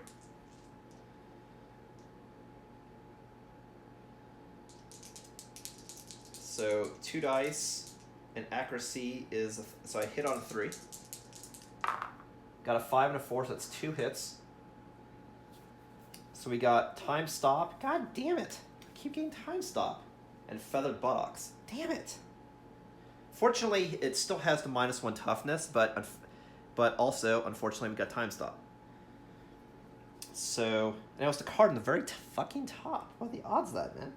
A: So 2 dice, and accuracy is, so I hit on a 3. Got a 5 and a 4, so that's 2 hits. So we got time stop. God damn it. I keep getting time stop. And feathered buttocks. Damn it. Fortunately, it still has the -1 toughness, but also, unfortunately, we got time stop. So, and it was the card in the very fucking top. What are the odds of that, man?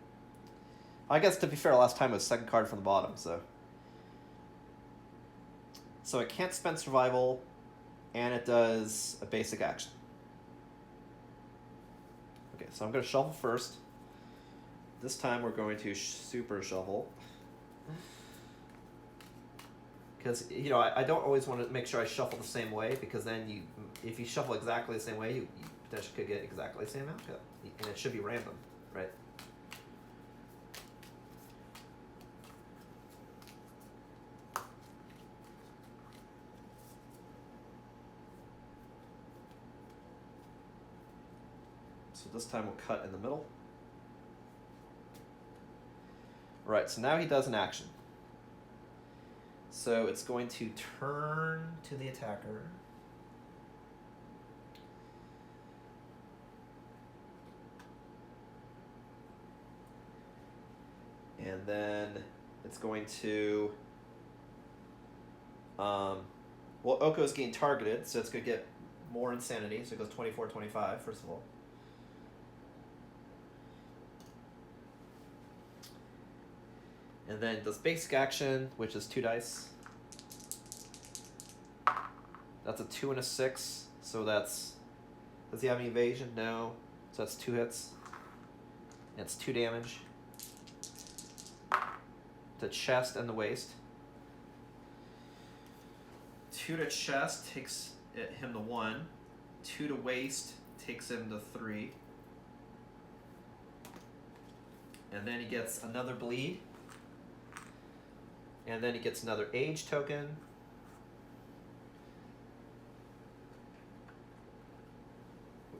A: I guess, to be fair, last time it was second card from the bottom, so. So it can't spend survival, and it does a basic action. Okay, so I'm going to shuffle first. This time we're going to super shuffle. Because, you know, I don't always want to make sure I shuffle the same way, because then if you shuffle exactly the same way, you potentially could get exactly the same outcome. And it should be random, right? So this time we'll cut in the middle. Right, so now he does an action. So it's going to turn to the attacker. And then it's going to, well, Oko's getting targeted, so it's going to get more insanity. So it goes 24, 25, first of all. And then does basic action, which is 2 dice. That's a 2 and a 6. So that's, does he have any evasion? No. So that's 2 hits. And it's 2 damage. the chest and the waist. 2 to chest takes him to 1. 2 to waist takes him to 3. And then he gets another bleed. And then he gets another age token.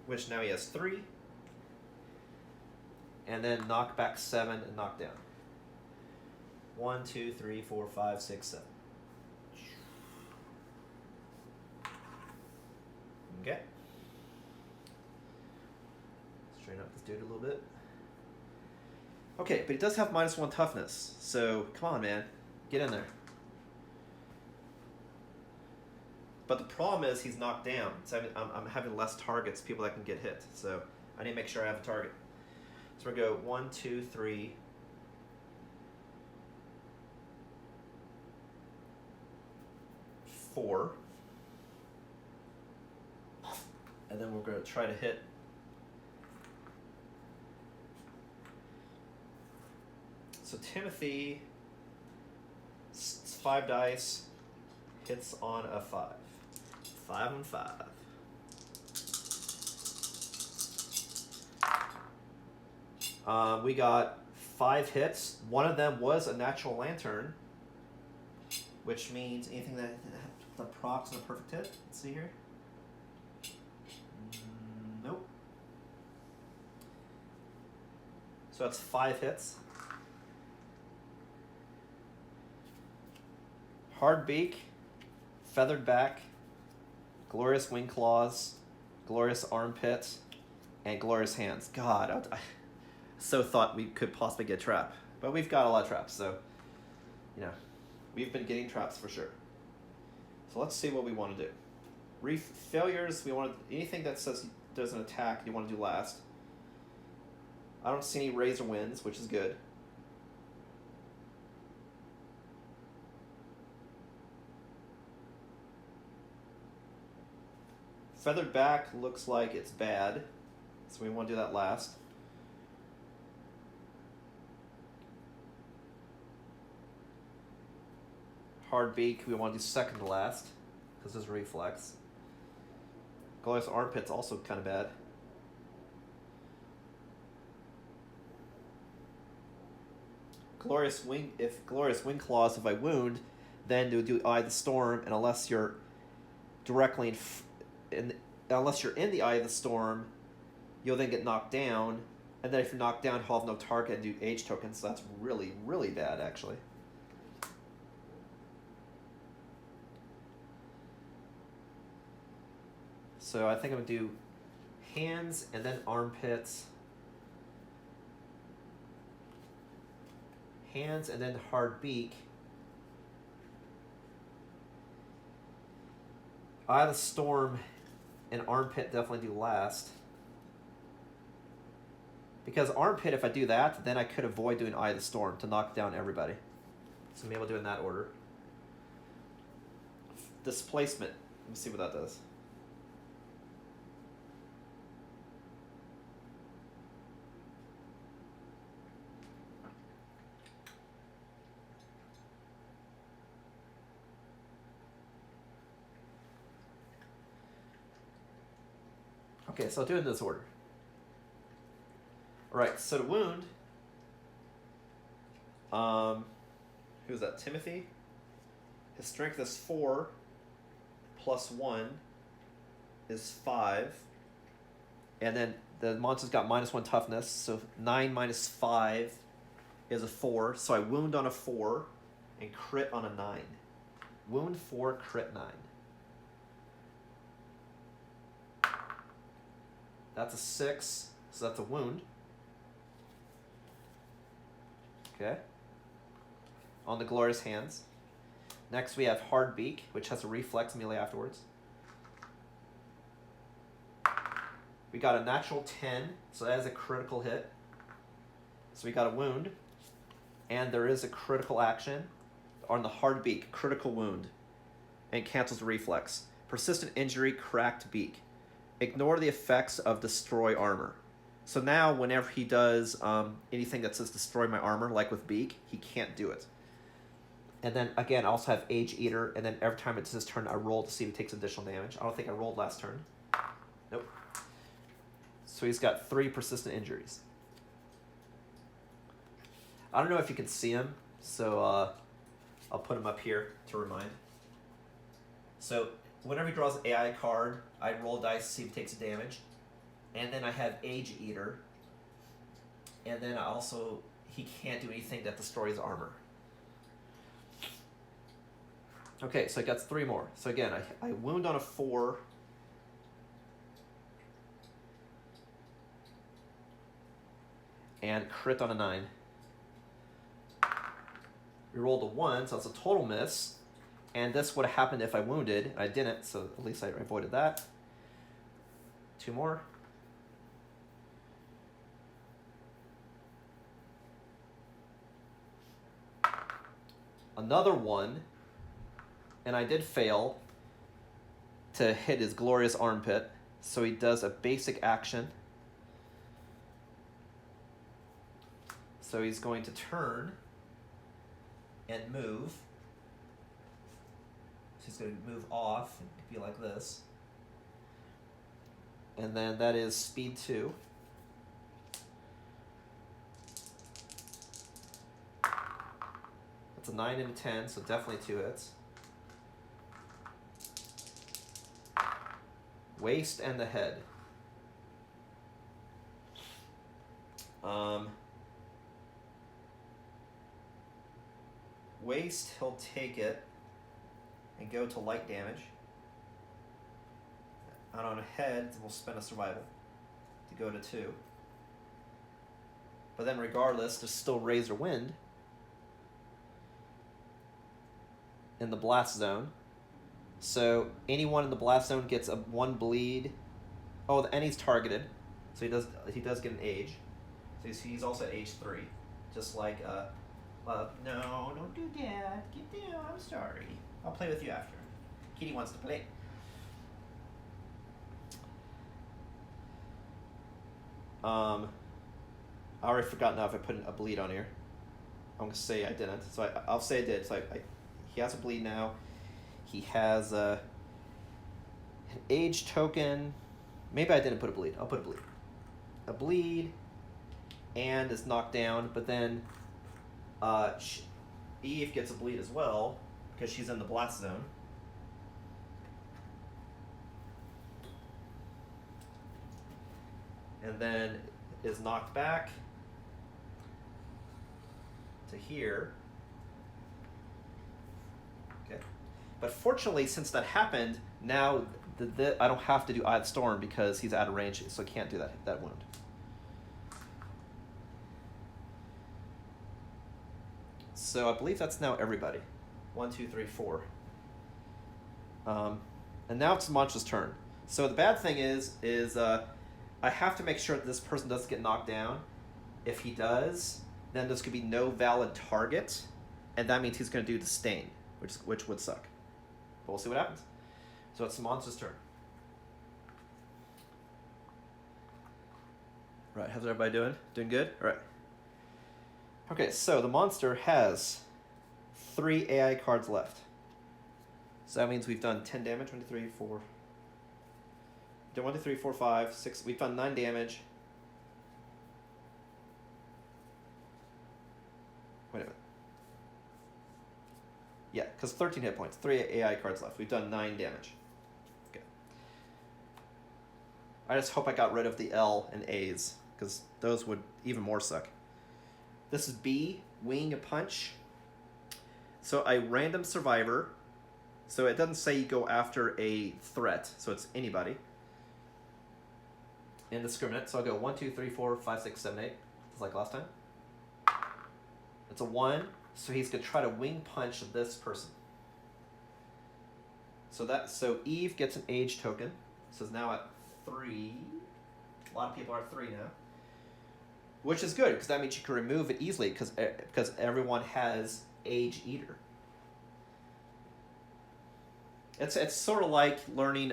A: Which now he has 3. And then knock back 7 and knock down. 1, 2, 3, 4, 5, 6, 7. Okay. Straighten up this dude a little bit. Okay, but he does have -1 toughness, so come on, man. Get in there. But the problem is he's knocked down. So I'm having less targets, people that can get hit. So I need to make sure I have a target. So we go 1, 2, 3. 4. And then we're going to try to hit. So Timothy, it's 5 dice, hits on a 5. 5 and 5. We got 5 hits. One of them was a natural lantern, which means anything that procs on a perfect hit. Let's see here. Nope. So that's 5 hits. Hard beak, feathered back, glorious wing claws, glorious armpit, and glorious hands. God, I so thought we could possibly get a trap, but we've got a lot of traps, so we've been getting traps for sure. So let's see what we want to do. Failures, we want anything that says there's an attack you want to do last. I don't see any razor winds, which is good. Feathered back looks like it's bad, so we want to do that last. Hard beak, we want to do second to last, because it's reflex. Glorious armpit's also kind of bad. Glorious wing claws, if I wound, then do Eye of the Storm, and unless you're directly unless you're in the Eye of the Storm, you'll then get knocked down, and then if you're knocked down, you'll have no target and do age tokens, so that's really, really bad, actually. So I think I'm going to do hands and then armpits. Hands and then hard beak. Eye of the Storm and armpit definitely do last. Because armpit, if I do that, then I could avoid doing Eye of the Storm to knock down everybody. So maybe I'll do it in that order. Displacement. Let me see what that does. Okay, so I'll do it in this order. Alright, so to wound, who's that, Timothy? His strength is 4, plus 1 is 5. And then the monster's got -1 toughness, so 9 minus 5 is a 4. So I wound on a 4 and crit on a 9. Wound 4, crit 9. That's a 6, so that's a wound. Okay. On the glorious hands. Next we have hard beak, which has a reflex melee afterwards. We got a natural 10, so that is a critical hit. So we got a wound, and there is a critical action on the hard beak, critical wound, and cancels the reflex. Persistent injury, cracked beak. Ignore the effects of destroy armor. So now whenever he does anything that says destroy my armor, like with beak, he can't do it. And then again, I also have Age Eater, and then every time it's his turn, I roll to see if he takes additional damage. I don't think I rolled last turn. Nope. So he's got 3 persistent injuries. I don't know if you can see him, so I'll put him up here to remind. So whenever he draws an AI card, I roll dice to see if he takes damage. And then I have Age Eater. And then I also, he can't do anything that destroys armor. Okay, so I got 3 more. So again, I wound on a 4. And crit on a 9. We rolled a 1, so that's a total miss. And this would have happened if I wounded. I didn't, so at least I avoided that. 2 more. Another 1. And I did fail to hit his glorious armpit. So he does a basic action. So he's going to turn and move. So he's going to move off and be like this. And then that is speed 2. That's a 9 and a 10, so definitely 2 hits. Waist and the head. Waist, he'll take it and go to light damage. And on a head, we'll spend a survival to go to 2. But then regardless, there's still Razor Wind in the blast zone. So anyone in the blast zone gets a 1 bleed. Oh, and he's targeted, so he does get an age. So he's also at age 3, just like no, don't do that. Get down. I'm sorry. I'll play with you after. Kitty wants to play. I already forgot now if I put a bleed on here. I'm gonna say I didn't, so I'll say I did. So he has a bleed now. He has an age token. Maybe I didn't put a bleed. I'll put a bleed. A bleed, and is knocked down. But then Eve gets a bleed as well because she's in the blast zone. And then is knocked back to here. Okay. But fortunately, since that happened, now I don't have to do Eye of the Storm because he's out of range, so I can't do that wound. So I believe that's now everybody. 1, 2, 3, 4. And now it's the monster's turn. So the bad thing is I have to make sure that this person doesn't get knocked down. If he does, then there's going to be no valid target, and that means he's going to do the stain, which would suck. But we'll see what happens. So it's the monster's turn. Right, how's everybody doing? Doing good? All right. Okay, so the monster has 3 AI cards left. So that means we've done 10 damage. 1, 2, 3, 4. Done 1, 2, 3, 4, 5, 6. We've done 9 damage. Wait a minute. Yeah, because 13 hit points. 3 AI cards left. We've done 9 damage. Okay. I just hope I got rid of the L and A's, because those would even more suck. This is B, Wing a Punch. So I random survivor. So it doesn't say you go after a threat, so it's anybody. Indiscriminate. So I'll go 1, 2, 3, 4, 5, 6, 7, 8. Just like last time. It's a 1, so he's gonna try to wing punch this person. So Eve gets an age token. So it's now at 3. A lot of people are at 3 now. Which is good, because that means you can remove it easily, because everyone has Age Eater. It's sort of like learning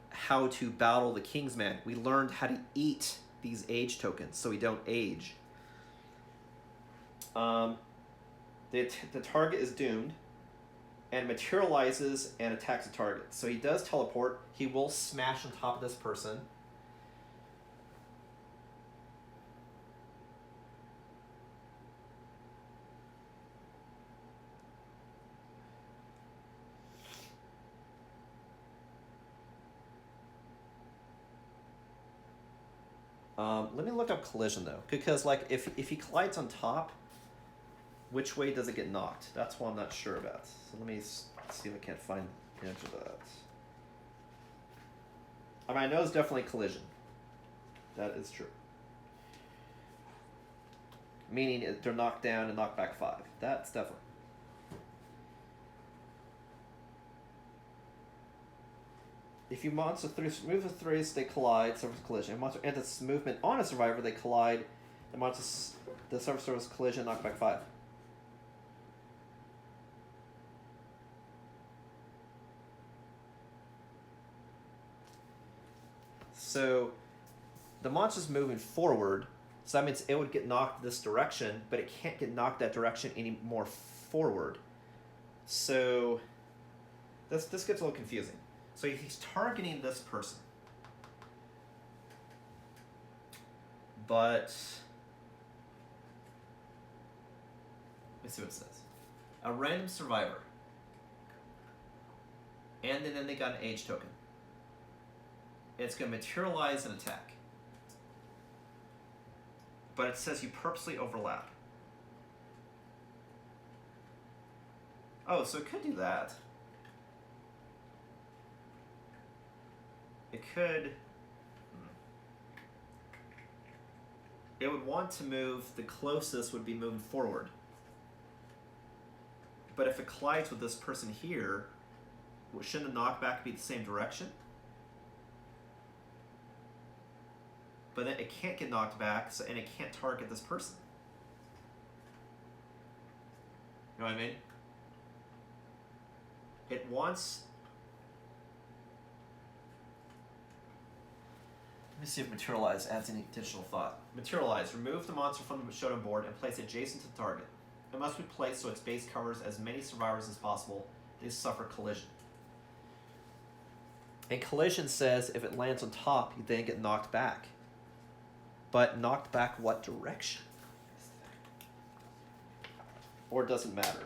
A: how to battle the Kingsman. We learned how to eat these age tokens, so we don't age. the target is doomed and materializes and attacks the target. So he does teleport. He will smash on top of this person. Let me look up collision though, because like if he collides on top, which way does it get knocked? That's what I'm not sure about. So let me see if I can't find the answer to that. I mean, I know it's definitely collision. That is true. Meaning they're knocked down and knocked back 5. That's definitely. If you monster move the 3, they collide, suffers collision. If monster enters movement on a survivor, they collide. The survivor suffers collision, knock back 5. So the monster's moving forward, so that means it would get knocked this direction, but it can't get knocked that direction any more forward. So this gets a little confusing. So he's targeting this person. But let's see what it says. A random survivor. And then they got an age token. It's going to materialize an attack. But it says you purposely overlap. Oh, so it could do that. It could... It would want to move, the closest would be moving forward. But if it collides with this person here, shouldn't the knockback be the same direction? But then it can't get knocked back, and it can't target this person. You know what I mean? It wants... Let me see if Materialize adds any additional thought. Materialize. Remove the monster from the Showdown board and place it adjacent to the target. It must be placed so its base covers as many survivors as possible. They suffer collision. And collision says if it lands on top, you then get knocked back. But knocked back what direction? Or does it matter?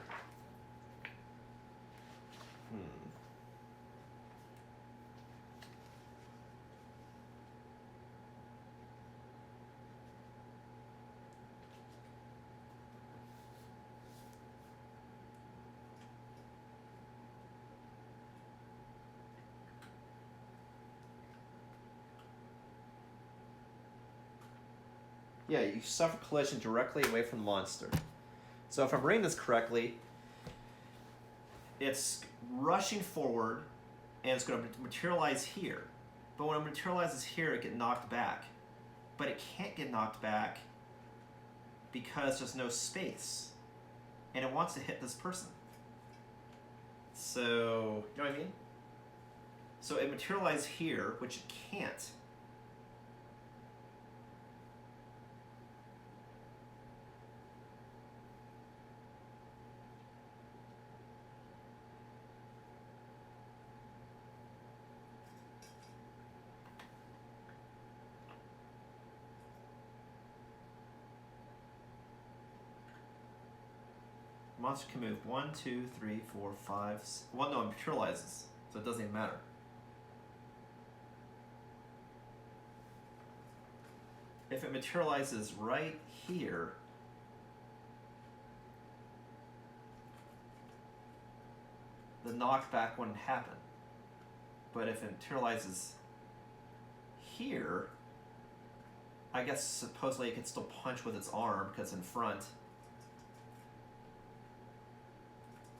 A: Yeah, you suffer collision directly away from the monster. So if I'm reading this correctly, it's rushing forward, and it's going to materialize here. But when it materializes here, it gets knocked back. But it can't get knocked back because there's no space. And it wants to hit this person. So, you know what I mean? So it materializes here, which it can't. Monster can move 1, 2, 3, 4, 5, 6. Well, no, it materializes, so it doesn't even matter. If it materializes right here, the knockback wouldn't happen. But if it materializes here, I guess supposedly it could still punch with its arm because it's in front.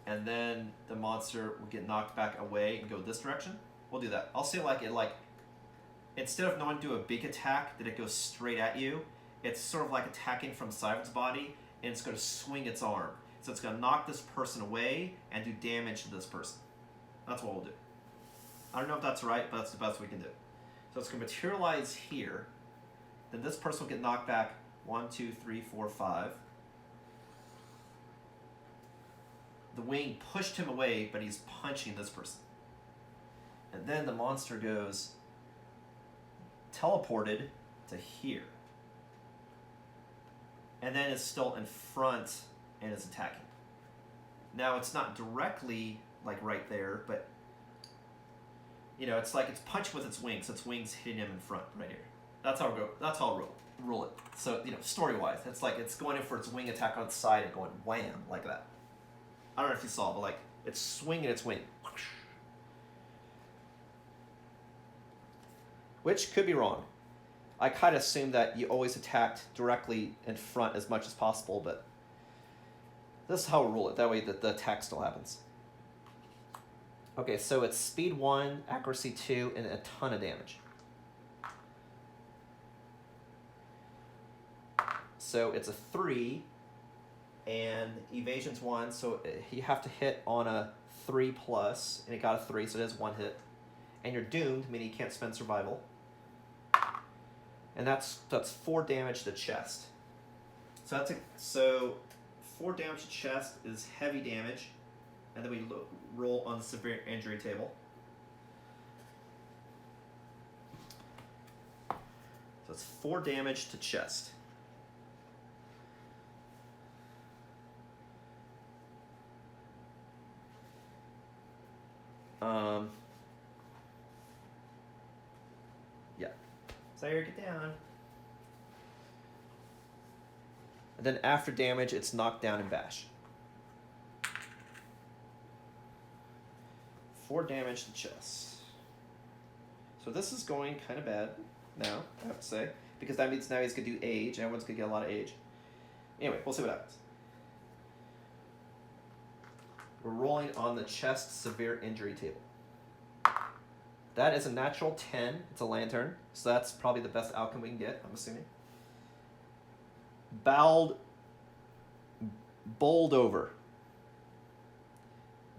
A: And then the monster will get knocked back away and go this direction. We'll do that. I'll say instead of not do a big attack that it goes straight at you, it's sort of like attacking from the side of its body, and it's going to swing its arm. So it's going to knock this person away and do damage to this person. That's what we'll do. I don't know if that's right, but that's the best we can do. So it's going to materialize here. Then this person will get knocked back 1, 2, 3, 4, 5. the wing pushed him away, but he's punching this person. And then the monster goes teleported to here. And then it's still in front and is attacking. Now it's not directly like right there, but you know, it's like it's punched with its wings. Its wings hitting him in front right here. That's how I'll rule it. So, you know, story-wise, it's like it's going in for its wing attack on its side and going wham like that. I don't know if you saw, but like it's swinging its wing. Which could be wrong. I kind of assumed that you always attacked directly in front as much as possible, but this is how we rule it. That way the attack still happens. Okay, so it's speed 1, accuracy 2, and a ton of damage. So it's a 3, and evasion's 1, so you have to hit on a 3 plus, and it got a 3, so it is 1 hit. And you're doomed, meaning you can't spend survival. And that's 4 damage to chest. So 4 damage to chest is heavy damage, and then we roll on the severe injury table. So it's 4 damage to chest. Yeah. So here, get down. And then after damage, it's knocked down and bash. 4 damage to chest. So this is going kind of bad now, I have to say, because that means now he's going to do age, and everyone's going to get a lot of age. Anyway, we'll see what happens. We're rolling on the chest severe injury table. That is a natural 10. It's a lantern, so that's probably the best outcome we can get, I'm assuming. Bowled over.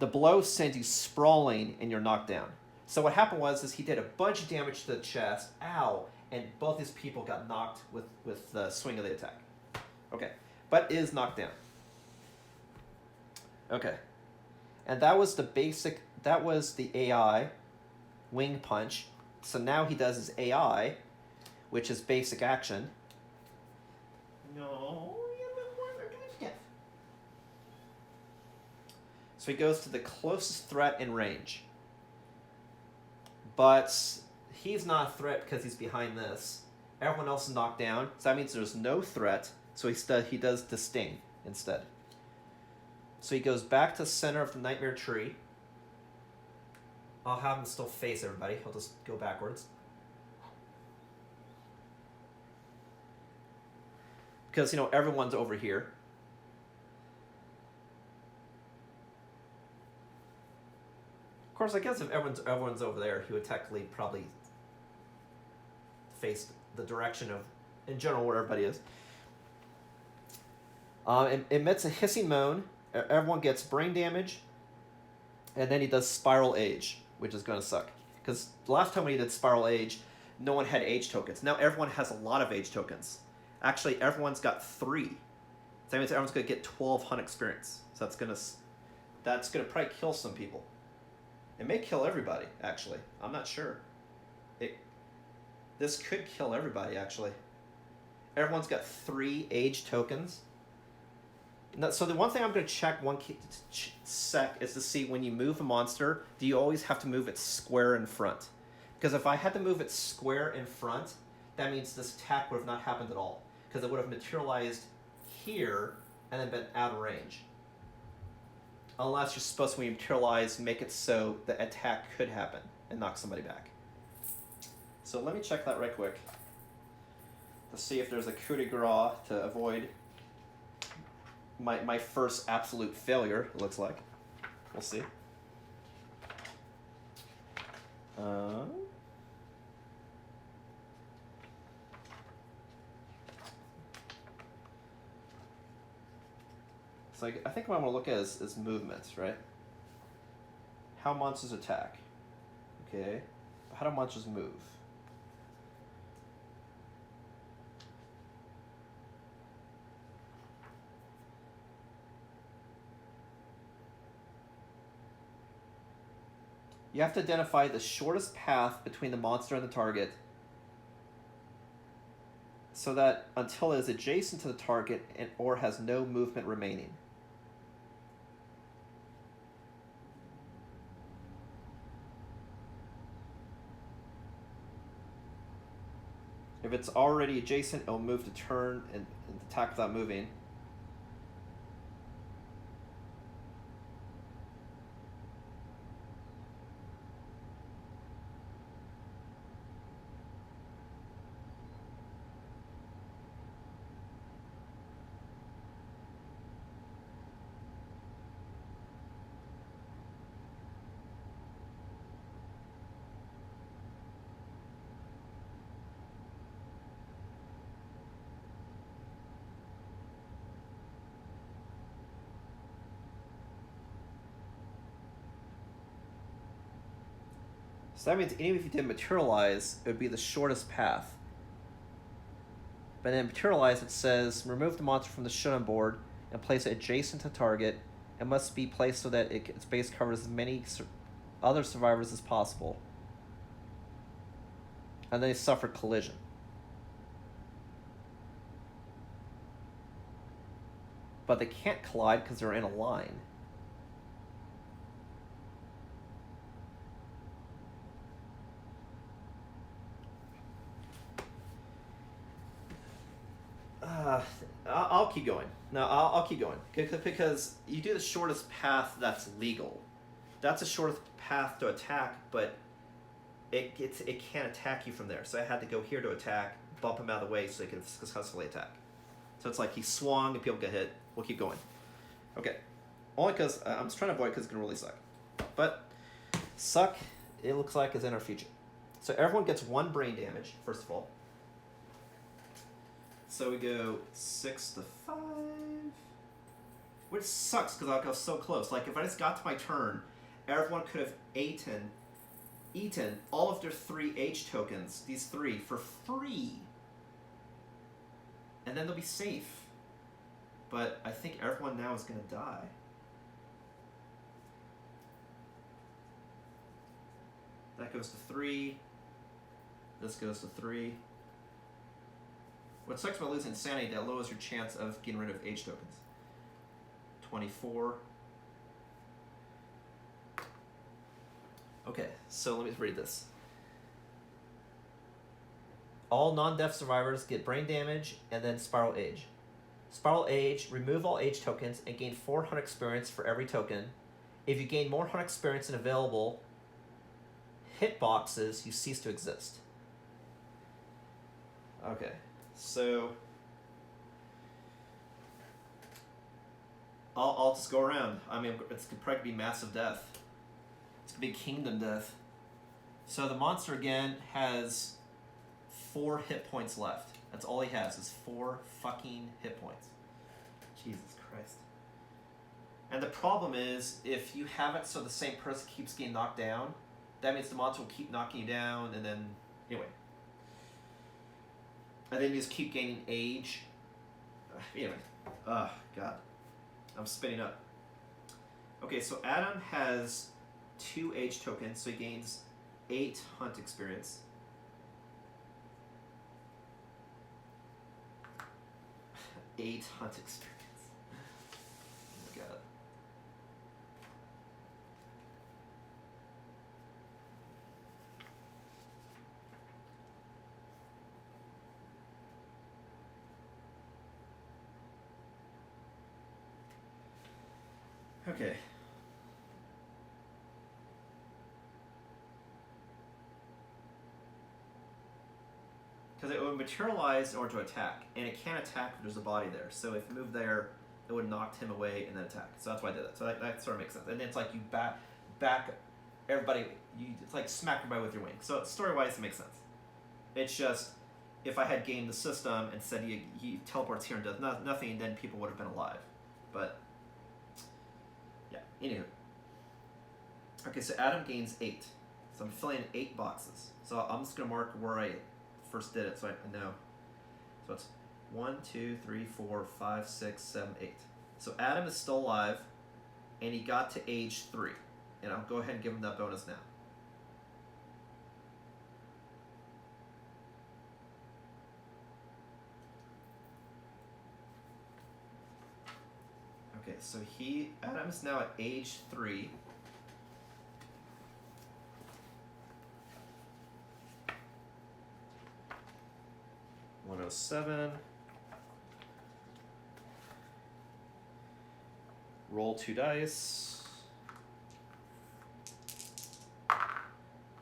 A: The blow sends you sprawling and you're knocked down. So what happened was he did a bunch of damage to the chest, ow, and both these people got knocked with the swing of the attack. Okay, but is knocked down. Okay, and that was the AI wing punch. So now he does his AI, which is basic action. No, so he goes to the closest threat in range. But he's not a threat because he's behind this. Everyone else is knocked down, so that means there's no threat. So he does disdain instead. So he goes back to the center of the nightmare tree. I'll have him still face everybody. I'll just go backwards. Because, you know, everyone's over here. Of course, I guess if everyone's over there, he would technically probably face the direction of, in general, where everybody is. It emits a hissing moan. Everyone gets brain damage. And then he does Spiral Age, which is going to suck. Because last time when he did Spiral Age, no one had age tokens. Now everyone has a lot of age tokens. Actually, everyone's got 3. So that means everyone's going to get 12 hunt experience. So that's going to probably kill some people. It may kill everybody, actually. I'm not sure. This could kill everybody, actually. Everyone's got 3 age tokens. So the one thing I'm going to check one sec is to see when you move a monster, do you always have to move it square in front? Because if I had to move it square in front, that means this attack would have not happened at all. Because it would have materialized here and then been out of range. Unless you're supposed to, when you materialize, make it so the attack could happen and knock somebody back. So let me check that right quick to see if there's a coup de grace to avoid my first absolute failure, it looks like. We'll see. So I think what I'm going to look at is movements, right? How monsters attack. Okay. How do monsters move? You have to identify the shortest path between the monster and the target so that until it is adjacent to the target or has no movement remaining. If it's already adjacent, it'll move to turn and attack without moving. So that means even if you did materialize, it would be the shortest path. But then materialize, it says remove the monster from the showdown board and place it adjacent to target. It must be placed so that its base covers as many other survivors as possible. And they suffer collision. But they can't collide because they're in a line. I'll keep going. No, I'll keep going. Because you do the shortest path that's legal. That's the shortest path to attack, but it can't attack you from there. So I had to go here to attack, bump him out of the way so he can successfully attack. So it's like he swung and people get hit. We'll keep going. Okay. Only because I'm just trying to avoid because it's going to really suck. But suck, it looks like, is in our future. So everyone gets 1 brain damage, first of all. So we go 6 to 5, which sucks because I'll go so close. Like if I just got to my turn, everyone could have eaten all of their 3 H tokens, these 3, for free. And then they'll be safe. But I think everyone now is going to die. That goes to 3. This goes to 3. What sucks about losing insanity, that lowers your chance of getting rid of H tokens. 24. Okay, so let me read this. All non-death survivors get brain damage and then Spiral Age. Spiral Age, remove all Age tokens and gain 400 experience for every token. If you gain more 100 experience in available hitboxes, you cease to exist. Okay, so I'll just go around. I mean, it's probably be massive death. It's gonna be kingdom death. So the monster again has 4 hit points left. That's all he has is 4 fucking hit points. Jesus Christ. And the problem is, if you have it so the same person keeps getting knocked down, that means the monster will keep knocking you down, and then, anyway. And then you just keep gaining age. Anyway. God. I'm spinning up. Okay, so Adam has 2 age tokens, so he gains 8 hunt experience. Eight hunt experience. Oh my god. Okay. Because it would materialize in order to attack, and it can't attack if there's a body there. So if you move there, it would knock him away and then attack. So that's why I did that. So that sort of makes sense. And then it's like you back everybody, it's like smack everybody with your wing. So story-wise, it makes sense. It's just, if I had gamed the system and said he teleports here and does nothing, then people would have been alive. But, yeah, anywho. Okay, so Adam gains 8. So I'm filling in 8 boxes. So I'm just going to mark where I first did it so I know. So it's 1, 2, 3, 4, 5, 6, 7, 8. So Adam is still alive, and he got to age 3. And I'll go ahead and give him that bonus now. Okay, so Adam is now at age 3. $107. Roll 2 dice.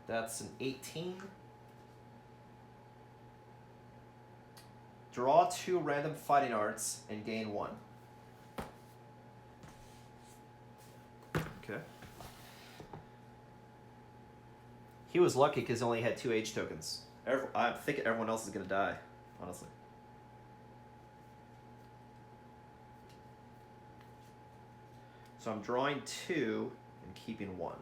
A: That's an 18. Draw 2 random fighting arts and gain 1. Okay. He was lucky because he only had 2 H tokens. I think everyone else is going to die, honestly. So I'm drawing 2 and keeping 1.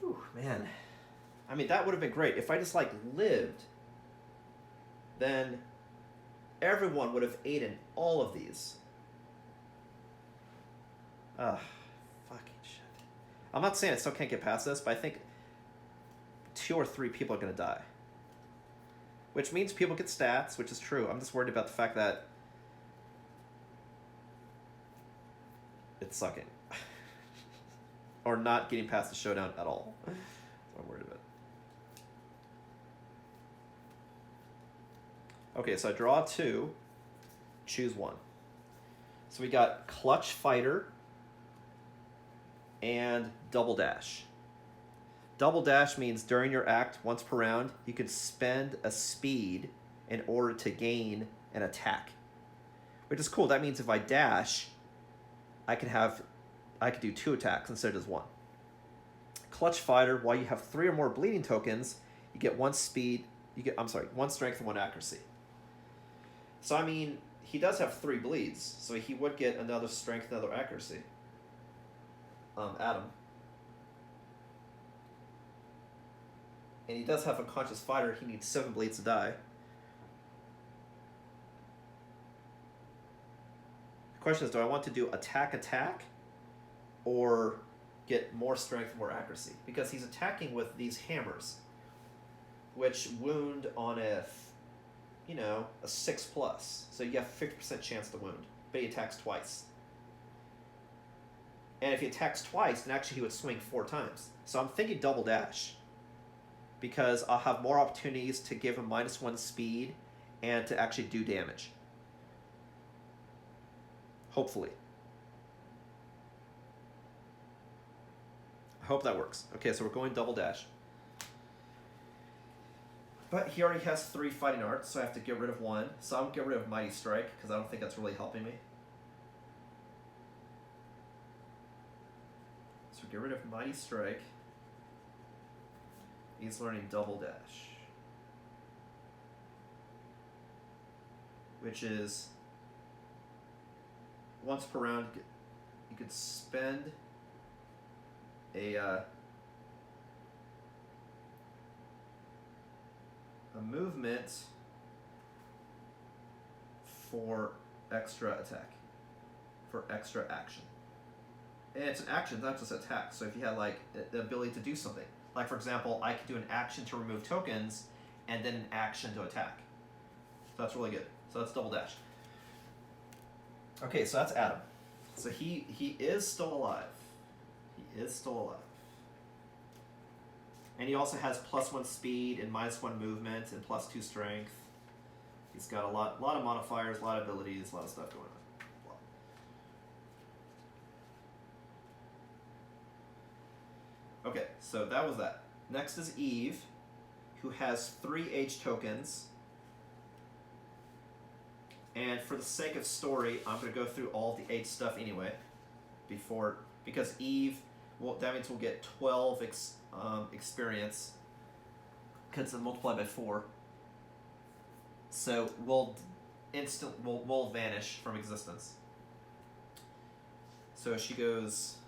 A: Whew, man. I mean, that would have been great. If I just, like, lived, then everyone would have eaten all of these. Ugh. Fucking shit. I'm not saying I still can't get past this, but I think 2 or 3 people are going to die. Which means people get stats, which is true. I'm just worried about the fact that it's sucking. Or not getting past the showdown at all. That's what I'm worried about. Okay, so I draw 2, choose 1. So we got Clutch Fighter and Double Dash. Double Dash means during your act, once per round, you can spend a speed in order to gain an attack. Which is cool. That means if I dash, I can do 2 attacks instead of just 1. Clutch Fighter, while you have 3 or more bleeding tokens, you get 1 speed, 1 strength and 1 accuracy. So I mean, he does have 3 bleeds, so he would get another strength, another accuracy. Adam. And he does have a Unconscious Fighter, he needs 7 bleeds to die. The question is, do I want to do attack, or get more strength, more accuracy? Because he's attacking with these hammers, which wound on a 6+. So you have 50% chance to wound, but he attacks twice. And if he attacks twice, then actually he would swing 4 times. So I'm thinking Double Dash, because I'll have more opportunities to give him -1 speed and to actually do damage. Hopefully. I hope that works. Okay, so we're going Double Dash. But he already has 3 fighting arts, so I have to get rid of 1. So I'll get rid of Mighty Strike, because I don't think that's really helping me. So get rid of Mighty Strike. He's learning Double Dash, which is once per round you could spend a movement for extra attack, for extra action. And it's an action, not just attack. So if you had like the ability to do something, like for example, I could do an action to remove tokens and then an action to attack. So that's really good. So that's Double Dash. Okay, so that's Adam. So he is still alive. He is still alive. And he also has +1 speed and -1 movement and +2 strength. He's got a lot of modifiers, a lot of abilities, a lot of stuff going on. Okay, so that was that. Next is Eve, who has 3 H tokens. And for the sake of story, I'm going to go through all the H stuff anyway, because Eve, that means we'll get 12 experience, because it's multiplied by 4. So we'll vanish from existence. So she goes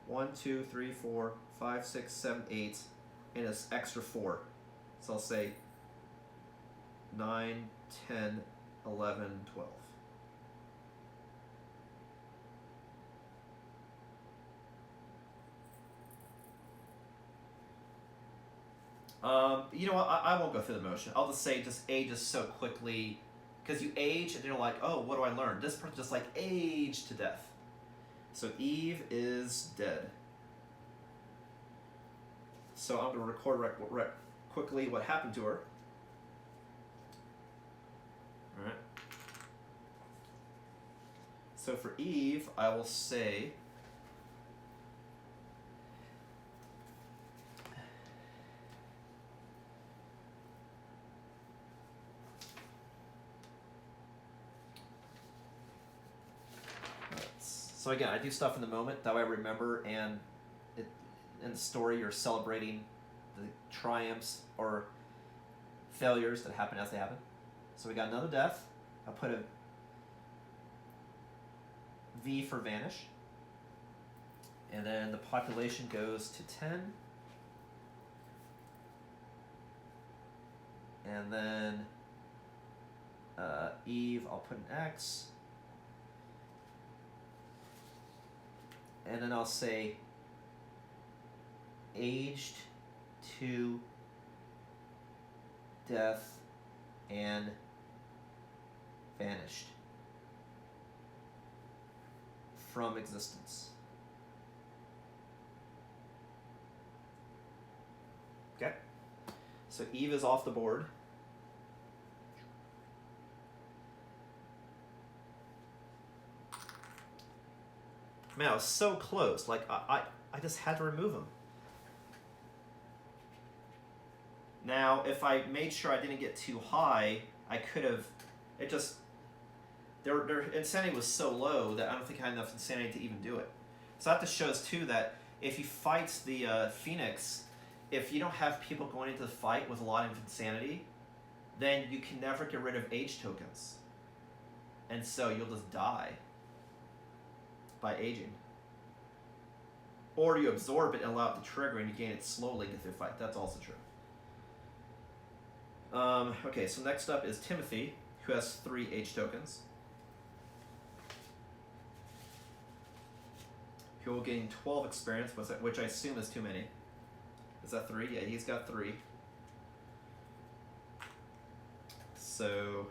A: 1, 2, 3, 4, 5, 6, 7, 8, and it's extra 4. So I'll say 9, 10, 11, 12. You know what? I won't go through the motion. I'll just say just ages so quickly, because you age and you're like, oh, what do I learn? This person just like aged to death. So Eve is dead. So I'm going to record quickly what happened to her. All right. So for Eve, I will say. So again, I do stuff in the moment, that way I remember, and in the story you're celebrating the triumphs or failures that happen as they happen. So we got another death. I'll put a V for vanish. And then the population goes to 10. And then Eve, I'll put an X. And then I'll say aged to death and vanished from existence. Okay? So Eve is off the board. Man, I was so close. Like, I just had to remove him. Now, if I made sure I didn't get too high, I could have... It just... Their insanity was so low that I don't think I had enough insanity to even do it. So that just shows, too, that if you fight the Phoenix, if you don't have people going into the fight with a lot of insanity, then you can never get rid of age tokens. And so you'll just die by aging. Or you absorb it and allow it to trigger and you gain it slowly through the fight. That's also true. Okay, so next up is Timothy, who has 3 age tokens. He will gain 12 experience, which I assume is too many. Is that 3? Yeah, he's got 3. So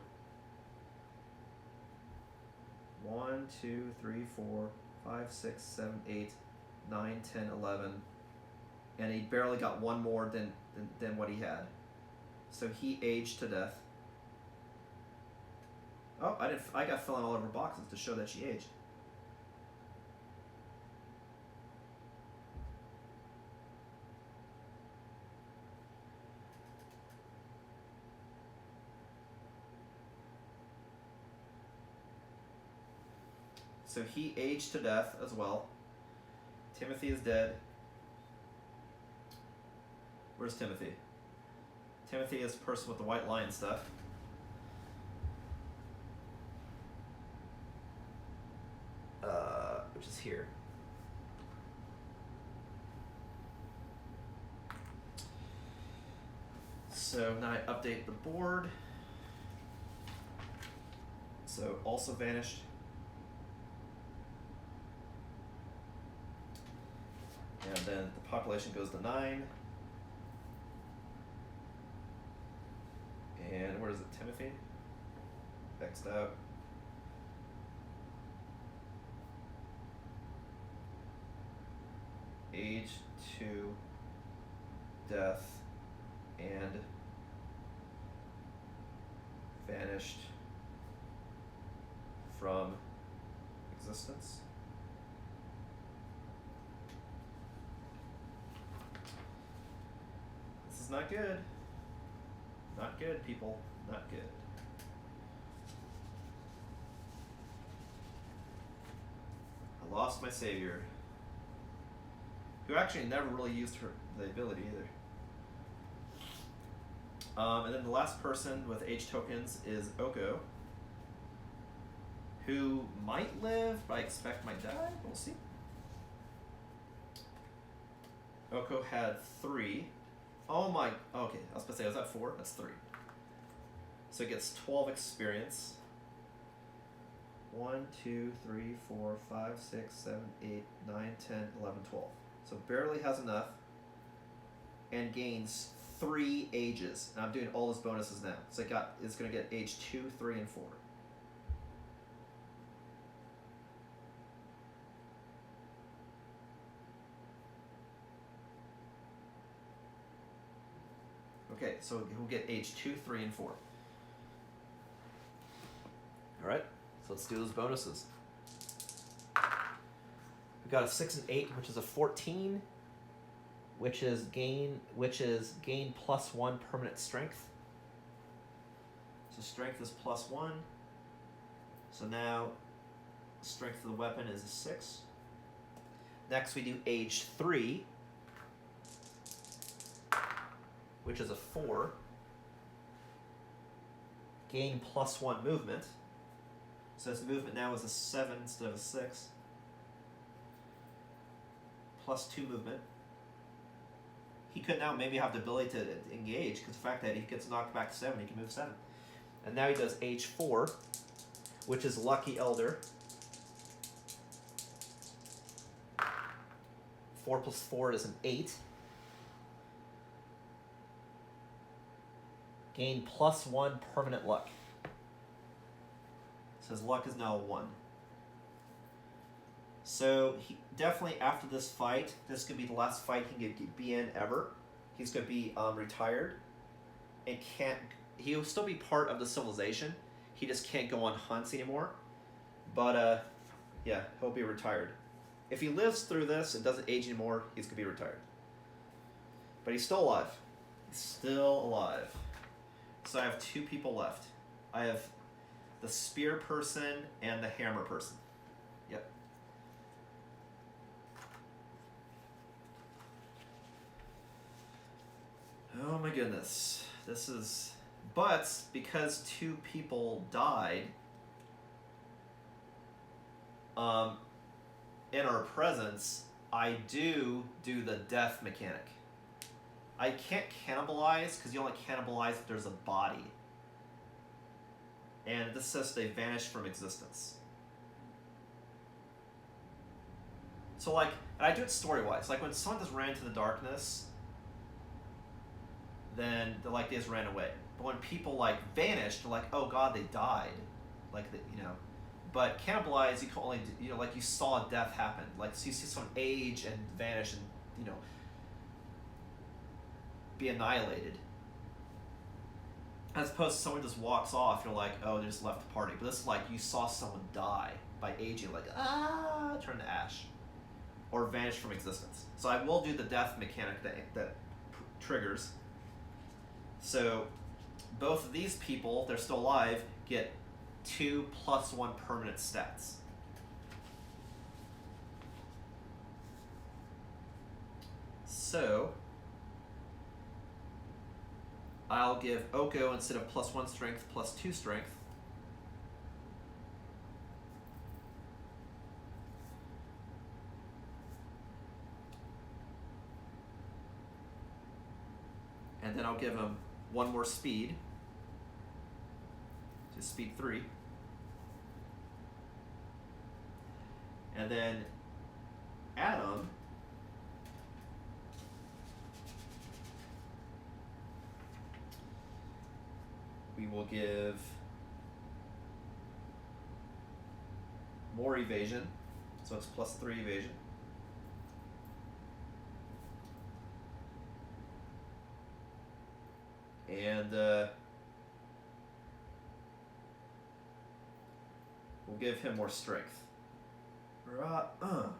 A: 1, 2, 3, 4, 5, 6, 7, 8, 9, 10, 11. And he barely got one more than what he had. So he aged to death. Oh, I got filling all over boxes to show that she aged. So he aged to death as well. Timothy is dead. Where's Timothy? Timothy is the person with the white lion stuff. Which is here. So now I update the board. So also vanished. And then the population goes to 9. And where is it? Timothy? X'd out. Age to death and vanished from existence. This is not good. Not good, people. Not good. I lost my savior, who actually never really used the ability either. And then the last person with H tokens is Oko, who might live, but I expect might die. We'll see. Oko had 3. Oh my. Okay, I was about to say, was that 4? That's 3. So it gets 12 experience. 1, 2, 3, 4, 5, 6, 7, 8, 9, 10, 11, 12. So barely has enough. And gains 3 ages. And I'm doing all those bonuses now. So it's going to get age 2, 3, and 4. Okay, so he'll get age 2, 3, and 4. Alright, so let's do those bonuses. We got a 6 and 8, which is a 14, which is gain +1 permanent strength. So strength is +1. So now strength of the weapon is a 6. Next we do age 3, which is a 4. Gain +1 movement. So his movement now is a 7 instead of a 6. +2 movement. He could now maybe have the ability to engage, because the fact that he gets knocked back to 7, he can move 7. And now he does age 4, which is Lucky Elder. 4 + 4 is an 8. Gain +1 permanent luck. So his luck is now 1. So he definitely, after this fight, this could be the last fight he could be in ever. He's going to be retired, and he'll still be part of the civilization. He just can't go on hunts anymore. But yeah, he'll be retired. If he lives through this and doesn't age anymore, he's going to be retired. But he's still alive. He's still alive. So I have 2 people left. I have the spear person and the hammer person. Yep. Oh my goodness. This is... But because 2 people died in our presence, I do the death mechanic. I can't cannibalize, because you only cannibalize if there's a body. And this says they vanish from existence. So like, and I do it story-wise. Like when someone just ran into the darkness, then they're like, they just ran away. But when people like vanished, they're like, oh god, they died. Like, you know. But cannibalize, you can only, you know, like you saw death happen. Like, so you see someone age and vanish and, you know, be annihilated. As opposed to someone just walks off, you're like, oh, they just left the party. But this is like, you saw someone die by aging, like, turn to ash. Or vanish from existence. So I will do the death mechanic that triggers. So both of these people, they're still alive, get 2 + 1 permanent stats. So I'll give Oko, instead of +1 strength, +2 strength. And then I'll give him 1 more speed. So speed 3. And then Adam, we will give more evasion, so it's +3 evasion. And we'll give him more strength. Well,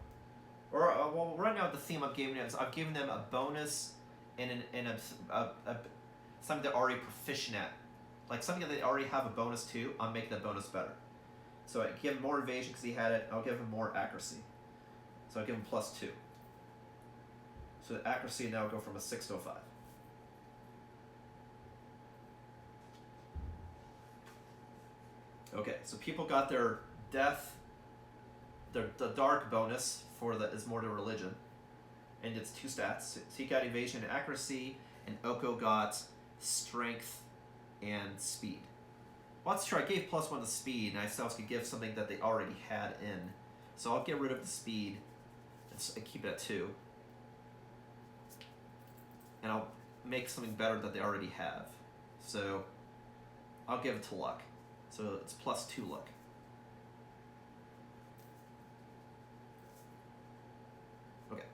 A: right now the theme I've given them is I've given them a bonus and something they're already proficient at. Like something that they already have a bonus to, I'm making the bonus better. So I give him more evasion because he had it, I'll give him more accuracy. So I'll give him +2. So the accuracy now will go from a 6 to a 5. Okay, so people got their death, the dark bonus for the Ismortah religion. and it's 2 stats. So he got evasion and accuracy, and Oko got strength and speed. Well, that's true. I gave +1 to speed, and I still could give something that they already had in. So I'll get rid of the speed and keep it at 2. And I'll make something better that they already have. So I'll give it to luck. So it's +2 luck. Okay.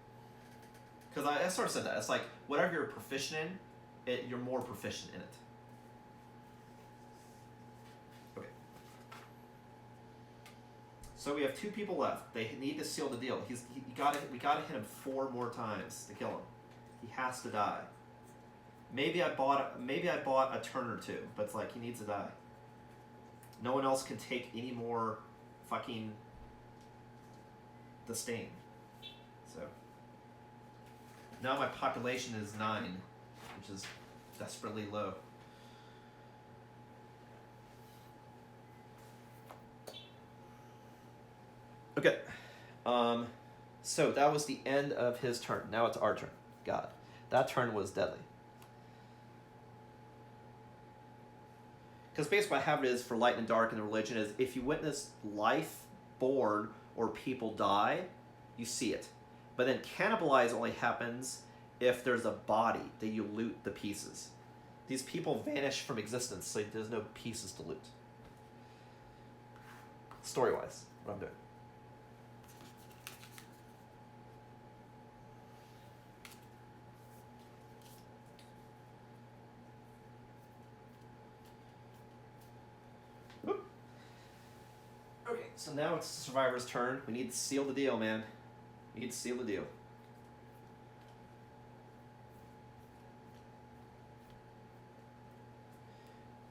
A: Because I sort of said that. It's like, whatever you're proficient in, you're more proficient in it. Okay. So we have 2 people left. They need to seal the deal. We gotta hit him 4 more times to kill him. He has to die. Maybe I bought a turn or 2, but it's like he needs to die. No one else can take any more fucking disdain. So now my population is 9, which is desperately low. Okay. So that was the end of his turn. Now it's our turn. God. That turn was deadly. Because basically what habit is for light and dark in the religion is if you witness life born or people die, you see it. But then cannibalize only happens if there's a body that you loot the pieces. These people vanish from existence, so there's no pieces to loot. Story-wise, what I'm doing. Okay, so now it's the survivor's turn. We need to seal the deal, man. We need to seal the deal.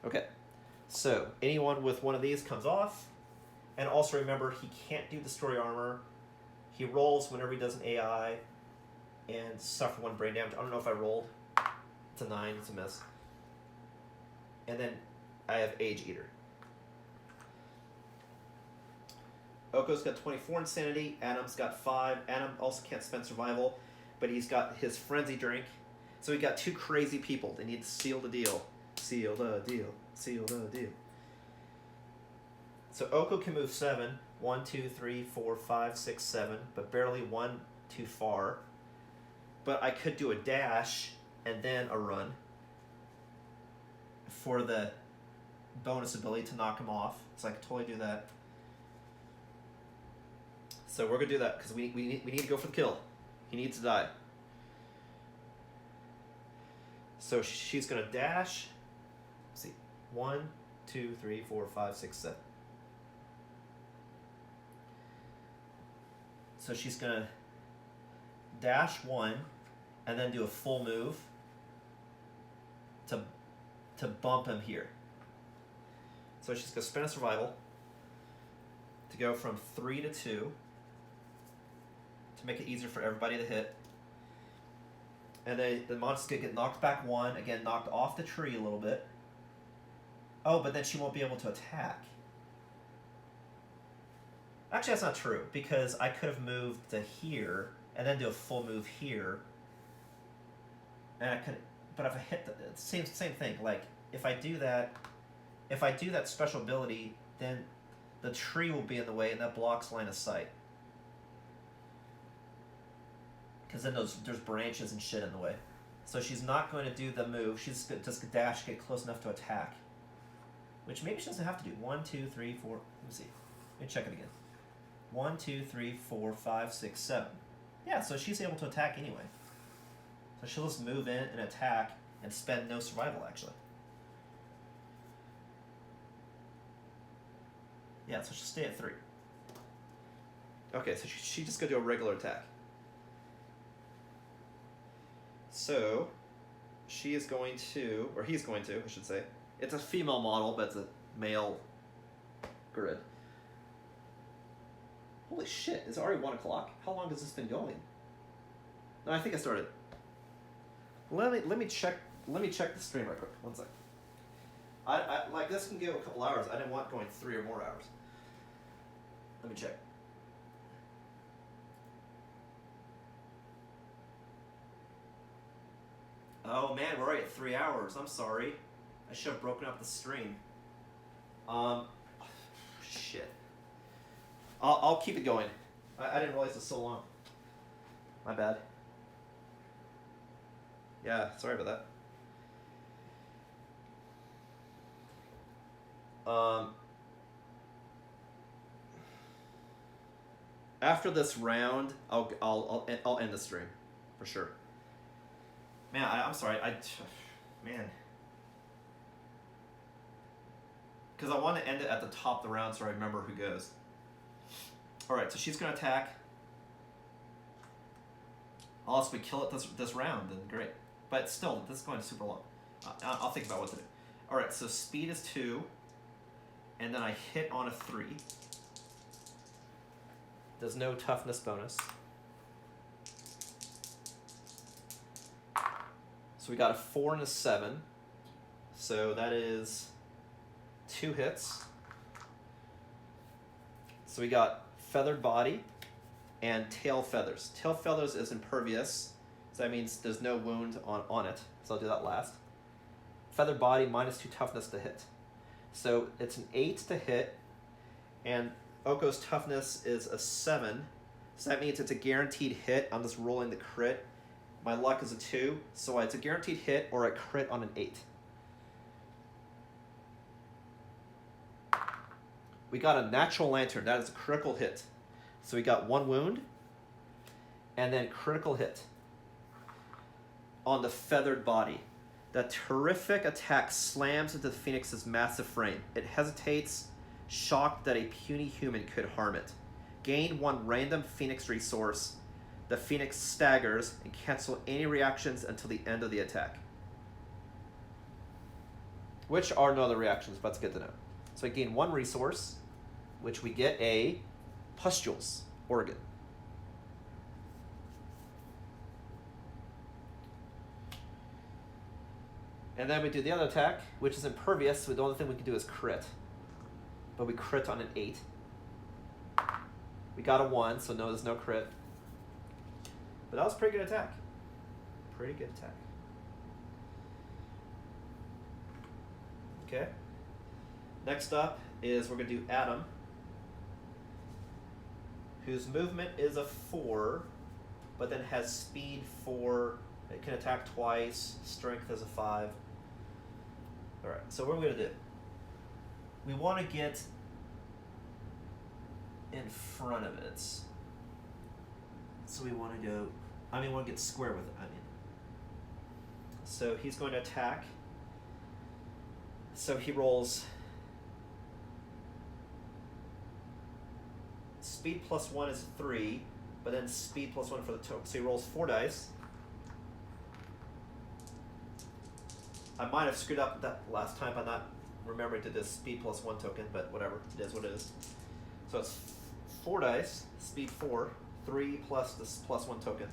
A: Okay, so anyone with one of these comes off. And also remember, he can't do the story armor. He rolls whenever he does an AI and suffer 1 brain damage. I don't know if I rolled. It's a 9, it's a miss. And then I have Age Eater. Oko's got 24 insanity. Adam's got 5. Adam also can't spend survival, but he's got his frenzy drink. So we got 2 crazy people. They need to seal the deal. Seal the deal. Seal the deal. So Oko can move 7. 1, 2, 3, 4, 5, 6, 7, but barely 1 too far. But I could do a dash and then a run for the bonus ability to knock him off. So I could totally do that. So we're gonna do that because we need to go for the kill. He needs to die. So she's gonna dash. Let's see, 1, 2, 3, 4, 5, 6, 7. So she's gonna dash 1, and then do a full move to bump him here. So she's gonna spend a survival to go from 3 to 2. To make it easier for everybody to hit. And then the monster's gonna get knocked back 1, again knocked off the tree a little bit. Oh, but then she won't be able to attack. Actually, that's not true, because I could have moved to here, and then do a full move here. And I could, but if I hit the same thing, like, if I do that special ability, then the tree will be in the way, and that blocks line of sight. Because then there's branches and shit in the way. So she's not going to do the move. She's just going to dash, get close enough to attack. Which maybe she doesn't have to do. 1, 2, 3, 4. Let me see. Let me check it again. 1, 2, 3, 4, 5, 6, 7. Yeah, so she's able to attack anyway. So she'll just move in and attack and spend no survival, actually. Yeah, so she'll stay at 3. Okay, so she's just going to do a regular attack. So, she is going to, or he's going to, I should say. It's a female model, but it's a male grid. Holy shit, it's already 1 o'clock? How long has this been going? No, I think I started. Let me check the stream right quick. 1 sec. I like this can go a couple hours. I didn't want going 3 or more hours. Let me check.
C: Oh man, we're already at 3 hours. I'm sorry. I should have broken up the stream. Shit. I'll keep it going. I didn't realize it's so long. My bad. Yeah, sorry about that. After this round, I'll end the stream, for sure. Man, I'm sorry. Man. Because I want to end it at the top of the round so I remember who goes. Alright, so she's going to attack. Unless we kill it this round, then great. But still, this is going super long. I'll think about what to do. Alright, so speed is 2. And then I hit on a 3. There's no toughness bonus. So we got a 4 and a 7. So that is 2 hits. So we got feathered body and tail feathers. Tail feathers is impervious, so that means there's no wound on it. So I'll do that last. Feathered body, -2 toughness to hit. So it's an 8 to hit, and Oko's toughness is a 7. So that means it's a guaranteed hit. I'm just rolling the crit. My luck is a 2, so it's a guaranteed hit or a crit on an 8. We got a natural lantern. That is a critical hit. So we got 1 wound, and then critical hit on the feathered body. That terrific attack slams into the Phoenix's massive frame. It hesitates, shocked that a puny human could harm it. Gain 1 random Phoenix resource. The Phoenix staggers and cancel any reactions until the end of the attack. Which are no other reactions, but it's good to know. So I gain 1 resource, which we get a pustules organ. And then we do the other attack, which is impervious, so the only thing we can do is crit. But we crit on an 8. We got a 1, so no, there's no crit. But that was a pretty good attack. Pretty good attack. Okay. Next up is we're going to do Adam, whose movement is a 4, but then has speed 4. It can attack twice. Strength is a 5. Alright, so what are we going to do? We want to get in front of it. So we want to go... we want to get square with it, So he's going to attack. So he rolls... Speed +1 is 3, but then speed +1 for the token. So he rolls 4 dice. I might have screwed up that last time by not remembering to do speed +1 token, but whatever. It is what it is. So it's 4 dice, speed 4, 3 plus this +1 token.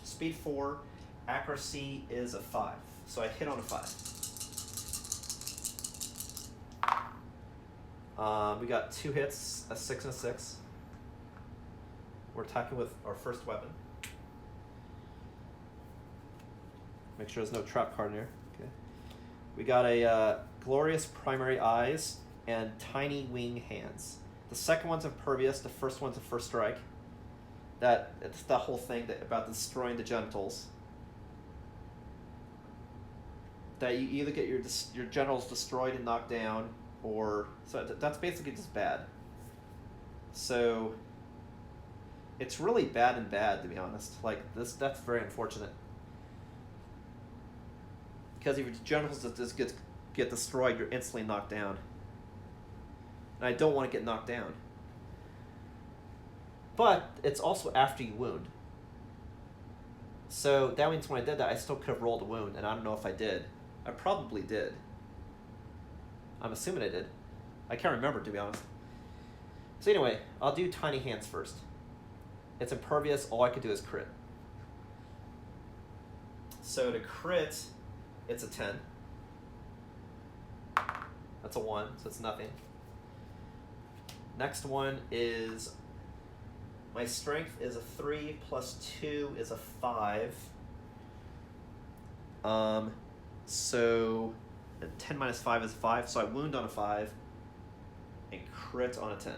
C: Speed 4, accuracy is a 5. So I hit on a 5. We got 2 hits, a 6 and a 6. We're attacking with our first weapon. Make sure there's no trap card in here. Okay. We got a glorious primary eyes and tiny wing hands. The second one's impervious. The first one's a first strike. It's the whole thing about destroying the genitals. That you either get your genitals destroyed and knocked down, or so that's basically just bad. So it's really bad and bad, to be honest. Like that's very unfortunate. Because if your genitals just get destroyed, you're instantly knocked down. And I don't want to get knocked down. But it's also after you wound. So that means when I did that, I still could have rolled a wound, and I don't know if I did. I probably did. I'm assuming I did. I can't remember, to be honest. So anyway, I'll do tiny hands first. It's impervious, all I could do is crit. So to crit, it's a 10. That's a 1, so it's nothing. Next one is, my strength is a 3 plus 2 is a 5. So 10 minus 5 is 5, so I wound on a 5 and crit on a 10.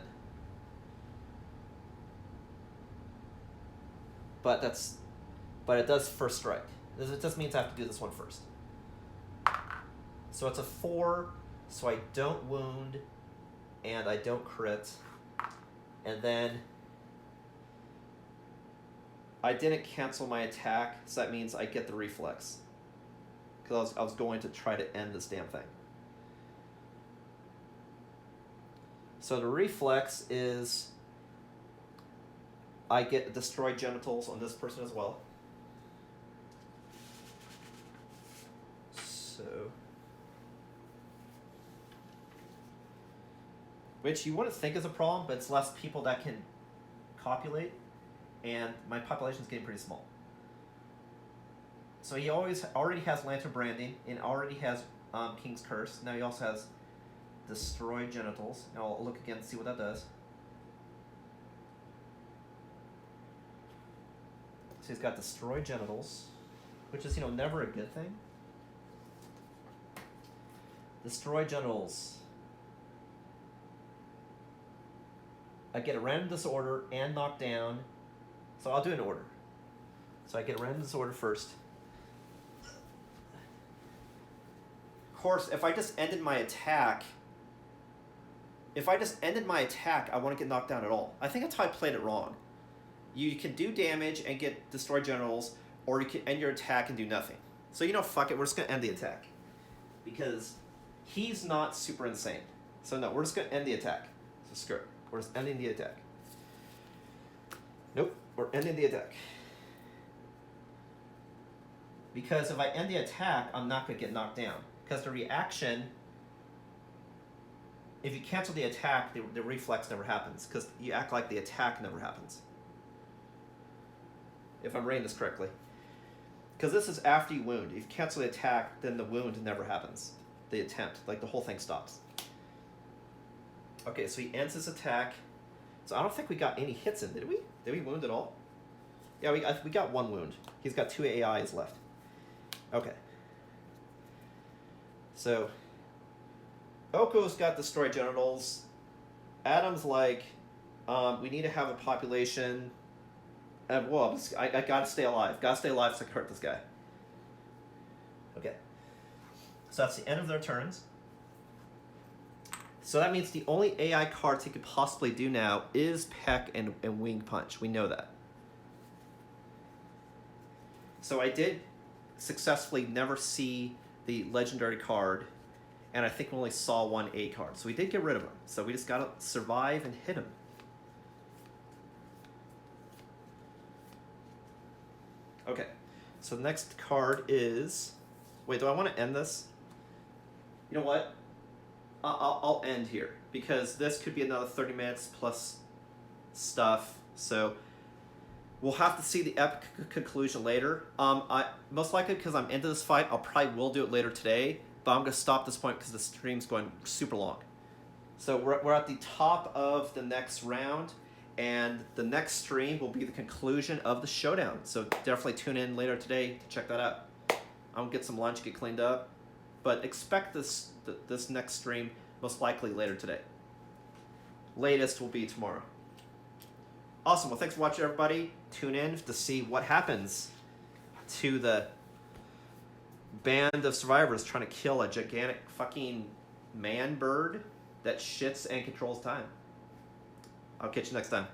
C: But it does first strike. It just means I have to do this one first. So it's a 4, so I don't wound and I don't crit. And then I didn't cancel my attack, so that means I get the reflex. Because I was going to try to end this damn thing. So the reflex is I get destroyed genitals on this person as well. So, which you wouldn't think is a problem, but it's less people that can copulate, and my population is getting pretty small. So he already has Lantern Branding and already has King's Curse. Now he also has Destroyed Genitals. Now I'll look again and see what that does. So he's got Destroyed Genitals, which is, never a good thing. Destroyed Genitals. I get a random disorder and knockdown. So I'll do an order. So I get a random disorder first. Of course, if I just ended my attack, I want to get knocked down at all. I think that's how I played it wrong. You can do damage and get destroyed genitals, or you can end your attack and do nothing. So fuck it, we're just gonna end the attack. Because he's not super insane. So no, we're just gonna end the attack. So screw it. We're just ending the attack. Nope, we're ending the attack. Because if I end the attack, I'm not gonna get knocked down. Because the reaction, if you cancel the attack, the reflex never happens. Because you act like the attack never happens. If I'm reading this correctly. Because this is after you wound. If you cancel the attack, then the wound never happens. The attempt, the whole thing stops. Okay, so he ends his attack. So I don't think we got any hits in, did we? Did we wound at all? Yeah, we got 1 wound. He's got 2 AIs left. Okay. So, Oko's got destroyed genitals. Adam's like, we need to have a population. I gotta stay alive. Gotta stay alive so I can hurt this guy. Okay. So that's the end of their turns. So that means the only AI cards he could possibly do now is Peck and Wing Punch. We know that. So I did successfully never see the legendary card, and I think we only saw 1 A card. So we did get rid of him. So we just gotta survive and hit him. Okay, so the next card is... Wait, do I want to end this? You know what? I'll end here, because this could be another 30 minutes plus stuff. So we'll have to see the epic conclusion later. Most likely, because I'm into this fight, I'll probably will do it later today. But I'm going to stop this point because the stream's going super long. So we're at the top of the next round. And the next stream will be the conclusion of the showdown. So definitely tune in later today to check that out. I'm going to get some lunch, get cleaned up. But expect this next stream most likely later today. Latest will be tomorrow. Awesome. Well, thanks for watching, everybody. Tune in to see what happens to the band of survivors trying to kill a gigantic fucking man bird that shits and controls time. I'll catch you next time.